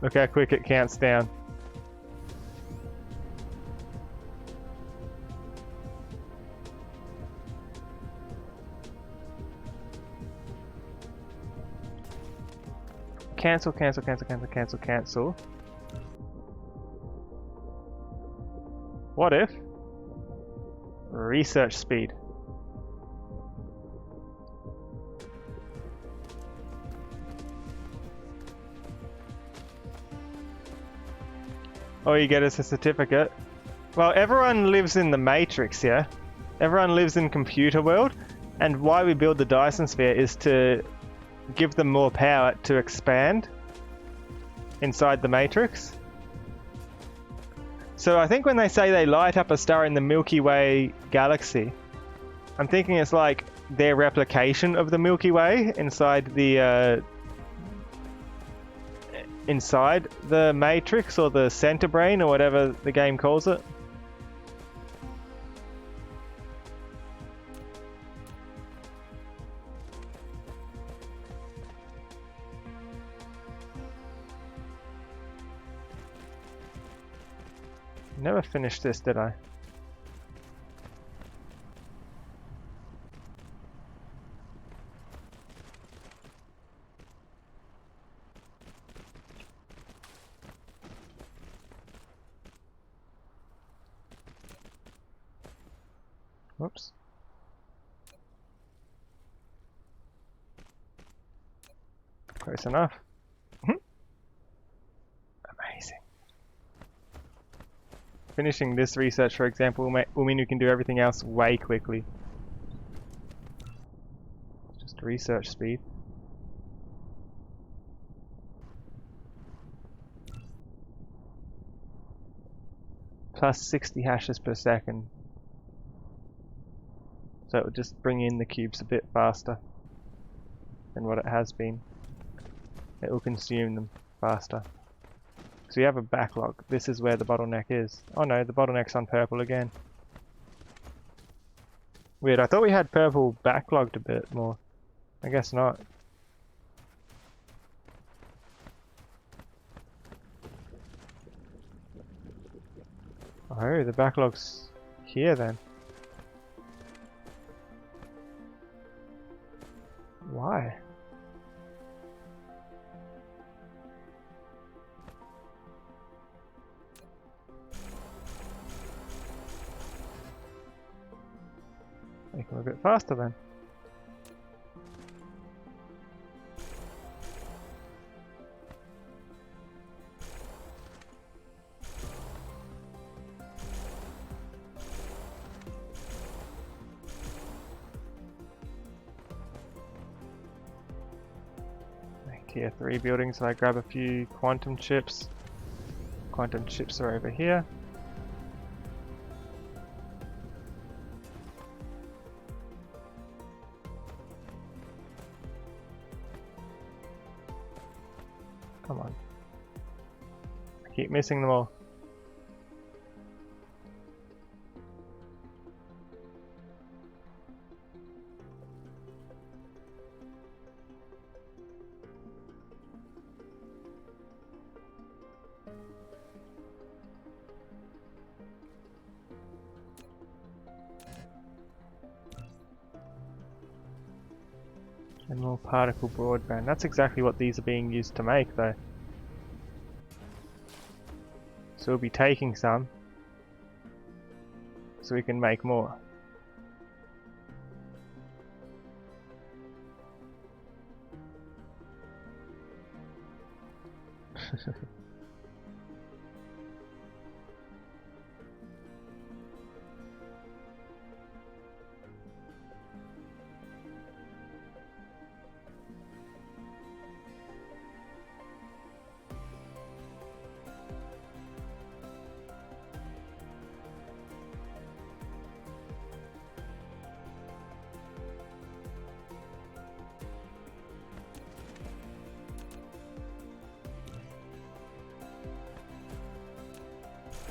Look how quick it counts down. Cancel, cancel, cancel, cancel, cancel, cancel. What if? Research speed. All you get is a certificate. Well, everyone lives in the Matrix, yeah? Everyone lives in computer world, and why we build the Dyson sphere is to give them more power to expand inside the Matrix. So I think when they say they light up a star in the Milky Way galaxy, I'm thinking it's like their replication of the Milky Way inside the Matrix or the center brain or whatever the game calls it. Never finished this, did I? Whoops. Close enough. Amazing. Finishing this research, for example, will mean we can do everything else way quickly. Just research speed. Plus 60 hashes per second. So it will just bring in the cubes a bit faster than what it has been. It will consume them faster. So we have a backlog. This is where the bottleneck is. Oh no, the bottleneck's on purple again. Weird, I thought we had purple backlogged a bit more. I guess not. Oh, the backlog's here then. Why? Make them a bit faster then. Tier 3 building, so I grab a few quantum chips. Quantum chips are over here. Come on. I keep missing them all. General particle broadband. That's exactly what these are being used to make, though. So we'll be taking some, so we can make more.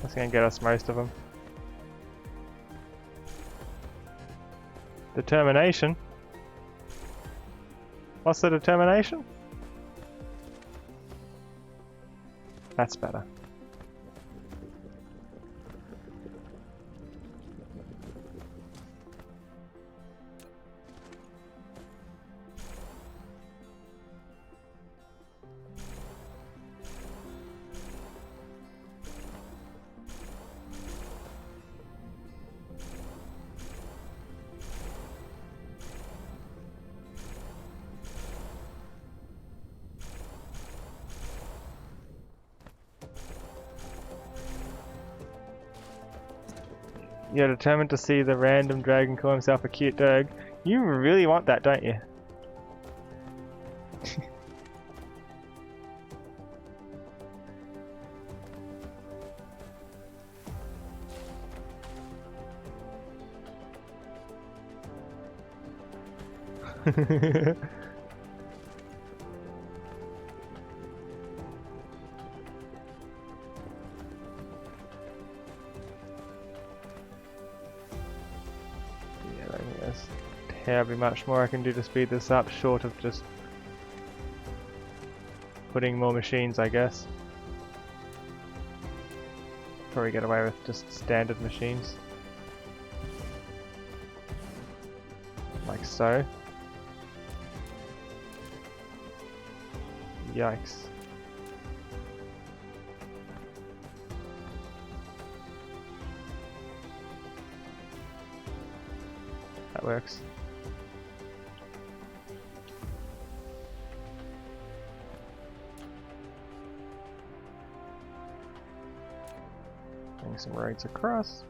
That's gonna get us most of them. Determination? What's the determination? That's better. You're determined to see the random dragon call himself a cute dog. You really want that, don't you? Terribly much more I can do to speed this up, short of just putting more machines, I guess. Probably get away with just standard machines. Like so. Yikes. That works. Bring some roads across.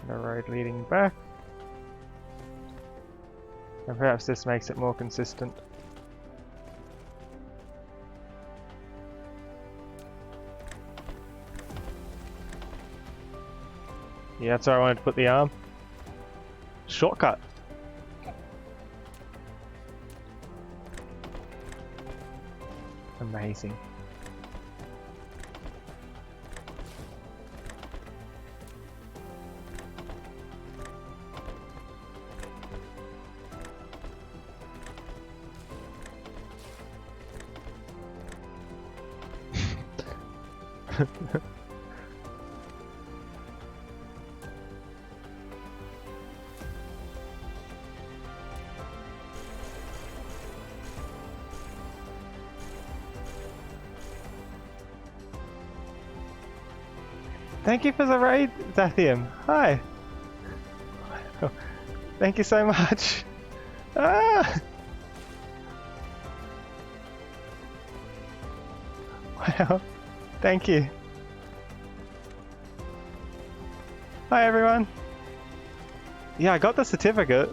The road leading back. And perhaps this makes it more consistent. Yeah, that's where I wanted to put the arm. Shortcut. Amazing. Thank you for the raid, Zathium. Hi. Thank you so much. Ah! Wow. Thank you. Hi everyone. Yeah, I got the certificate.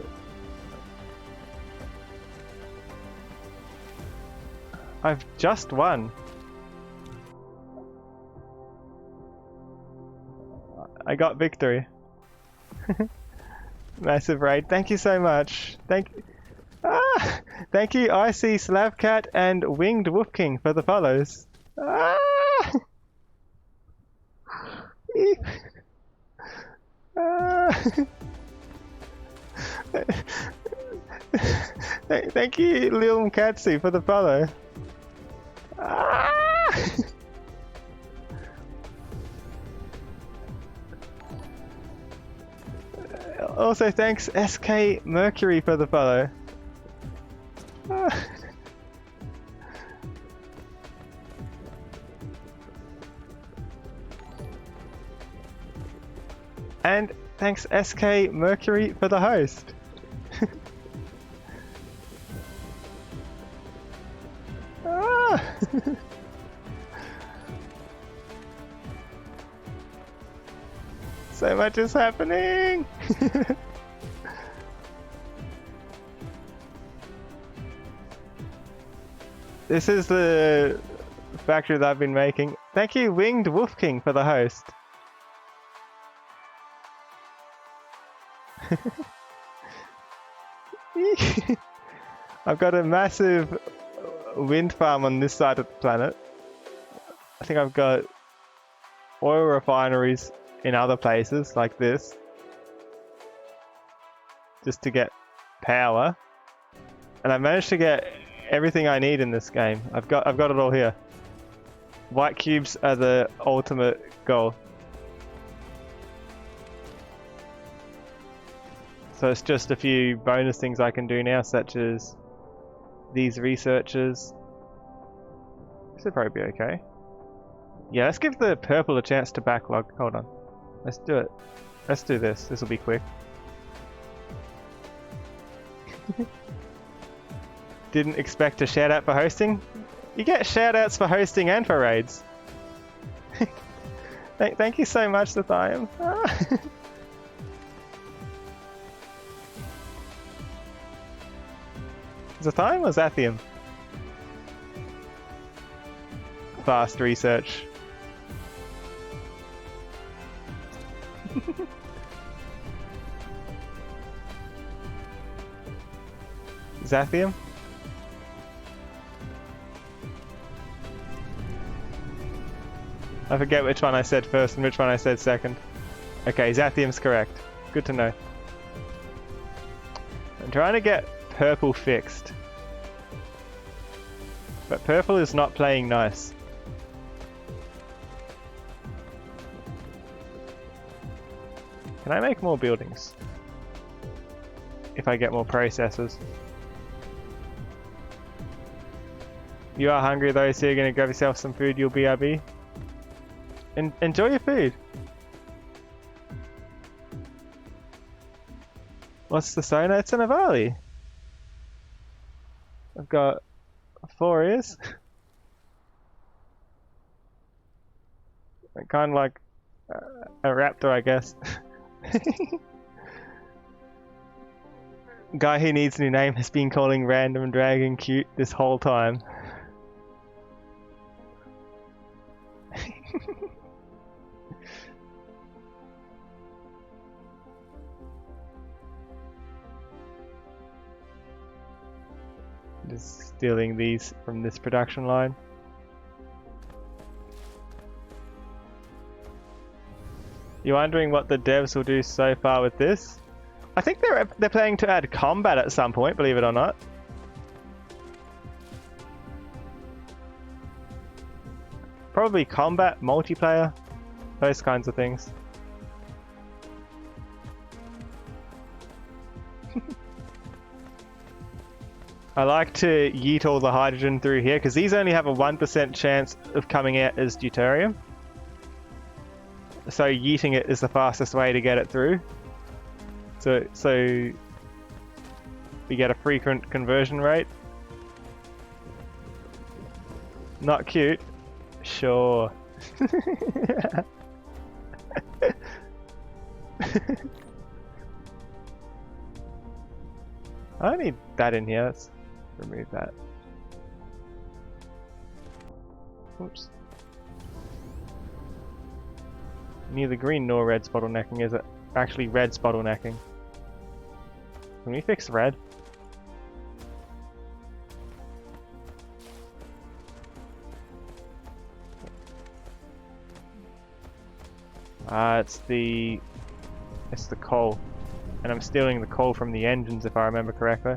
I've just won. I got victory. Massive raid. Thank you so much. Thank you, Icy Slabcat and Winged Wolf King for the follows. Ah! Ah! Thank you, Lil Katsu, for the follow. Ah! Also, thanks SK Mercury for the follow. And thanks SK Mercury for the host. So much is happening! This is the factory that I've been making. Thank you, Winged Wolf King, for the host. I've got a massive wind farm on this side of the planet. I think I've got oil refineries in other places like this, just to get power. And I managed to get everything I need in this game. I've got it all here. White cubes are the ultimate goal. So it's just a few bonus things I can do now, such as these researchers. This will probably be okay. Yeah, let's give the purple a chance to backlog. Hold on. Let's do it. Let's do this. This will be quick. Didn't expect a shout out for hosting. You get shout outs for hosting and for raids. Thank you so much, Zathium. Zathium or Zathium? Fast research. Zathium? I forget which one I said first and which one I said second. Okay, Zathium's correct. Good to know. I'm trying to get purple fixed. But purple is not playing nice. Can I make more buildings? If I get more processors. You are hungry though, so you're gonna grab yourself some food, you'll BRB. Enjoy your food. What's the Sona? It's an Avali. I've got 4 ears. Kind of like a raptor, I guess. Guy who needs a new name has been calling Random Dragon cute this whole time. Just stealing these from this production line. You're wondering what the devs will do so far with this? I think they're planning to add combat at some point, believe it or not. probably combat, multiplayer, those kinds of things. I like to yeet all the hydrogen through here because these only have a 1% chance of coming out as deuterium. So yeeting it is the fastest way to get it through. So we get a frequent conversion rate. Not cute. Sure. I don't need that in here. Let's remove that. Oops. Neither green nor red's bottlenecking, is it? Actually, red's bottlenecking. Can we fix red? It's the coal. And I'm stealing the coal from the engines if I remember correctly.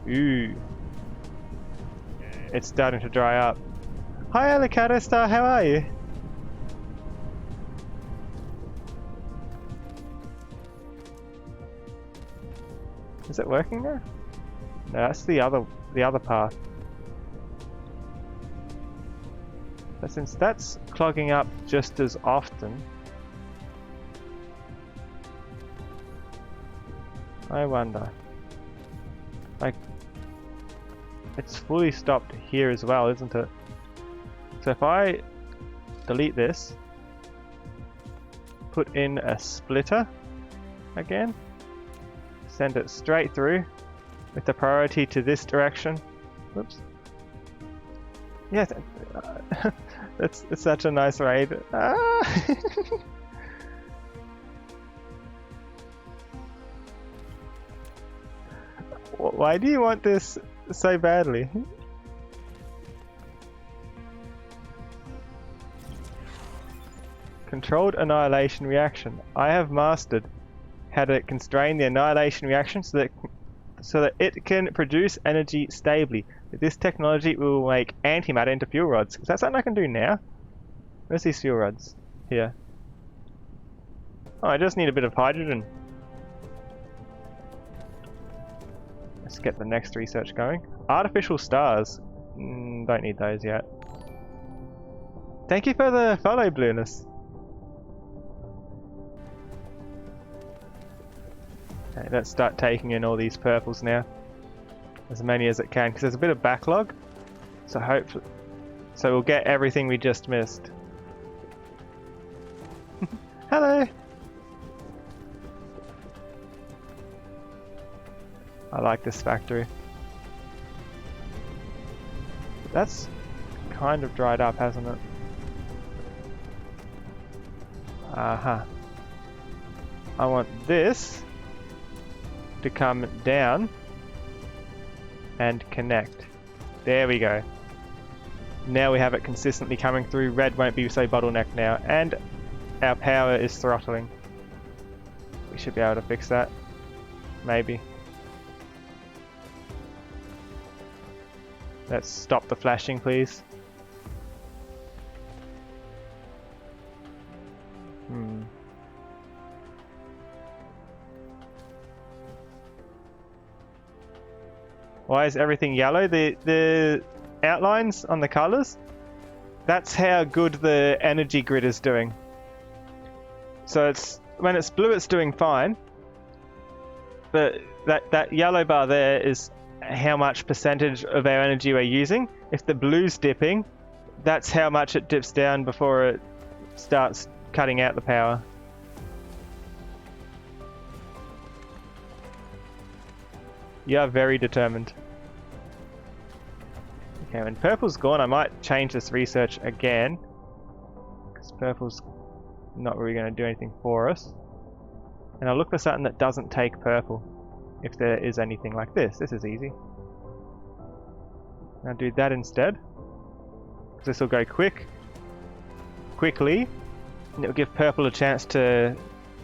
Ooh. It's starting to dry up. Hi Alicata Star, how are you? Is it working now? No, that's the other path. But since that's clogging up just as often, I wonder. Like, it's fully stopped here as well, isn't it? So if I delete this, put in a splitter again, send it straight through with the priority to this direction. Whoops. Yeah, it's such a nice raid. Ah! Why do you want this so badly? Controlled annihilation reaction. I have mastered how to constrain the annihilation reaction so that it can produce energy stably. With this technology, we will make antimatter into fuel rods. Is that something I can do now? Where's these fuel rods? Here. Oh, I just need a bit of hydrogen. Let's get the next research going. Artificial stars. Don't need those yet. Thank you for the follow, Blueness. Okay, let's start taking in all these purples now. As many as it can, because there's a bit of backlog. So hopefully... So we'll get everything we just missed. Hello! I like this factory. That's kind of dried up, hasn't it? Aha. I want this to come down and connect. There we go. Now we have it consistently coming through. Red won't be so bottlenecked now, and our power is throttling. We should be able to fix that. Maybe. Let's stop the flashing, please. Why is everything yellow? The outlines on the colors, that's how good the energy grid is doing. So it's when it's blue, it's doing fine. But that yellow bar there is how much percentage of our energy we're using. If the blue's dipping, that's how much it dips down before it starts cutting out the power. You are very determined. Okay, when purple's gone, I might change this research again. Because purple's not really going to do anything for us. And I'll look for something that doesn't take purple. If there is anything like this. This is easy. I'll do that instead. Because this will go quickly. And it will give purple a chance to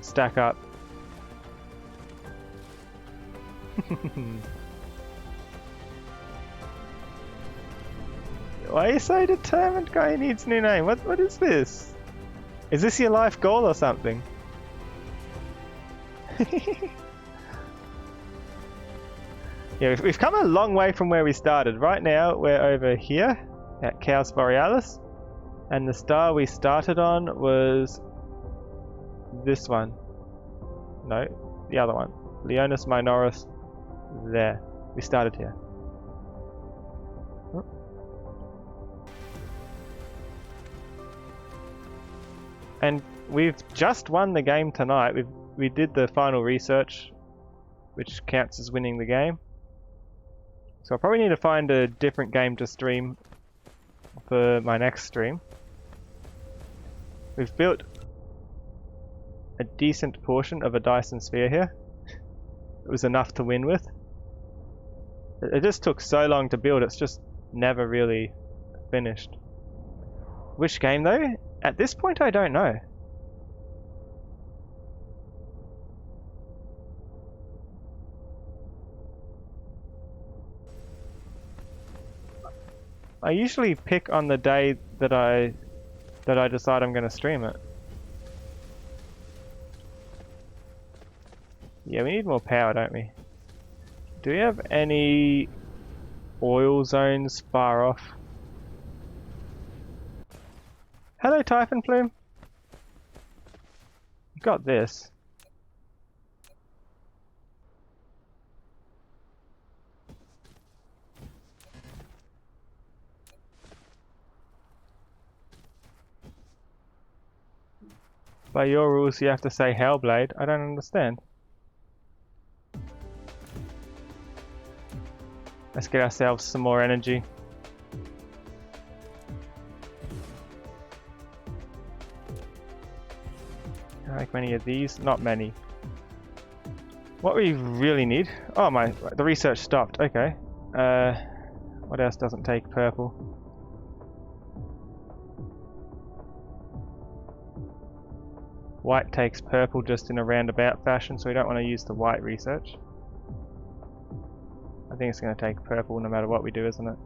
stack up. Why are you so determined? Guy needs a new name. What is this? Is this your life goal or something? Yeah, we've come a long way from where we started. Right now we're over here at Caos Borealis, and the star we started on was this one. No, the other one. Leonis Minoris. There. We started here. And we've just won the game tonight. We did the final research, which counts as winning the game. So I probably need to find a different game to stream for my next stream. We've built a decent portion of a Dyson sphere here. It was enough to win with. It just took so long to build, it's just never really finished. Which game though? At this point I don't know. I usually pick on the day that I decide I'm going to stream it. Yeah, we need more power, don't we? Do we have any oil zones far off? Hello, Typhon Plume. Got this. By your rules, you have to say Hellblade. I don't understand. Let's get ourselves some more energy. Can I make many of these? Not many. What we really need... Oh my, the research stopped. Okay. What else doesn't take purple? White takes purple just in a roundabout fashion, so we don't want to use the white research. I think it's going to take purple no matter what we do, isn't it?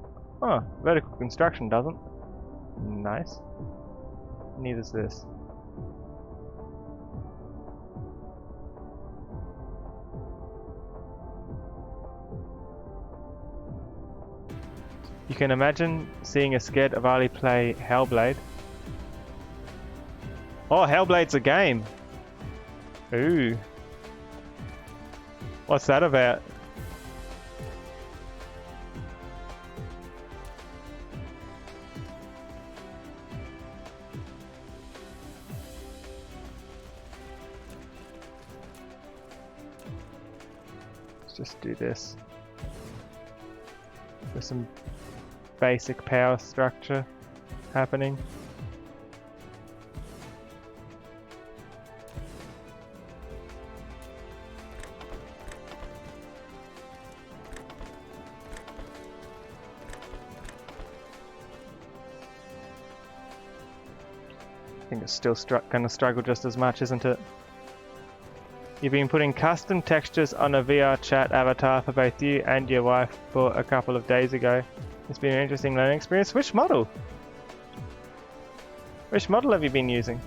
Oh, vertical construction doesn't. Nice. Neither's this. You can imagine seeing a scared Avali play Hellblade. Oh, Hellblade's a game! Ooh. What's that about? Let's just do this. There's some basic power structure happening. I think it's still going to struggle just as much, isn't it? You've been putting custom textures on a VR chat avatar for both you and your wife for a couple of days ago. It's been an interesting learning experience. Which model? Which model have you been using?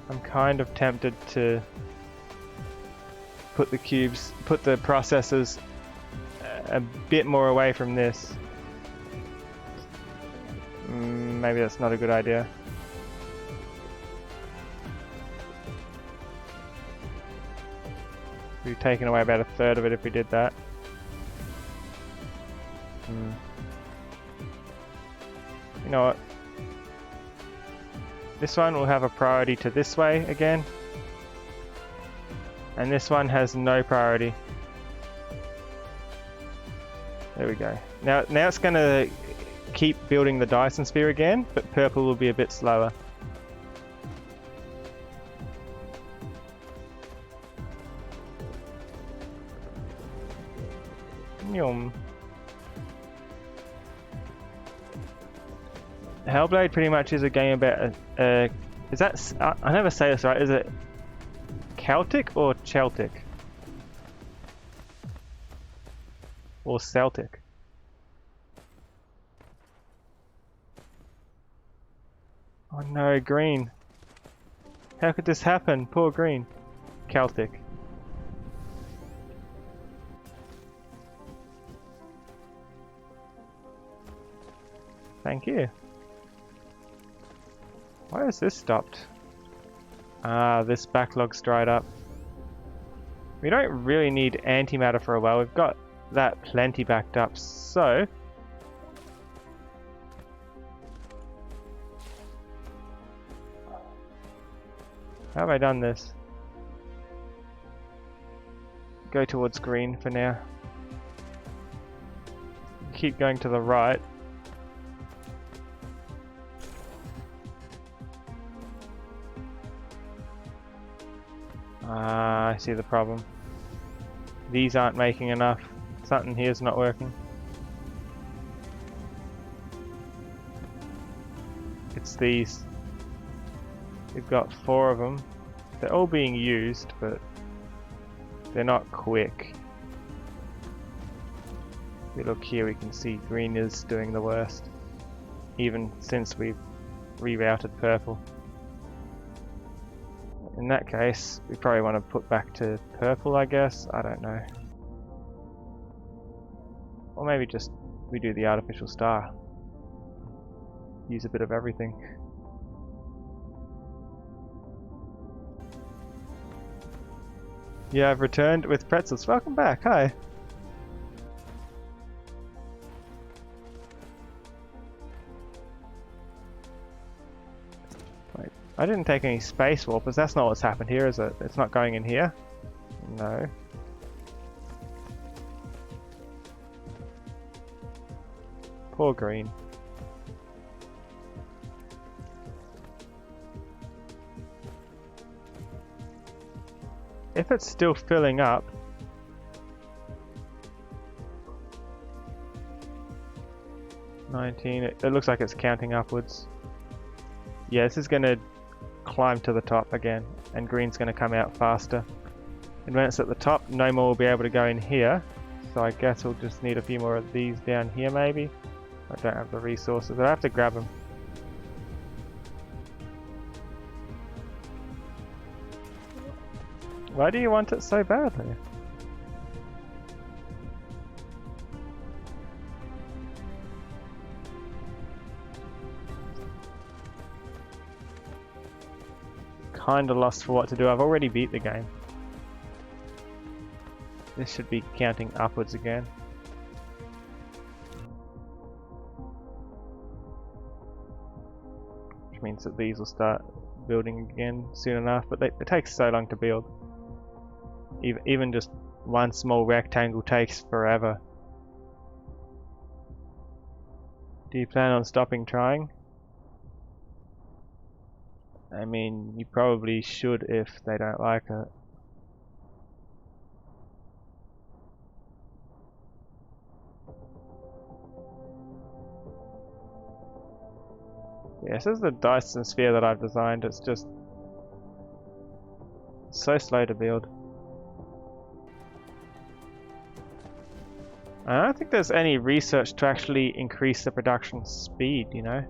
I'm kind of tempted to put the cubes, put the processors a bit more away from this. Maybe that's not a good idea. We've taken away about a third of it if we did that. You know what? This one will have a priority to this way again. And this one has no priority. There we go. Now it's going to keep building the Dyson sphere again, but purple will be a bit slower. Yum. Hellblade pretty much is a game about is that I never say this right, is it Celtic or Celtic? Or Celtic? Oh no, green. How could this happen? Poor green. Celtic. Thank you. Why is this stopped? Ah, this backlog's dried up. We don't really need antimatter for a while. We've got that plenty backed up, so... How have I done this? Go towards green for now. Keep going to the right. Ah, I see the problem. These aren't making enough. Something here's not working. It's these. We've got 4 of them. They're all being used, but they're not quick. If we look here, we can see green is doing the worst, even since we've rerouted purple. In that case, we probably want to put back to purple, I guess. I don't know. Or maybe just we do the artificial star. Use a bit of everything. Yeah, I've returned with pretzels. Welcome back. Hi. Wait, I didn't take any space warpers. That's not what's happened here, is it? It's not going in here? No. Poor green. If it's still filling up, it looks like it's counting upwards. Yeah, this is going to climb to the top again, and green's going to come out faster. And when it's at the top, no more will be able to go in here. So I guess we'll just need a few more of these down here maybe. I don't have the resources, I have to grab them. Why do you want it so badly? Kinda lost for what to do. I've already beat the game. This should be counting upwards again. Which means that these will start building again soon enough, but it takes so long to build. Even just one small rectangle takes forever. Do you plan on stopping trying? I mean, you probably should if they don't like it. Yeah, this is the Dyson sphere that I've designed. It's just so slow to build. I don't think there's any research to actually increase the production speed, you know?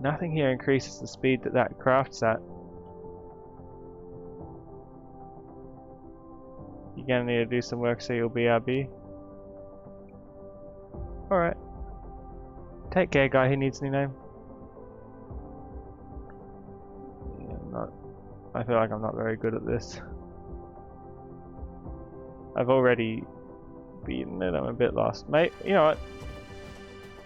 Nothing here increases the speed that that crafts at. You're gonna need to do some work so you'll BRB. Alright. Take care, guy who needs a new name. Yeah, I feel like I'm not very good at this. I've already beaten it, I'm a bit lost. Mate, you know what?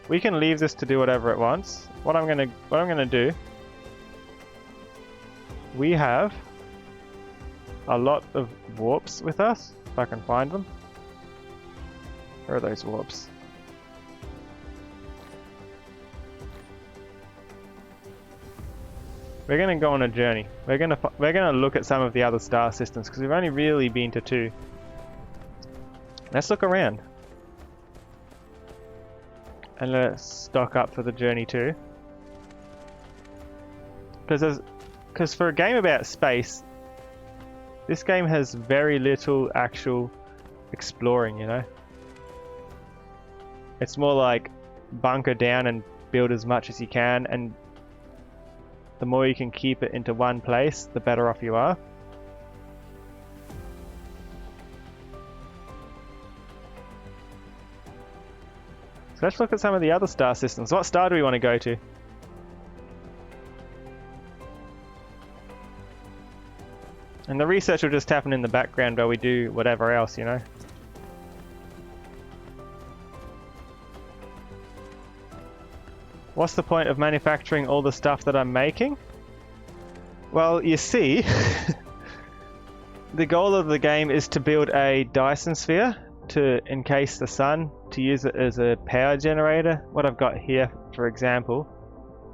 We can leave this to do whatever it wants. What I'm gonna do, we have a lot of warps with us, if I can find them. Where are those warps? We're gonna go on a journey. We're gonna look at some of the other star systems because we've only really been to 2. Let's look around. And let's stock up for the journey too. Because for a game about space, this game has very little actual exploring, you know? It's more like bunker down and build as much as you can, and the more you can keep it into one place, the better off you are. So let's look at some of the other star systems. What star do we want to go to? And the research will just happen in the background while we do whatever else, you know? What's the point of manufacturing all the stuff that I'm making? Well, you see, the goal of the game is to build a Dyson sphere to encase the sun, to use it as a power generator. What I've got here, for example,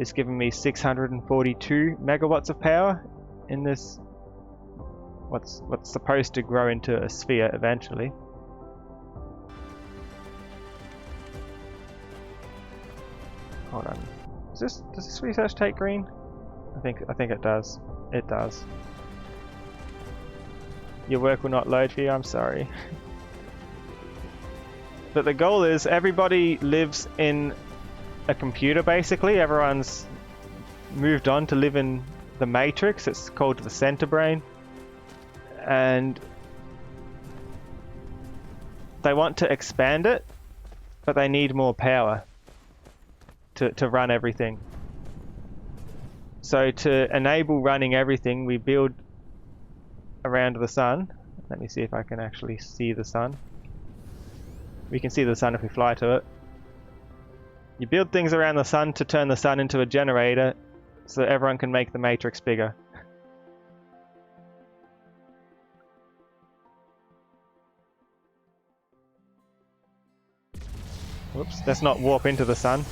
is giving me 642 megawatts of power in this, what's supposed to grow into a sphere eventually. Hold on. Does this research take green? I think it does. It does. Your work will not load for you, I'm sorry. But the goal is everybody lives in a computer basically. Everyone's moved on to live in the matrix. It's called the center brain. And they want to expand it, but they need more power to run everything. So to enable running everything, we build around the sun. Let me see if I can actually see the sun. We can see the sun if we fly to it. You build things around the sun to turn the sun into a generator so that everyone can make the matrix bigger. Whoops, let's not warp into the sun.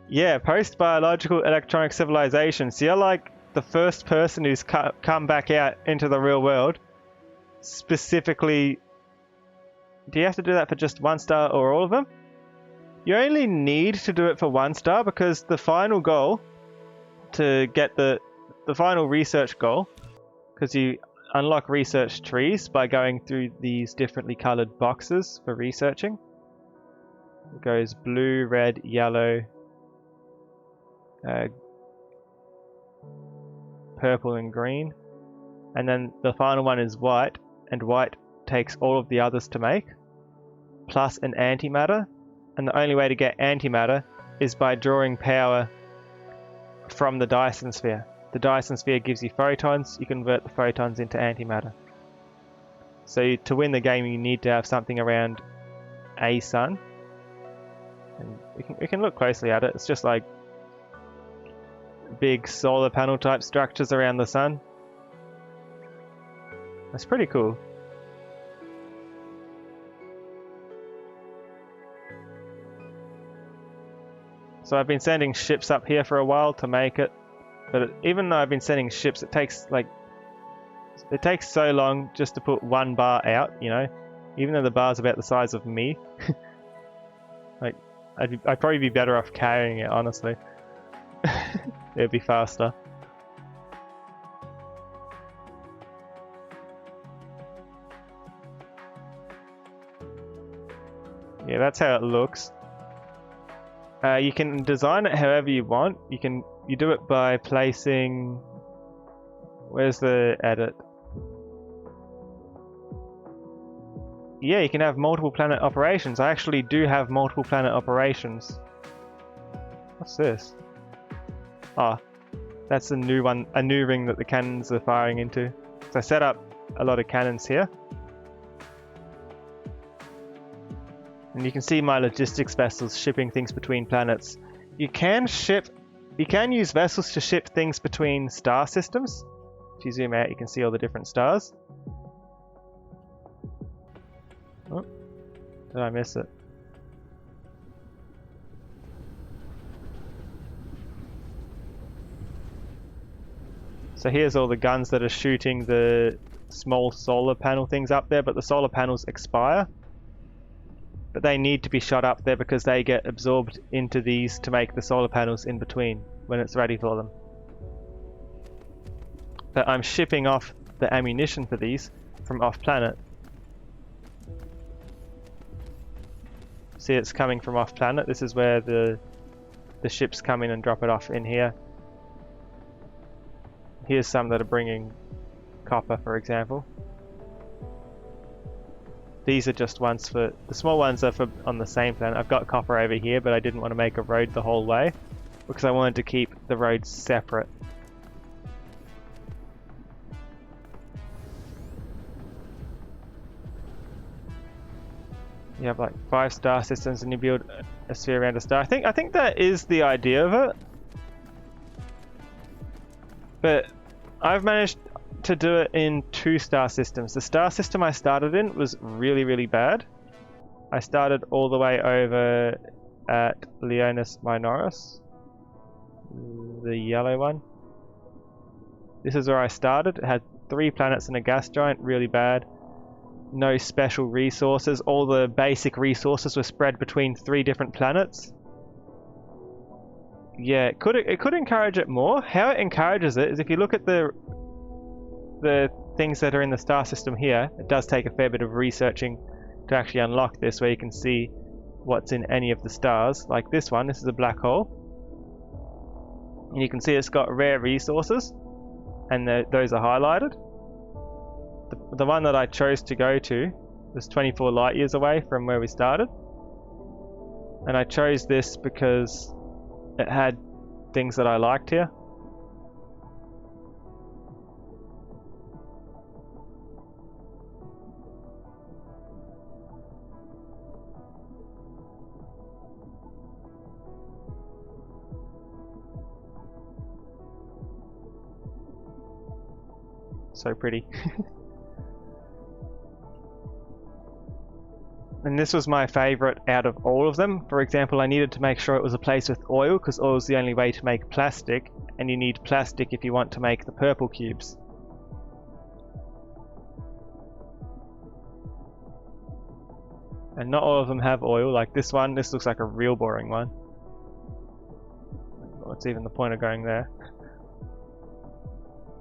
Yeah, post-biological electronic civilization. So you're like the first person who's come back out into the real world. Specifically, do you have to do that for just one star or all of them? You only need to do it for one star because the final goal to get the final research goal, because you unlock research trees by going through these differently colored boxes for researching. It goes blue, red, yellow, purple and green, and then the final one is white, and white takes all of the others to make, plus an antimatter, and the only way to get antimatter is by drawing power from the Dyson sphere. The Dyson sphere gives you photons, you convert the photons into antimatter. So to win the game you need to have something around a sun, and we can look closely at it. It's just like big solar panel type structures around the sun. That's pretty cool. So I've been sending ships up here for a while to make it, but even though I've been sending ships, it takes so long just to put one bar out, you know, even though the bar's about the size of me. Like, I'd probably be better off carrying it, honestly. It'd be faster. Yeah, that's how it looks. You can design it however you want. You do it by placing... Where's the edit? Yeah, you can have multiple planet operations. I actually do have multiple planet operations. What's this? Ah, that's a new one, a new ring that the cannons are firing into. So I set up a lot of cannons here. And you can see my logistics vessels shipping things between planets. You can use vessels to ship things between star systems. If you zoom out, you can see all the different stars. Oh, did I miss it? So here's all the guns that are shooting the small solar panel things up there, but the solar panels expire. but they need to be shot up there because they get absorbed into these to make the solar panels in between when it's ready for them. But I'm shipping off the ammunition for these from off-planet. See, it's coming from off-planet. This is where the ships come in and drop it off in here. Here's some that are bringing copper, for example. These are just ones for... The small ones are for on the same planet. I've got copper over here, but I didn't want to make a road the whole way because I wanted to keep the roads separate. You have like 5 star systems and you build a sphere around a star. I think that is the idea of it. But I've managed to do it in 2 star systems. The star system I started in was really, really bad. I started all the way over at Leonis Minoris, the yellow one. This is where I started. It had 3 planets and a gas giant, really bad. No special resources. All the basic resources were spread between 3 different planets. Yeah, it could encourage it more. How it encourages it is if you look at the things that are in the star system here. It does take a fair bit of researching to actually unlock this, where you can see what's in any of the stars. Like this one, this is a black hole. And you can see it's got rare resources, and those are highlighted. The one that I chose to go to was 24 light years away from where we started. And I chose this because it had things that I liked here. So pretty. And this was my favorite out of all of them. For example, I needed to make sure it was a place with oil, because oil is the only way to make plastic, and you need plastic if you want to make the purple cubes. And not all of them have oil. Like this one, this looks like a real boring one. What's even the point of going there?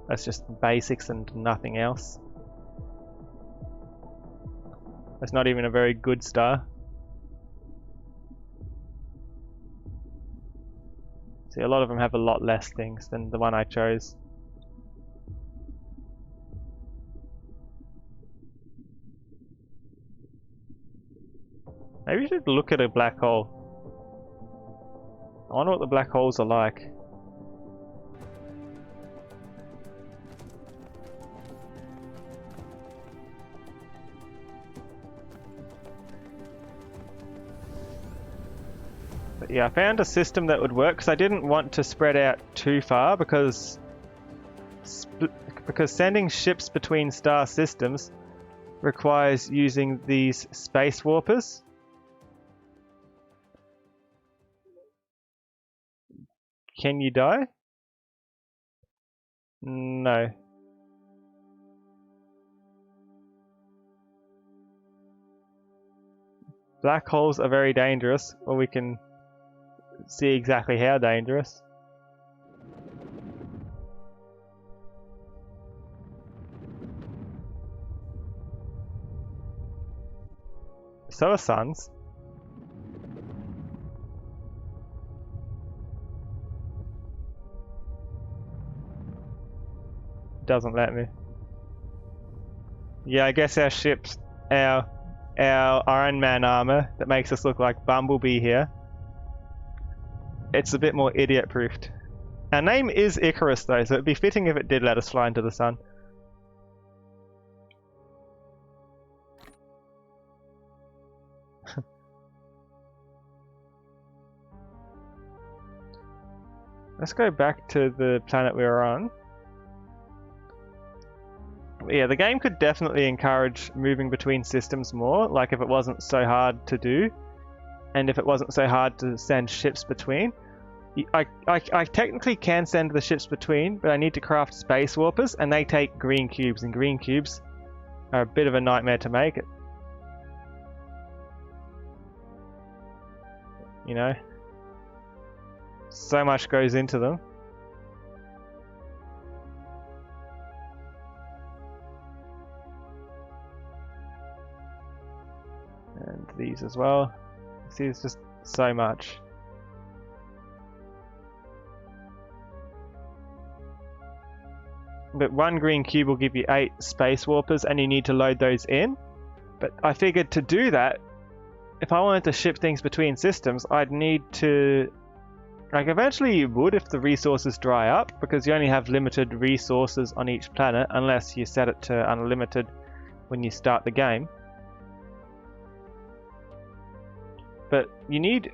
That's just basics and nothing else. That's not even a very good star. See, a lot of them have a lot less things than the one I chose. Maybe we should look at a black hole. I wonder what the black holes are like. But yeah, I found a system that would work because I didn't want to spread out too far because sending ships between star systems requires using these space warpers. Can you die? No. Black holes are very dangerous, or we can see exactly how dangerous. So are suns. Doesn't let me. Yeah, I guess our ships, our Iron Man armor that makes us look like Bumblebee here, it's a bit more idiot-proofed. Our name is Icarus though, so it'd be fitting if it did let us fly into the sun. Let's go back to the planet we were on. Yeah, the game could definitely encourage moving between systems more, like if it wasn't so hard to do, and if it wasn't so hard to send ships between. I technically can send the ships between, but I need to craft space warpers, and they take green cubes, and green cubes are a bit of a nightmare to make it. you know? So much goes into them. And these as well. See, it's just so much. But one green cube will give you 8 space warpers and you need to load those in. But I figured to do that, if I wanted to ship things between systems, I'd need to... Like, eventually you would if the resources dry up, because you only have limited resources on each planet, unless you set it to unlimited when you start the game. But you need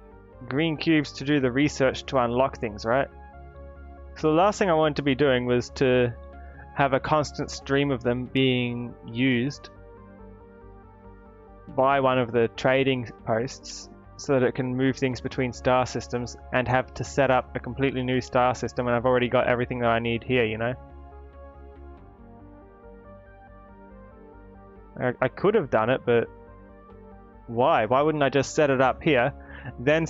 green cubes to do the research to unlock things, right? So the last thing I wanted to be doing was to have a constant stream of them being used by one of the trading posts so that it can move things between star systems and have to set up a completely new star system when I've already got everything that I need here, you know? I could have done it, but why? Why wouldn't I just set it up here? Then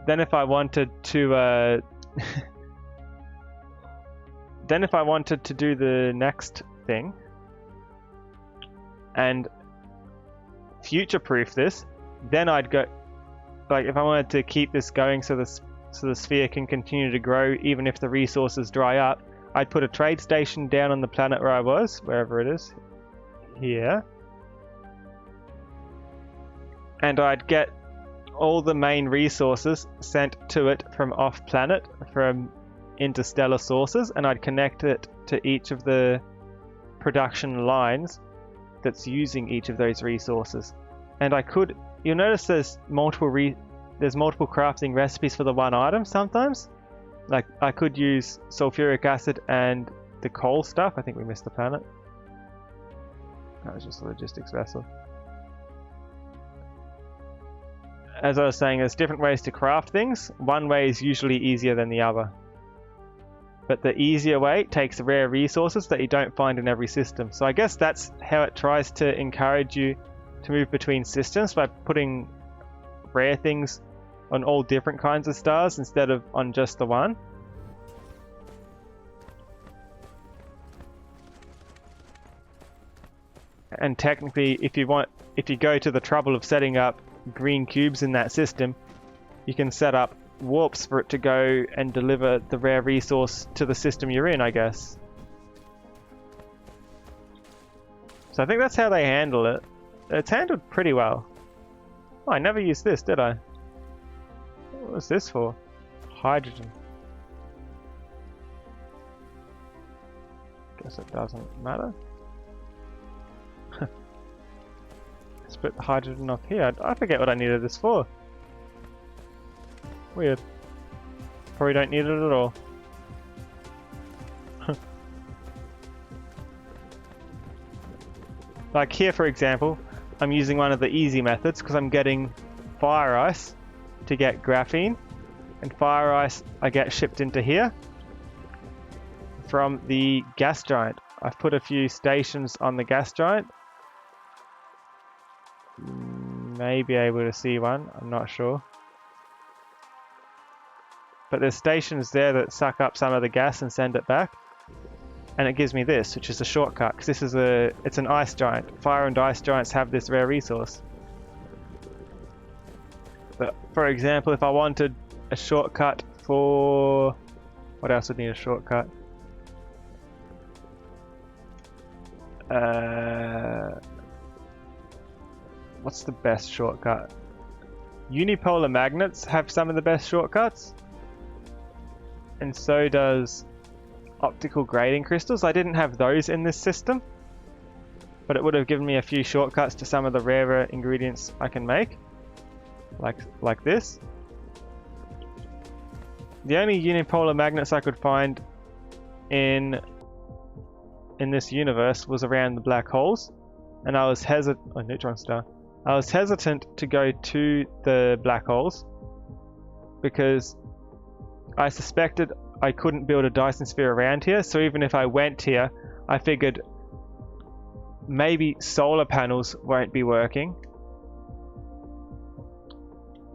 if I wanted to then if I wanted to do the next thing and future-proof this, then I'd go, like, if I wanted to keep this going so the sphere can continue to grow even if the resources dry up, I'd put a trade station down on the planet where I was, wherever it is, here, and I'd get all the main resources sent to it from off-planet, from interstellar sources, and I'd connect it to each of the production lines that's using each of those resources. And I could, you'll notice there's multiple crafting recipes for the one item sometimes. Like, I could use sulfuric acid and the coal stuff. I think we missed the planet. That was just a logistics vessel. As I was saying, there's different ways to craft things. One way is usually easier than the other. But the easier way takes rare resources that you don't find in every system. So I guess that's how it tries to encourage you to move between systems, by putting rare things on all different kinds of stars instead of on just the one. And technically, if you go to the trouble of setting up green cubes in that system, you can set up warps for it to go and deliver the rare resource to the system you're in, I guess. So I think that's how they handle it. It's handled pretty well. Oh, I never used this, did I? What was this for? Hydrogen. Guess it doesn't matter. Split the hydrogen off here. I forget what I needed this for. Weird. Probably don't need it at all. Like here, for example, I'm using one of the easy methods because I'm getting fire ice to get graphene, and fire ice I get shipped into here from the gas giant. I've put a few stations on the gas giant. May be able to see one, I'm not sure. But there's stations there that suck up some of the gas and send it back. And it gives me this, which is a shortcut, because this is it's an ice giant. Fire and ice giants have this rare resource. But for example, if I wanted a shortcut for... What else would need a shortcut? What's the best shortcut? Unipolar magnets have some of the best shortcuts. And so does optical grading crystals. I didn't have those in this system, but it would have given me a few shortcuts to some of the rarer ingredients I can make, like this. The only unipolar magnets I could find in this universe was around the black holes, and I was neutron star. I was hesitant to go to the black holes because I suspected I couldn't build a Dyson sphere around here, so even if I went here, I figured maybe solar panels won't be working.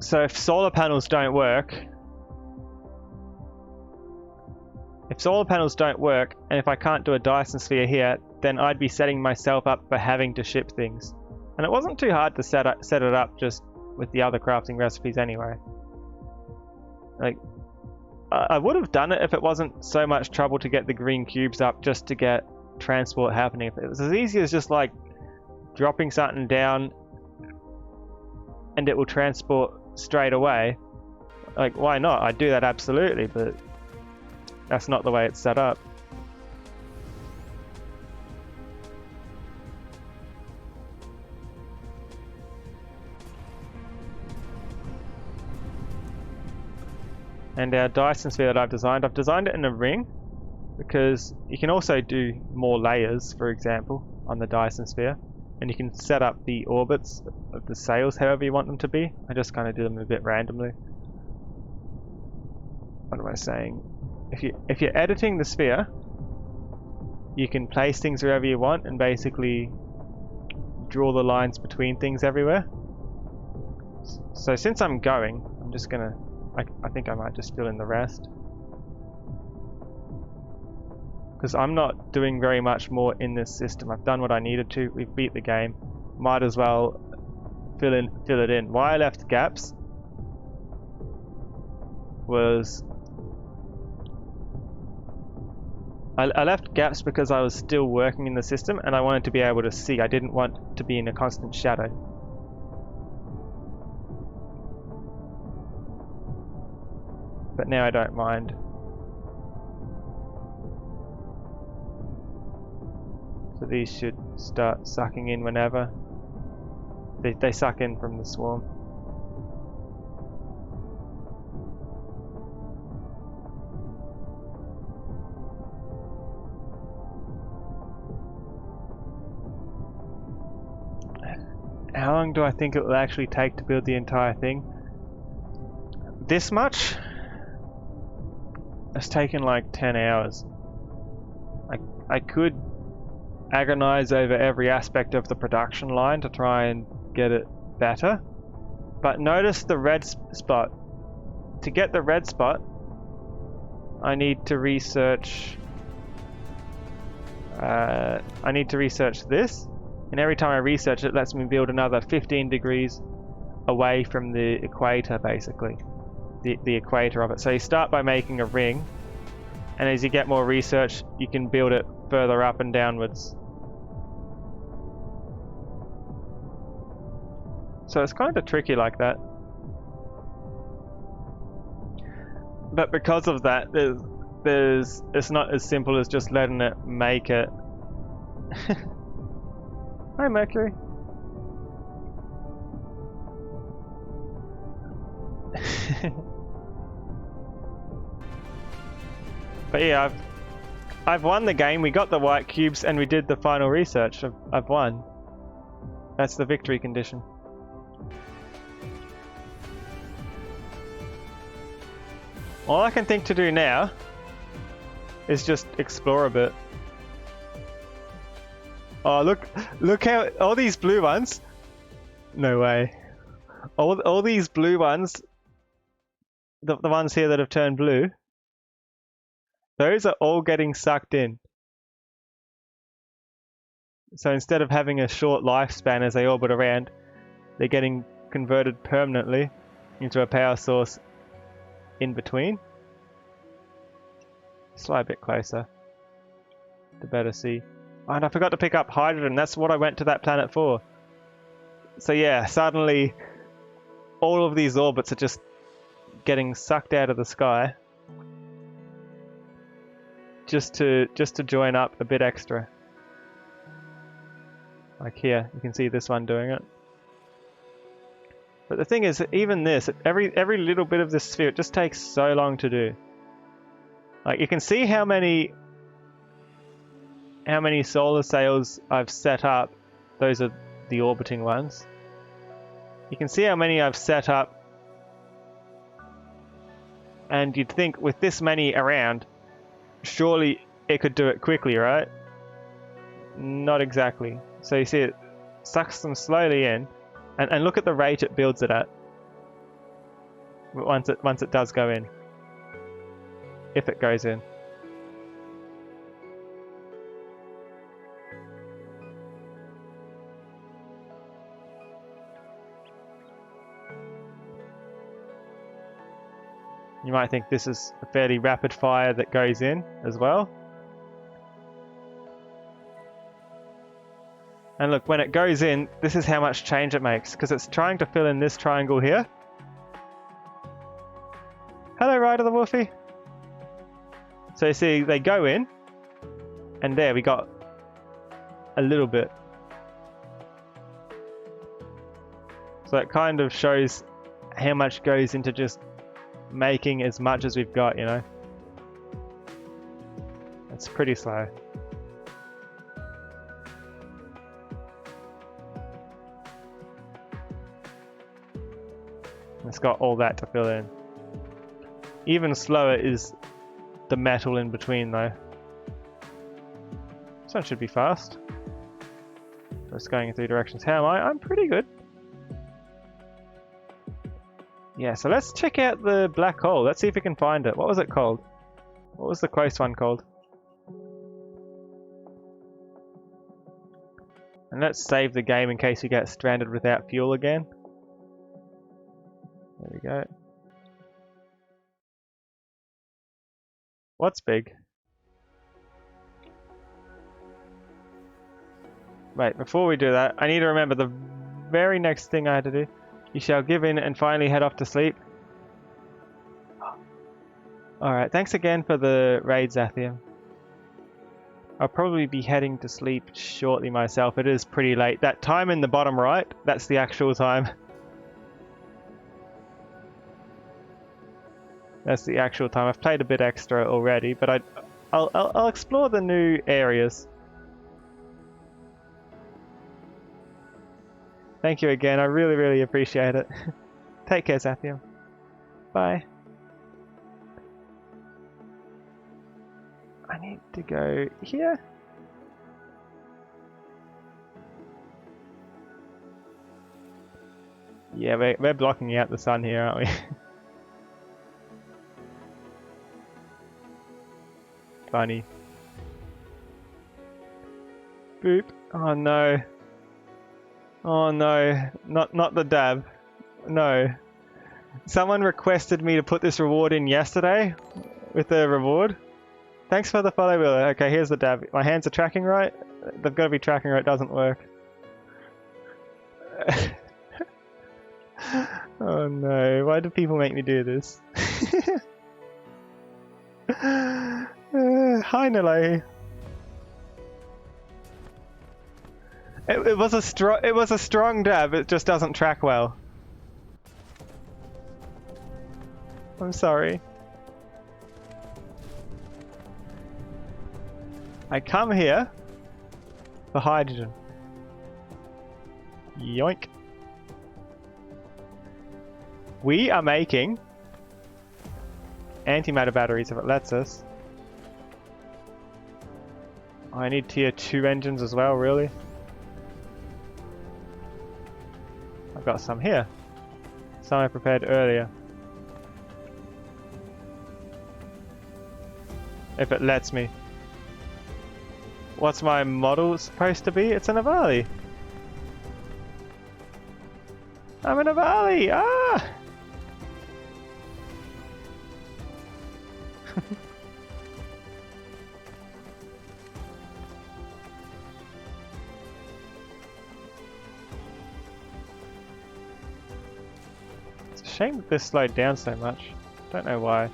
So if solar panels don't work, and if I can't do a Dyson sphere here, then I'd be setting myself up for having to ship things. And it wasn't too hard to set it up just with the other crafting recipes anyway. Like, I would have done it if it wasn't so much trouble to get the green cubes up just to get transport happening. If it was as easy as just like dropping something down and it will transport straight away, like, why not? I'd do that absolutely, but that's not the way it's set up. And our Dyson sphere that I've designed it in a ring because you can also do more layers, for example, on the Dyson sphere, and you can set up the orbits of the sails however you want them to be. I just kind of do them a bit randomly. What am I saying? If you're editing the sphere, you can place things wherever you want and basically draw the lines between things everywhere. So since I'm going, I'm just gonna, I think I might just fill in the rest. Because I'm not doing very much more in this system. I've done what I needed to. We've beat the game. Might as well fill it in. Why I left gaps was I left gaps because I was still working in the system and I wanted to be able to see. I didn't want to be in a constant shadow. But now I don't mind. So these should start sucking in whenever. They suck in from the swarm. How long do I think it will actually take to build the entire thing? This much? It's taken like 10 hours. I could agonize over every aspect of the production line to try and get it better. But notice the red spot. To get the red spot, I need to research this. And every time I research it, lets me build another 15 degrees away from the equator, basically. The equator of it. So you start by making a ring, and as you get more research, you can build it further up and downwards. So it's kind of tricky like that. But because of that, it's not as simple as just letting it make it. Hi, Mercury. But yeah, I've won the game. We got the white cubes and we did the final research. I've won. That's the victory condition. All I can think to do now is just explore a bit. Oh, look how all these blue ones. No way. All these blue ones, the ones here that have turned blue, those are all getting sucked in. So instead of having a short lifespan as they orbit around, they're getting converted permanently into a power source in between. Slide a bit closer to better see. Oh, and I forgot to pick up hydrogen. That's what I went to that planet for. So yeah, suddenly all of these orbits are just getting sucked out of the sky just to join up a bit extra. Like here, you can see this one doing it. But the thing is, even this, every little bit of this sphere, it just takes so long to do. Like you can see how many solar sails I've set up. Those are the orbiting ones. You can see how many I've set up, and you'd think with this many around, surely it could do it quickly, right? Not exactly. So you see it sucks them slowly in, and look at the rate it builds it at. once it does go in. If it goes in. You might think this is a fairly rapid fire that goes in as well. And look, when it goes in, this is how much change it makes, because it's trying to fill in this triangle here. Hello, Ryder the Wolfie. So you see, they go in, and there we got a little bit. So it kind of shows how much goes into just making as much as we've got, you know. It's pretty slow. It's got all that to fill in. Even slower is the metal in between though. This one should be fast. Just going in 3 directions. How am I? I'm pretty good. Yeah, so let's check out the black hole. Let's see if we can find it. What was it called? What was the close one called? And let's save the game in case we get stranded without fuel again. There we go. What's big? Wait, before we do that, I need to remember the very next thing I had to do. You shall give in and finally head off to sleep. Alright, thanks again for the raid, Zathium. I'll probably be heading to sleep shortly myself. It is pretty late. That time in the bottom right, that's the actual time. That's the actual time. I've played a bit extra already, but I'll explore the new areas. Thank you again. I really, really appreciate it. Take care, Zathium. Bye. I need to go here. Yeah, we're blocking out the sun here, aren't we? Funny. Boop. Oh no. Oh no. Not the dab. No. Someone requested me to put this reward in yesterday with the reward. Thanks for the follow, Wheeler. Okay, here's the dab. My hands are tracking right. They've got to be tracking or it doesn't work. Oh no. Why do people make me do this? Hi, Nilo. It was a strong dab. It just doesn't track well. I'm sorry. I come here for hydrogen. Yoink. We are making antimatter batteries if it lets us. I need tier 2 engines as well, really. I've got some here. Some I prepared earlier. If it lets me. What's my model supposed to be? It's an Avali. I'm an Avali! Ah! It's a shame that this slowed down so much. Don't know why.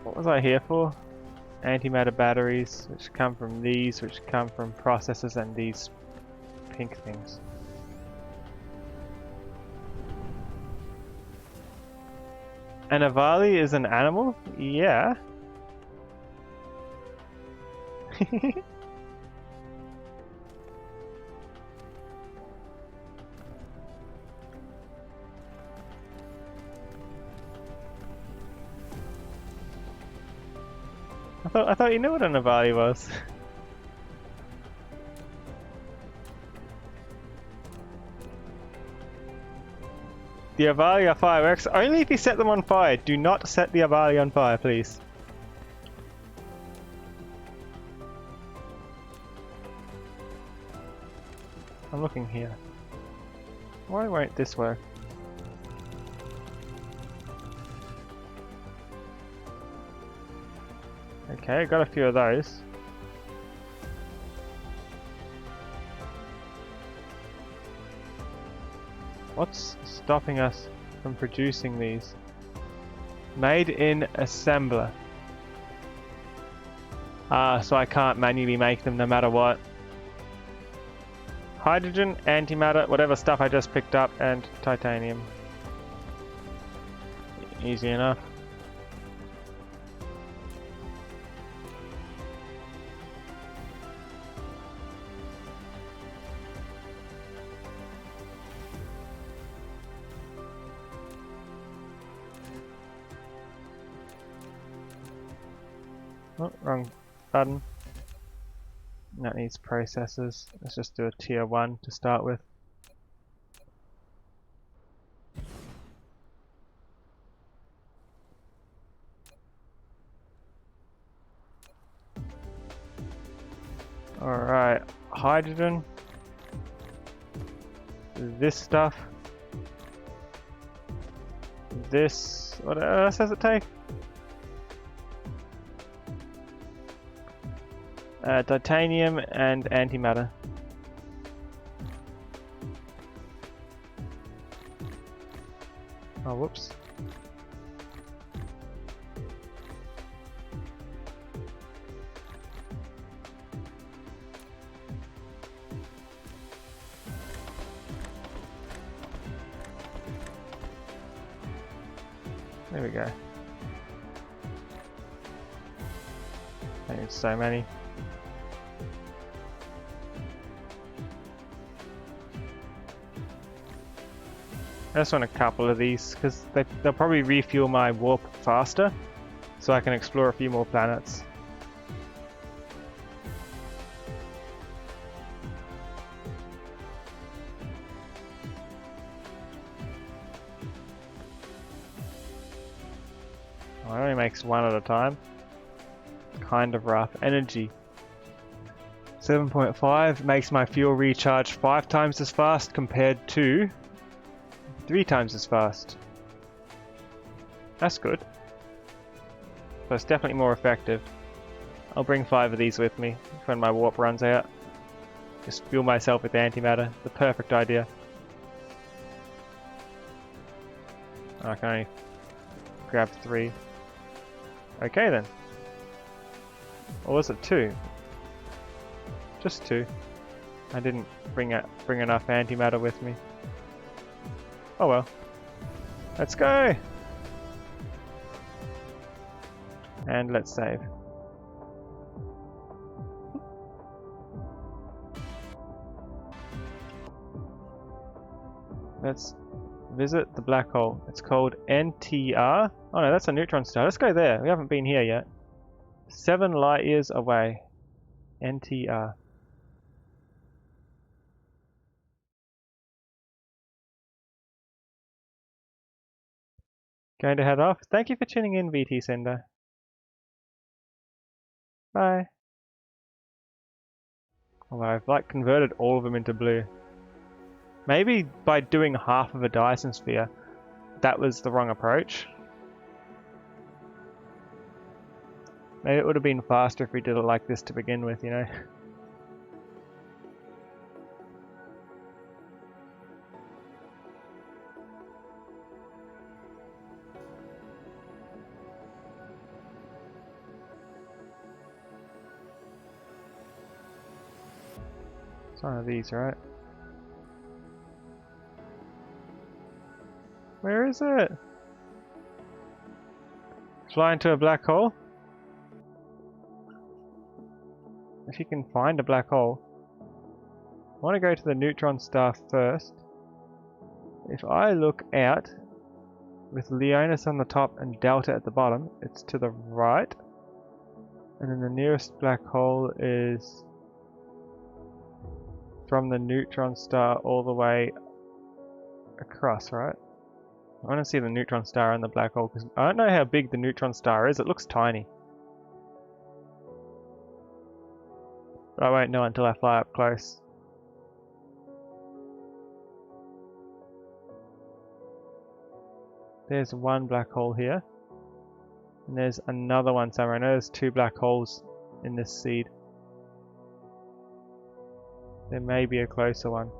What was I here for? Antimatter batteries, which come from these, which come from processors and these pink things. An Avali is an animal? Yeah. thought you knew what an Avali was. The Avali are fireworks only if you set them on fire. Do not set the Avali on fire, please. I'm looking here. Why won't this work? Okay, got a few of those. What's stopping us from producing these? Made in assembler. Ah, so I can't manually make them no matter what. Hydrogen, antimatter, whatever stuff I just picked up, and titanium. Easy enough. Oh, wrong button. That needs processors. Let's just do a tier 1 to start with. Alright, hydrogen. This stuff. This. What else does it take? Titanium and antimatter. Oh, whoops. There we go. I need so many. I just want a couple of these because they'll probably refuel my warp faster, so I can explore a few more planets. Oh, it only makes one at a time. Kind of rough. Energy. 7.5 makes my fuel recharge 5 times as fast compared to 3 times as fast. That's good. So it's definitely more effective. I'll bring 5 of these with me when my warp runs out. Just fuel myself with antimatter. The perfect idea. I can only grab 3. Okay then. Or was it 2? Just 2. I didn't bring enough antimatter with me. Oh well. Let's go! And let's save. Let's visit the black hole. It's called NTR. Oh no, that's a neutron star. Let's go there. We haven't been here yet. 7 light years away. NTR. Going to head off. Thank you for tuning in, VT Sender. Bye. Although I've like converted all of them into blue. Maybe by doing half of a Dyson sphere, that was the wrong approach. Maybe it would have been faster if we did it like this to begin with, you know? It's one of these, right? Where is it? Fly into a black hole? If you can find a black hole. I want to go to the neutron star first. If I look out, with Leonis on the top and Delta at the bottom, it's to the right. And then the nearest black hole is from the neutron star all the way across, right? I want to see the neutron star and the black hole because I don't know how big the neutron star is. It looks tiny. But I won't know until I fly up close. There's one black hole here. And there's another one somewhere. I know there's two black holes in this seed. There may be a closer one.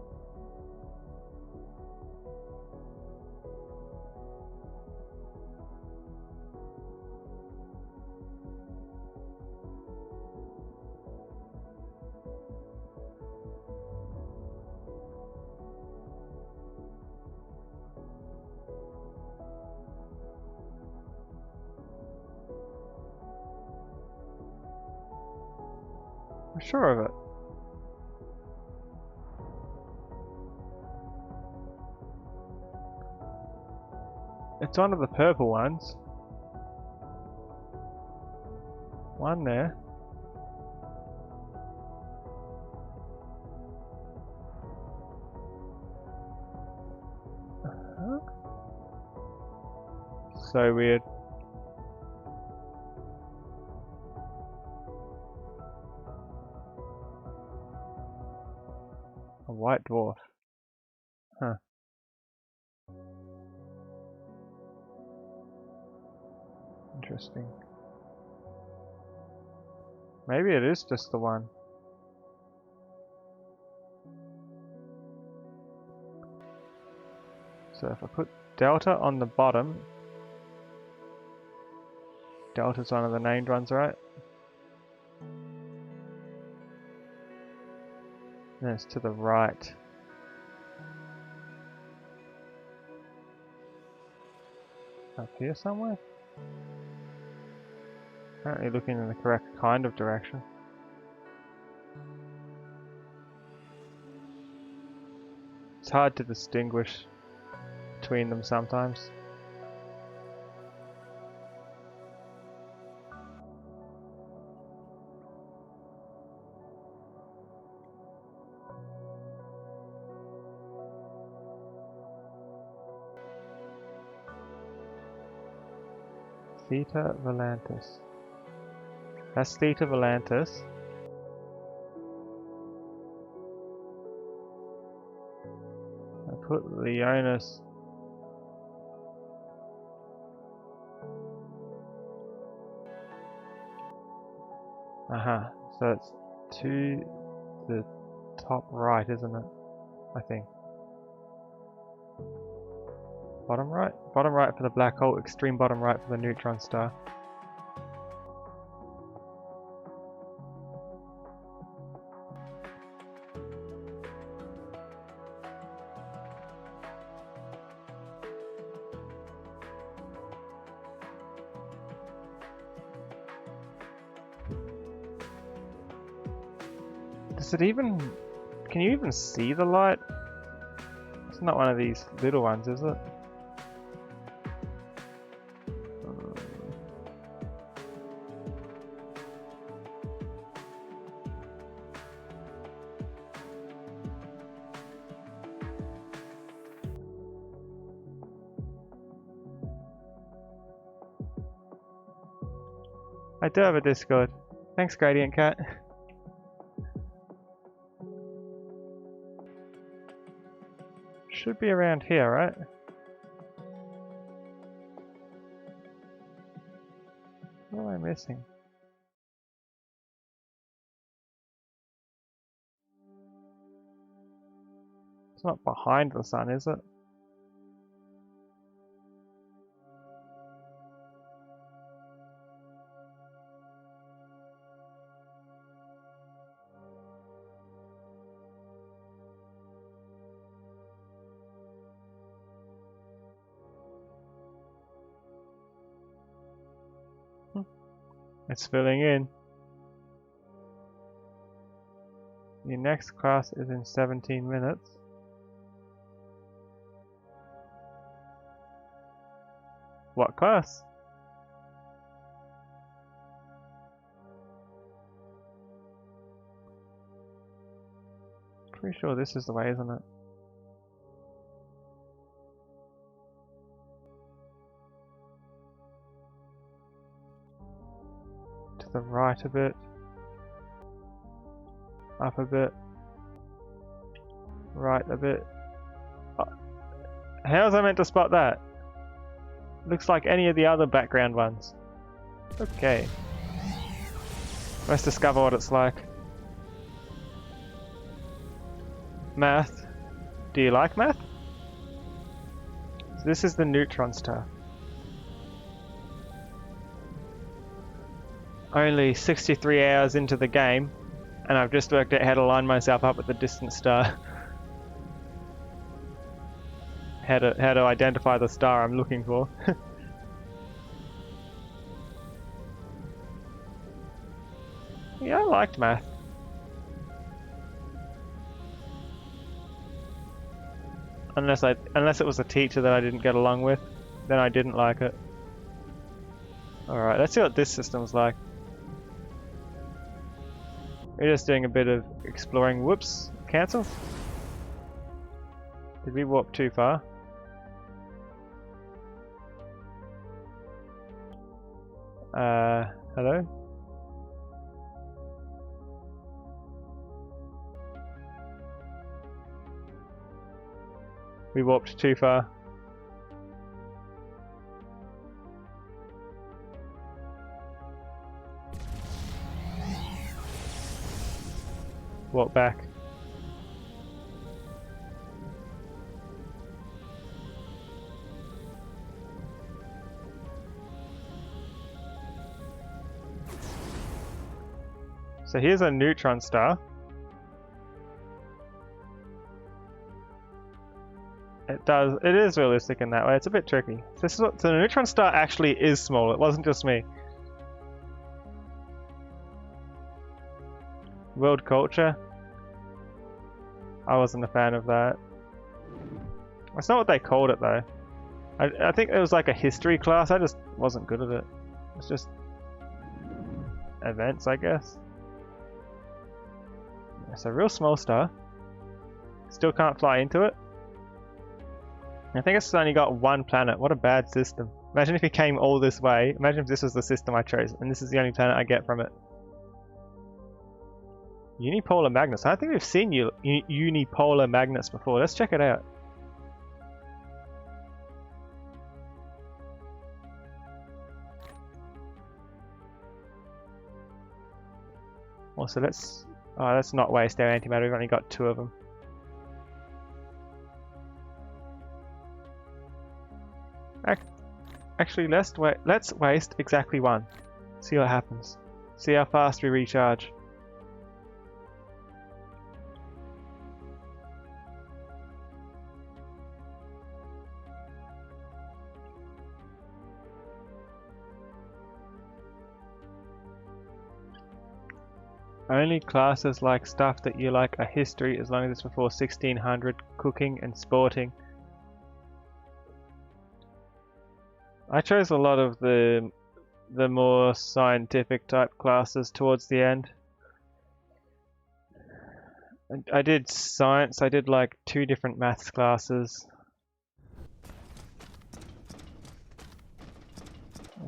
I'm sure of it. It's one of the purple ones. One there. So weird. A white dwarf. Huh. Interesting. Maybe it is just the one. So if I put Delta on the bottom, Delta's one of the named ones, right? And it's to the right. Up here somewhere? Apparently looking in the correct kind of direction. It's hard to distinguish between them sometimes. Theta Volantis. That's Theta Volantis. I put Leonis. Aha, so it's to the top right, isn't it? I think. Bottom right? Bottom right for the black hole, extreme bottom right for the neutron star. Does it even... Can you even see the light? It's not one of these little ones, is it? I do have a Discord. Thanks, Gradient Cat. Should be around here, right? What am I missing? It's not behind the sun, is it? It's filling in. Your next class is in 17 minutes. What class? Pretty sure this is the way, isn't it? To the right a bit. Up a bit. Right a bit. How was I meant to spot that? Looks like any of the other background ones. Okay. Let's discover what it's like. Math. Do you like math? So this is the neutron star. Only 63 hours into the game, and I've just worked out how to line myself up with the distant star. how to identify the star I'm looking for. Yeah, I liked math. Unless it was a teacher that I didn't get along with, then I didn't like it. Alright, let's see what this system's like. We're just doing a bit of exploring. Whoops, cancel. Did we warp too far? Hello? We warped too far. Warp back. So here's a neutron star. It is realistic in that way. It's a bit tricky. So the neutron star actually is small. It wasn't just me. World culture. I wasn't a fan of that. That's not what they called it though. I think it was like a history class. I just wasn't good at it. It's just events, I guess. It's a real small star. Still can't fly into it. I think it's only got one planet. What a bad system. Imagine if it came all this way. Imagine if this was the system I chose and this is the only planet I get from it. Unipolar magnets. I don't think we've seen unipolar magnets before. Let's check it out. Also, let's not waste our antimatter. We've only got 2 of them. Actually, let's waste exactly 1. See what happens. See how fast we recharge. Only classes like stuff that you like are history as long as it's before 1600, cooking and sporting. I chose a lot of the more scientific type classes towards the end. I did science, I did like 2 different maths classes.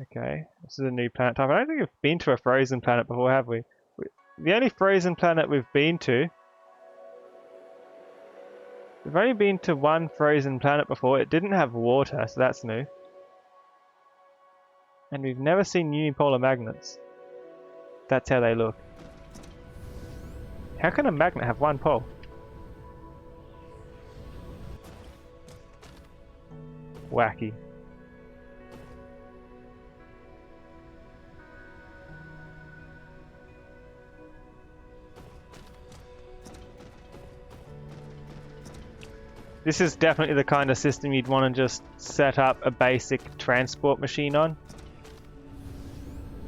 Okay, this is a new planet type. I don't think we've been to a frozen planet before, have we? The only frozen planet we've been to... We've only been to 1 frozen planet before. It didn't have water, so that's new. And we've never seen unipolar magnets. That's how they look. How can a magnet have 1 pole? Wacky. This is definitely the kind of system you'd want to just set up a basic transport machine on.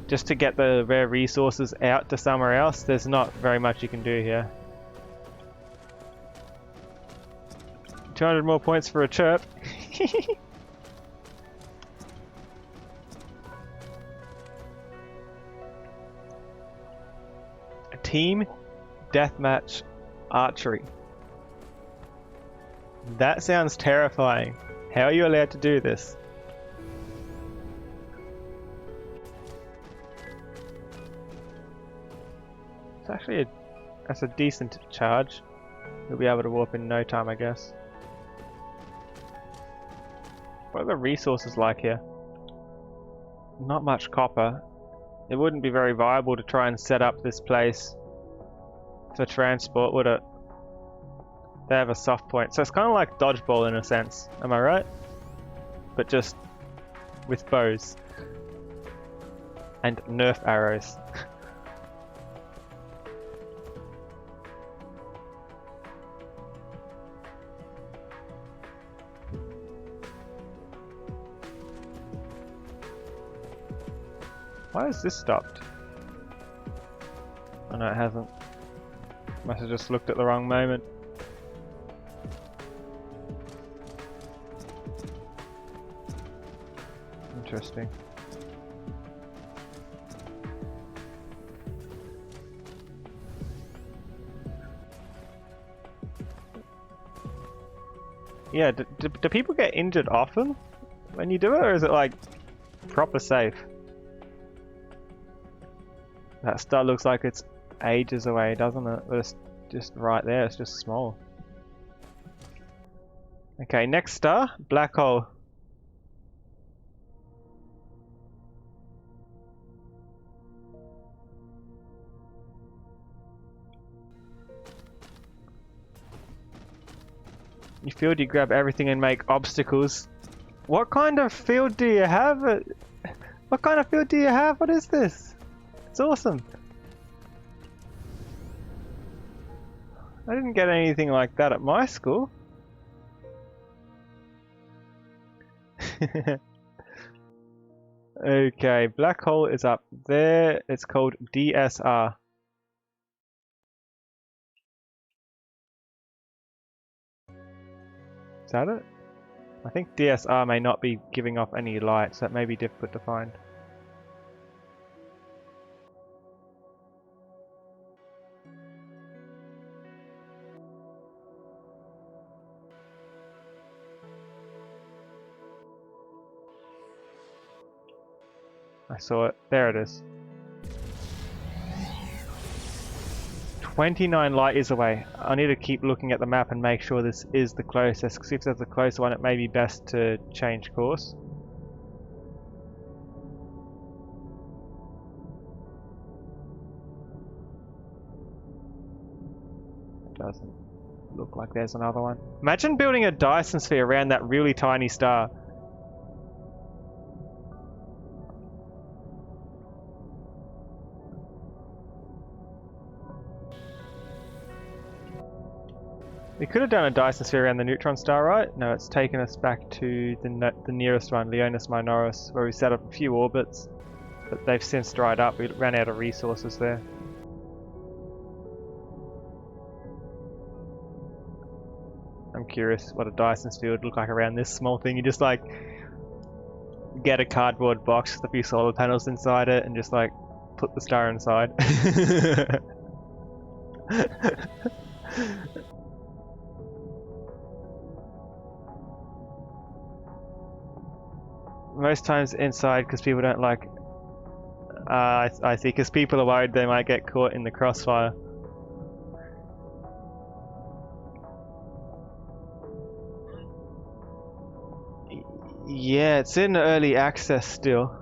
Just to get the rare resources out to somewhere else. There's not very much you can do here. 200 more points for a chirp. A team deathmatch archery. That sounds terrifying. How are you allowed to do this? It's actually that's a decent charge. You'll be able to warp in no time, I guess. What are the resources like here? Not much copper. It wouldn't be very viable to try and set up this place for transport, would it? They have a soft point. So it's kind of like dodgeball in a sense. Am I right? But just with bows. And Nerf arrows. Why has this stopped? Oh no, it hasn't. Must have just looked at the wrong moment. Interesting. Yeah, do people get injured often when you do it, or is it like proper safe? That star looks like it's ages away, doesn't it? But it's just right there, it's just small. Okay, next star, black hole. You field, you grab everything and make obstacles. What kind of field do you have? What kind of field do you have? What is this? It's awesome. I didn't get anything like that at my school. Okay, black hole is up there. It's called DSR. Is that it? I think DSR may not be giving off any light, so that may be difficult to find. I saw it. There it is. 29 light years away. I need to keep looking at the map and make sure this is the closest, because if there's a closer one, it may be best to change course. It doesn't look like there's another one. Imagine building a Dyson sphere around that really tiny star. We could have done a Dyson sphere around the neutron star, right? No, it's taken us back to the nearest one, Leonis Minoris, where we set up a few orbits, but they've since dried up. We ran out of resources there. I'm curious what a Dyson sphere would look like around this small thing. You just like get a cardboard box with a few solar panels inside it and just like put the star inside. Most times inside because people don't like. I see, because people are worried they might get caught in the crossfire. Yeah, it's in early access still.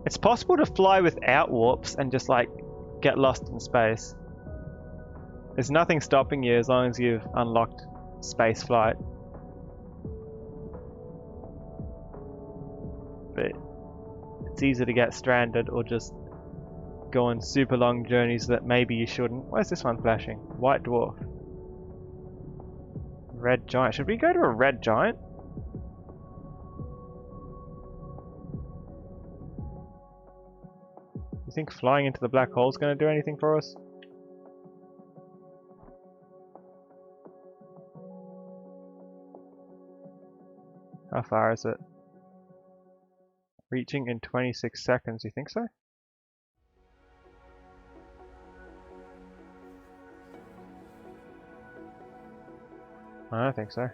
It's possible to fly without warps and just like get lost in space. There's nothing stopping you as long as you've unlocked space flight. But it's easy to get stranded or just go on super long journeys that maybe you shouldn't. Why is this one flashing? White dwarf. Red giant. Should we go to a red giant? You think flying into the black hole is going to do anything for us? How far is it? Reaching in 26 seconds, you think so? I don't think so. I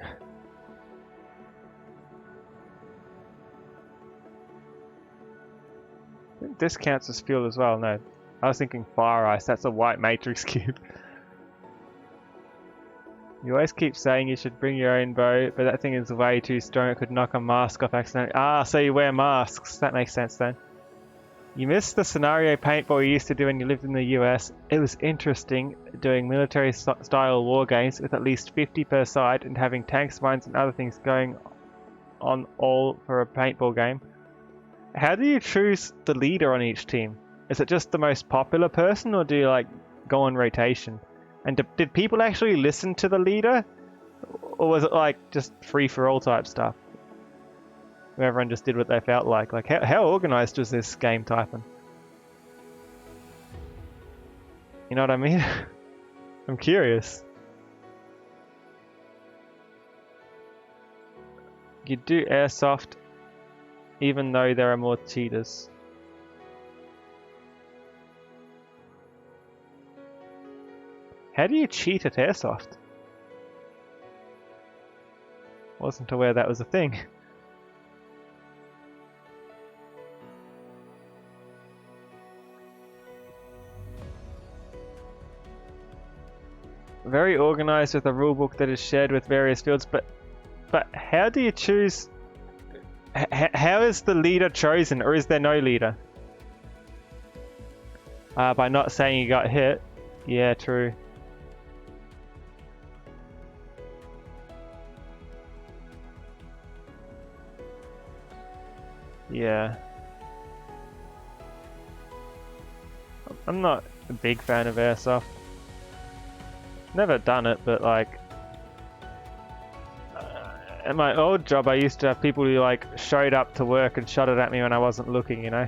think this counts as fuel as well. No, I was thinking fire ice. That's a white matrix cube. You always keep saying you should bring your own bow, but that thing is way too strong. It could knock a mask off accidentally. Ah, so you wear masks. That makes sense then. You missed the scenario paintball you used to do when you lived in the US. It was interesting doing military style war games with at least 50 per side and having tanks, mines and other things going on all for a paintball game. How do you choose the leader on each team? Is it just the most popular person, or do you like go on rotation? And did people actually listen to the leader? Or was it like just free for all type stuff? Where everyone just did what they felt like. Like how organized was this game typing? You know what I mean? I'm curious. You do airsoft even though there are more cheaters. How do you cheat at airsoft? Wasn't aware that was a thing. Very organized with a rulebook that is shared with various fields, but how do you choose? How is the leader chosen, or is there no leader? By not saying you got hit. Yeah, true. Yeah. I'm not a big fan of airsoft. Never done it, but like... at my old job I used to have people who like showed up to work and shot it at me when I wasn't looking, you know?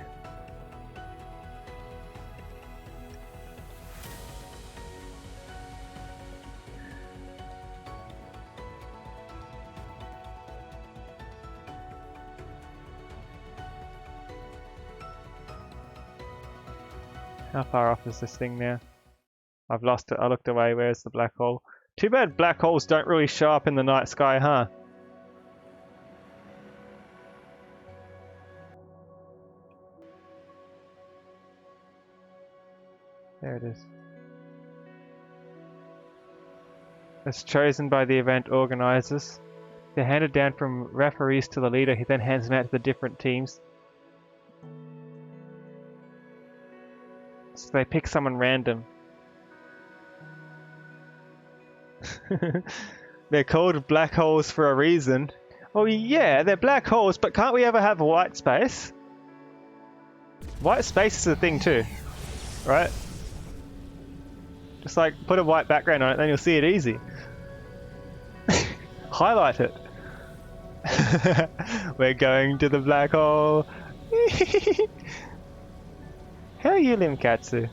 How far off is this thing now? I've lost it. I looked away. Where's the black hole? Too bad black holes don't really show up in the night sky, huh? There it is. It's chosen by the event organizers. They're handed down from referees to the leader, who then hands them out to the different teams. So they pick someone random. They're called black holes for a reason. Oh yeah, they're black holes, but can't we ever have a white space? White space is a thing too, right? Just like put a white background on it, then you'll see it easy. Highlight it. We're going to the black hole. How are you, Limkatsu?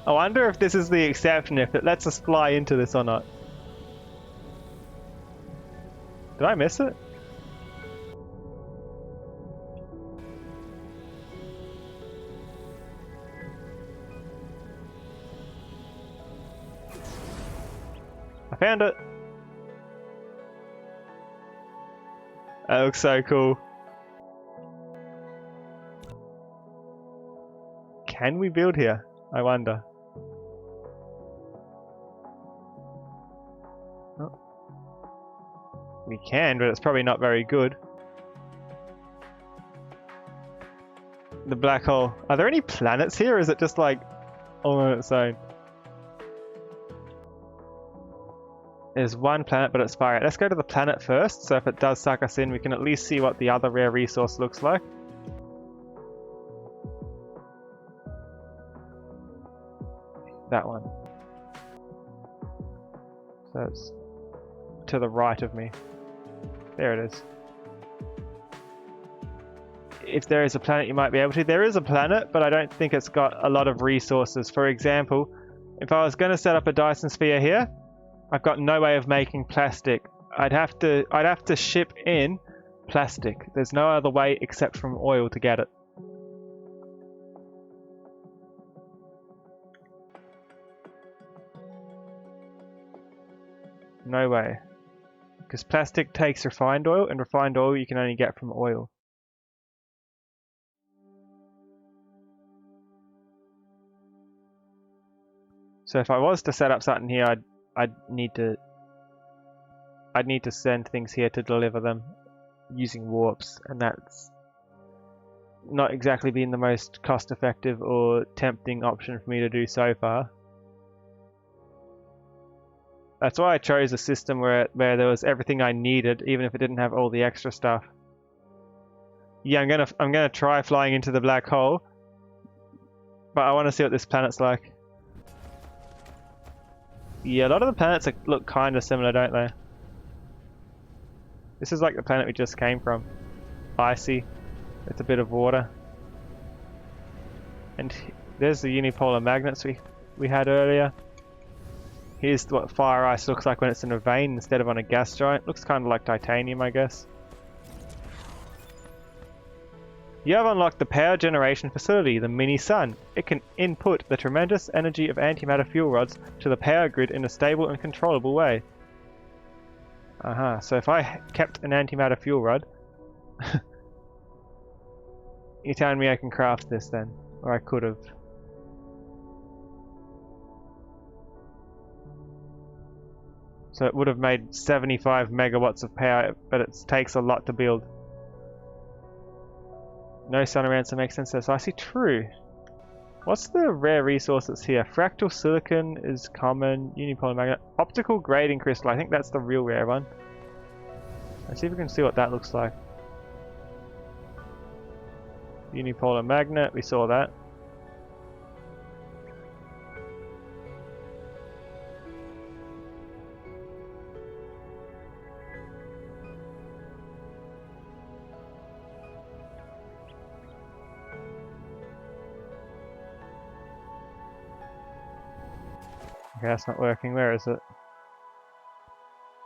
I wonder if this is the exception, if it lets us fly into this or not. Did I miss it? I found it! That looks so cool. Can we build here? I wonder. Oh. We can, but it's probably not very good. The black hole. Are there any planets here, or is it just like all on its own? There's one planet, but it's far out. Let's go to the planet first, so if it does suck us in, we can at least see what the other rare resource looks like. That one. So it's to the right of me. There it is. If there is a planet you might be able to. There is a planet, but I don't think it's got a lot of resources. For example, if I was going to set up a Dyson sphere here, I've got no way of making plastic. I'd have to ship in plastic. There's no other way except from oil to get it. No way. Because plastic takes refined oil, and refined oil you can only get from oil. So if I was to set up something here, I'd need to send things here to deliver them using warps, and that's not exactly been the most cost-effective or tempting option for me to do so far. That's why I chose a system where there was everything I needed, even if it didn't have all the extra stuff. Yeah, I'm gonna try flying into the black hole, but I want to see what this planet's like. Yeah, a lot of the planets look kind of similar, don't they? This is like the planet we just came from. Icy, with a bit of water. And there's the unipolar magnets we had earlier. Here's what fire ice looks like when it's in a vein instead of on a gas giant. Looks kind of like titanium, I guess. You have unlocked the power generation facility, the mini sun. It can input the tremendous energy of antimatter fuel rods to the power grid in a stable and controllable way. So if I kept an antimatter fuel rod, you're telling me I can craft this then? Or I could have. So it would have made 75 megawatts of power, but it takes a lot to build. No sun around, so it makes sense there. So I see true. What's the rare resource that's here? Fractal silicon is common, unipolar magnet, optical grading crystal. I think that's the real rare one. Let's see if we can see what that looks like. Unipolar magnet, we saw that. Okay, that's not working. Where is it?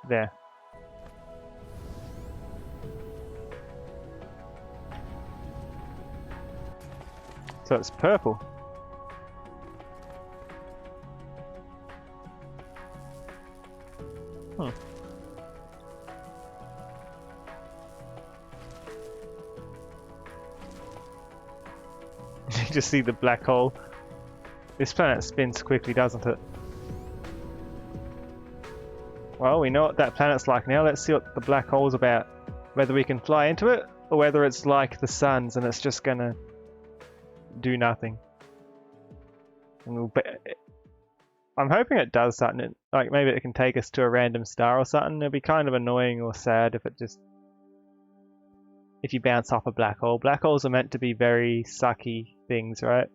There. So it's purple. Hmm. You just see the black hole. This planet spins quickly, doesn't it? Well, we know what that planet's like now. Let's see what the black hole's about. Whether we can fly into it, or whether it's like the sun's and it's just gonna do nothing. And I'm hoping it does something. Like maybe it can take us to a random star or something. It'd be kind of annoying or sad if you bounce off a black hole. Black holes are meant to be very sucky things, right?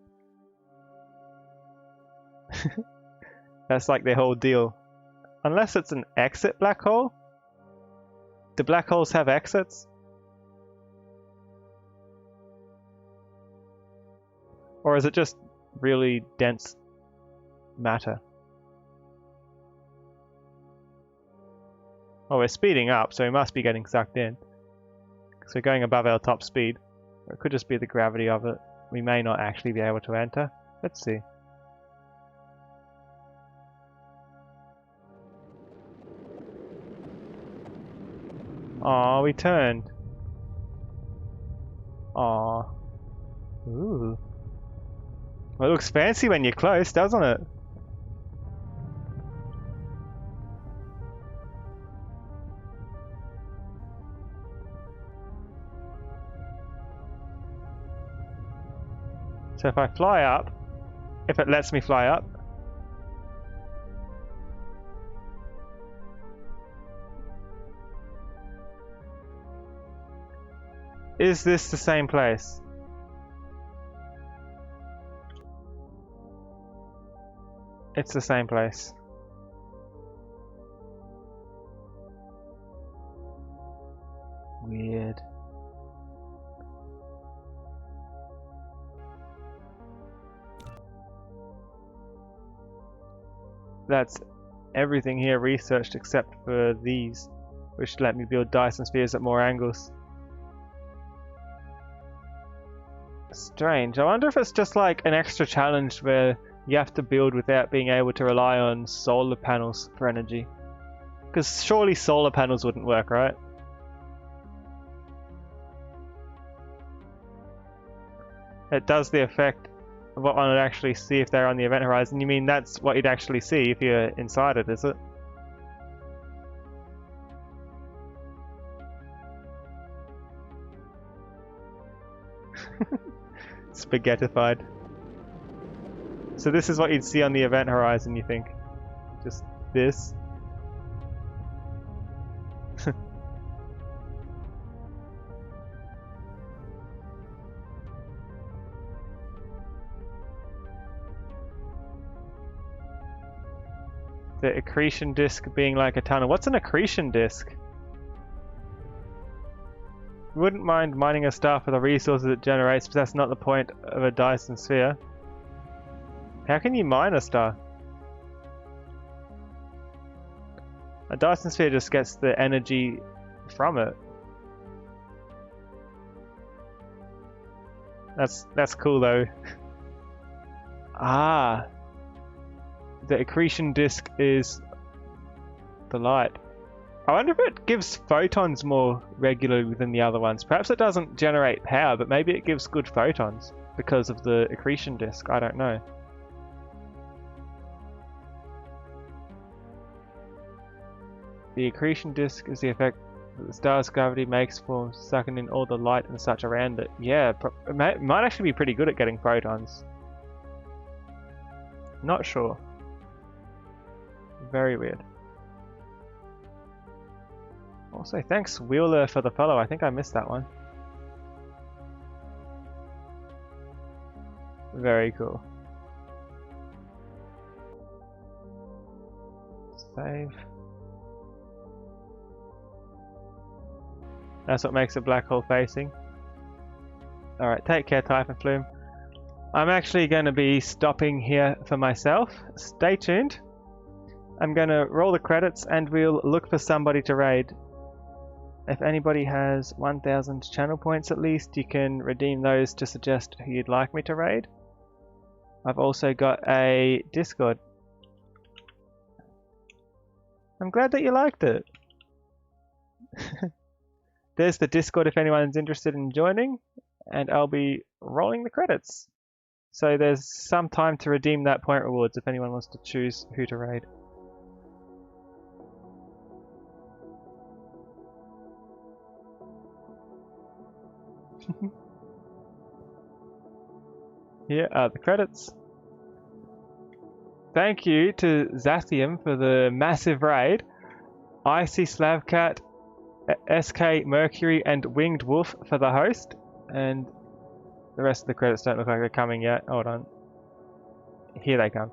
That's like their whole deal. Unless it's an exit black hole? Do black holes have exits? Or is it just really dense matter? Oh, we're speeding up, so we must be getting sucked in. Because we're going above our top speed. Or it could just be the gravity of it. We may not actually be able to enter. Let's see. Aw, we turned. Aw. Ooh. Well, it looks fancy when you're close, doesn't it? So if I fly up, if it lets me fly up, is this the same place? It's the same place. Weird. That's everything here researched except for these, which let me build Dyson spheres at more angles. Strange. I wonder if it's just like an extra challenge where you have to build without being able to rely on solar panels for energy. Because surely solar panels wouldn't work, right? It does the effect of what one would actually see if they're on the event horizon. You mean that's what you'd actually see if you're inside it, is it? Spaghettified. So this is what you'd see on the event horizon, you think? Just this? The accretion disk being like a tunnel. What's an accretion disk? Wouldn't mind mining a star for the resources it generates, but that's not the point of a Dyson sphere. How can you mine a star? A Dyson sphere just gets the energy from it. That's cool though. Ah. The accretion disk is the light. I wonder if it gives photons more regularly than the other ones. Perhaps it doesn't generate power, but maybe it gives good photons because of the accretion disk. I don't know. The accretion disk is the effect that the star's gravity makes for sucking in all the light and such around it. Yeah, it might actually be pretty good at getting photons. Not sure. Very weird. Also, thanks Wheeler for the follow. I think I missed that one. Very cool. Save. That's what makes a black hole facing. Alright, take care, Typhon Flume. I'm actually going to be stopping here for myself. Stay tuned. I'm going to roll the credits and we'll look for somebody to raid. If anybody has 1,000 channel points at least, you can redeem those to suggest who you'd like me to raid. I've also got a Discord. I'm glad that you liked it. There's the Discord if anyone's interested in joining, and I'll be rolling the credits. So there's some time to redeem that point rewards if anyone wants to choose who to raid. Here are the credits. Thank you to Zathium for the massive raid. Icy Slavcat, SK Mercury and Winged Wolf for the host. And the rest of the credits don't look like they're coming yet. Hold on. Here they come.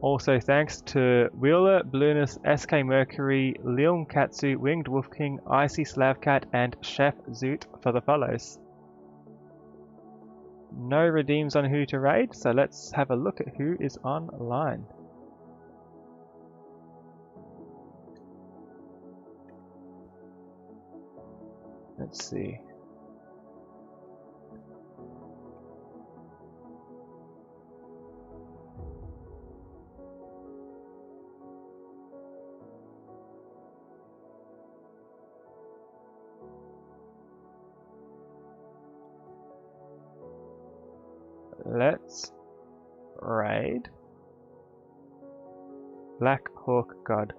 Also thanks to Wheeler, Blueness, SK Mercury, Lilm Katsu, Winged Wolf King, Icy Slavcat and Chef Zoot for the follows. No redeems on who to raid, so let's have a look at who is online. Let's see. Let's raid Black Hawk God.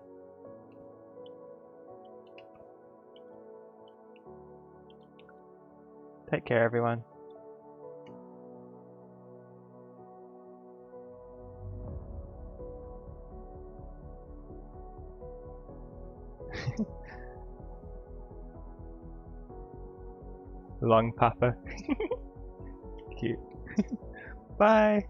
Take care, everyone. Long puffer. Cute. Bye.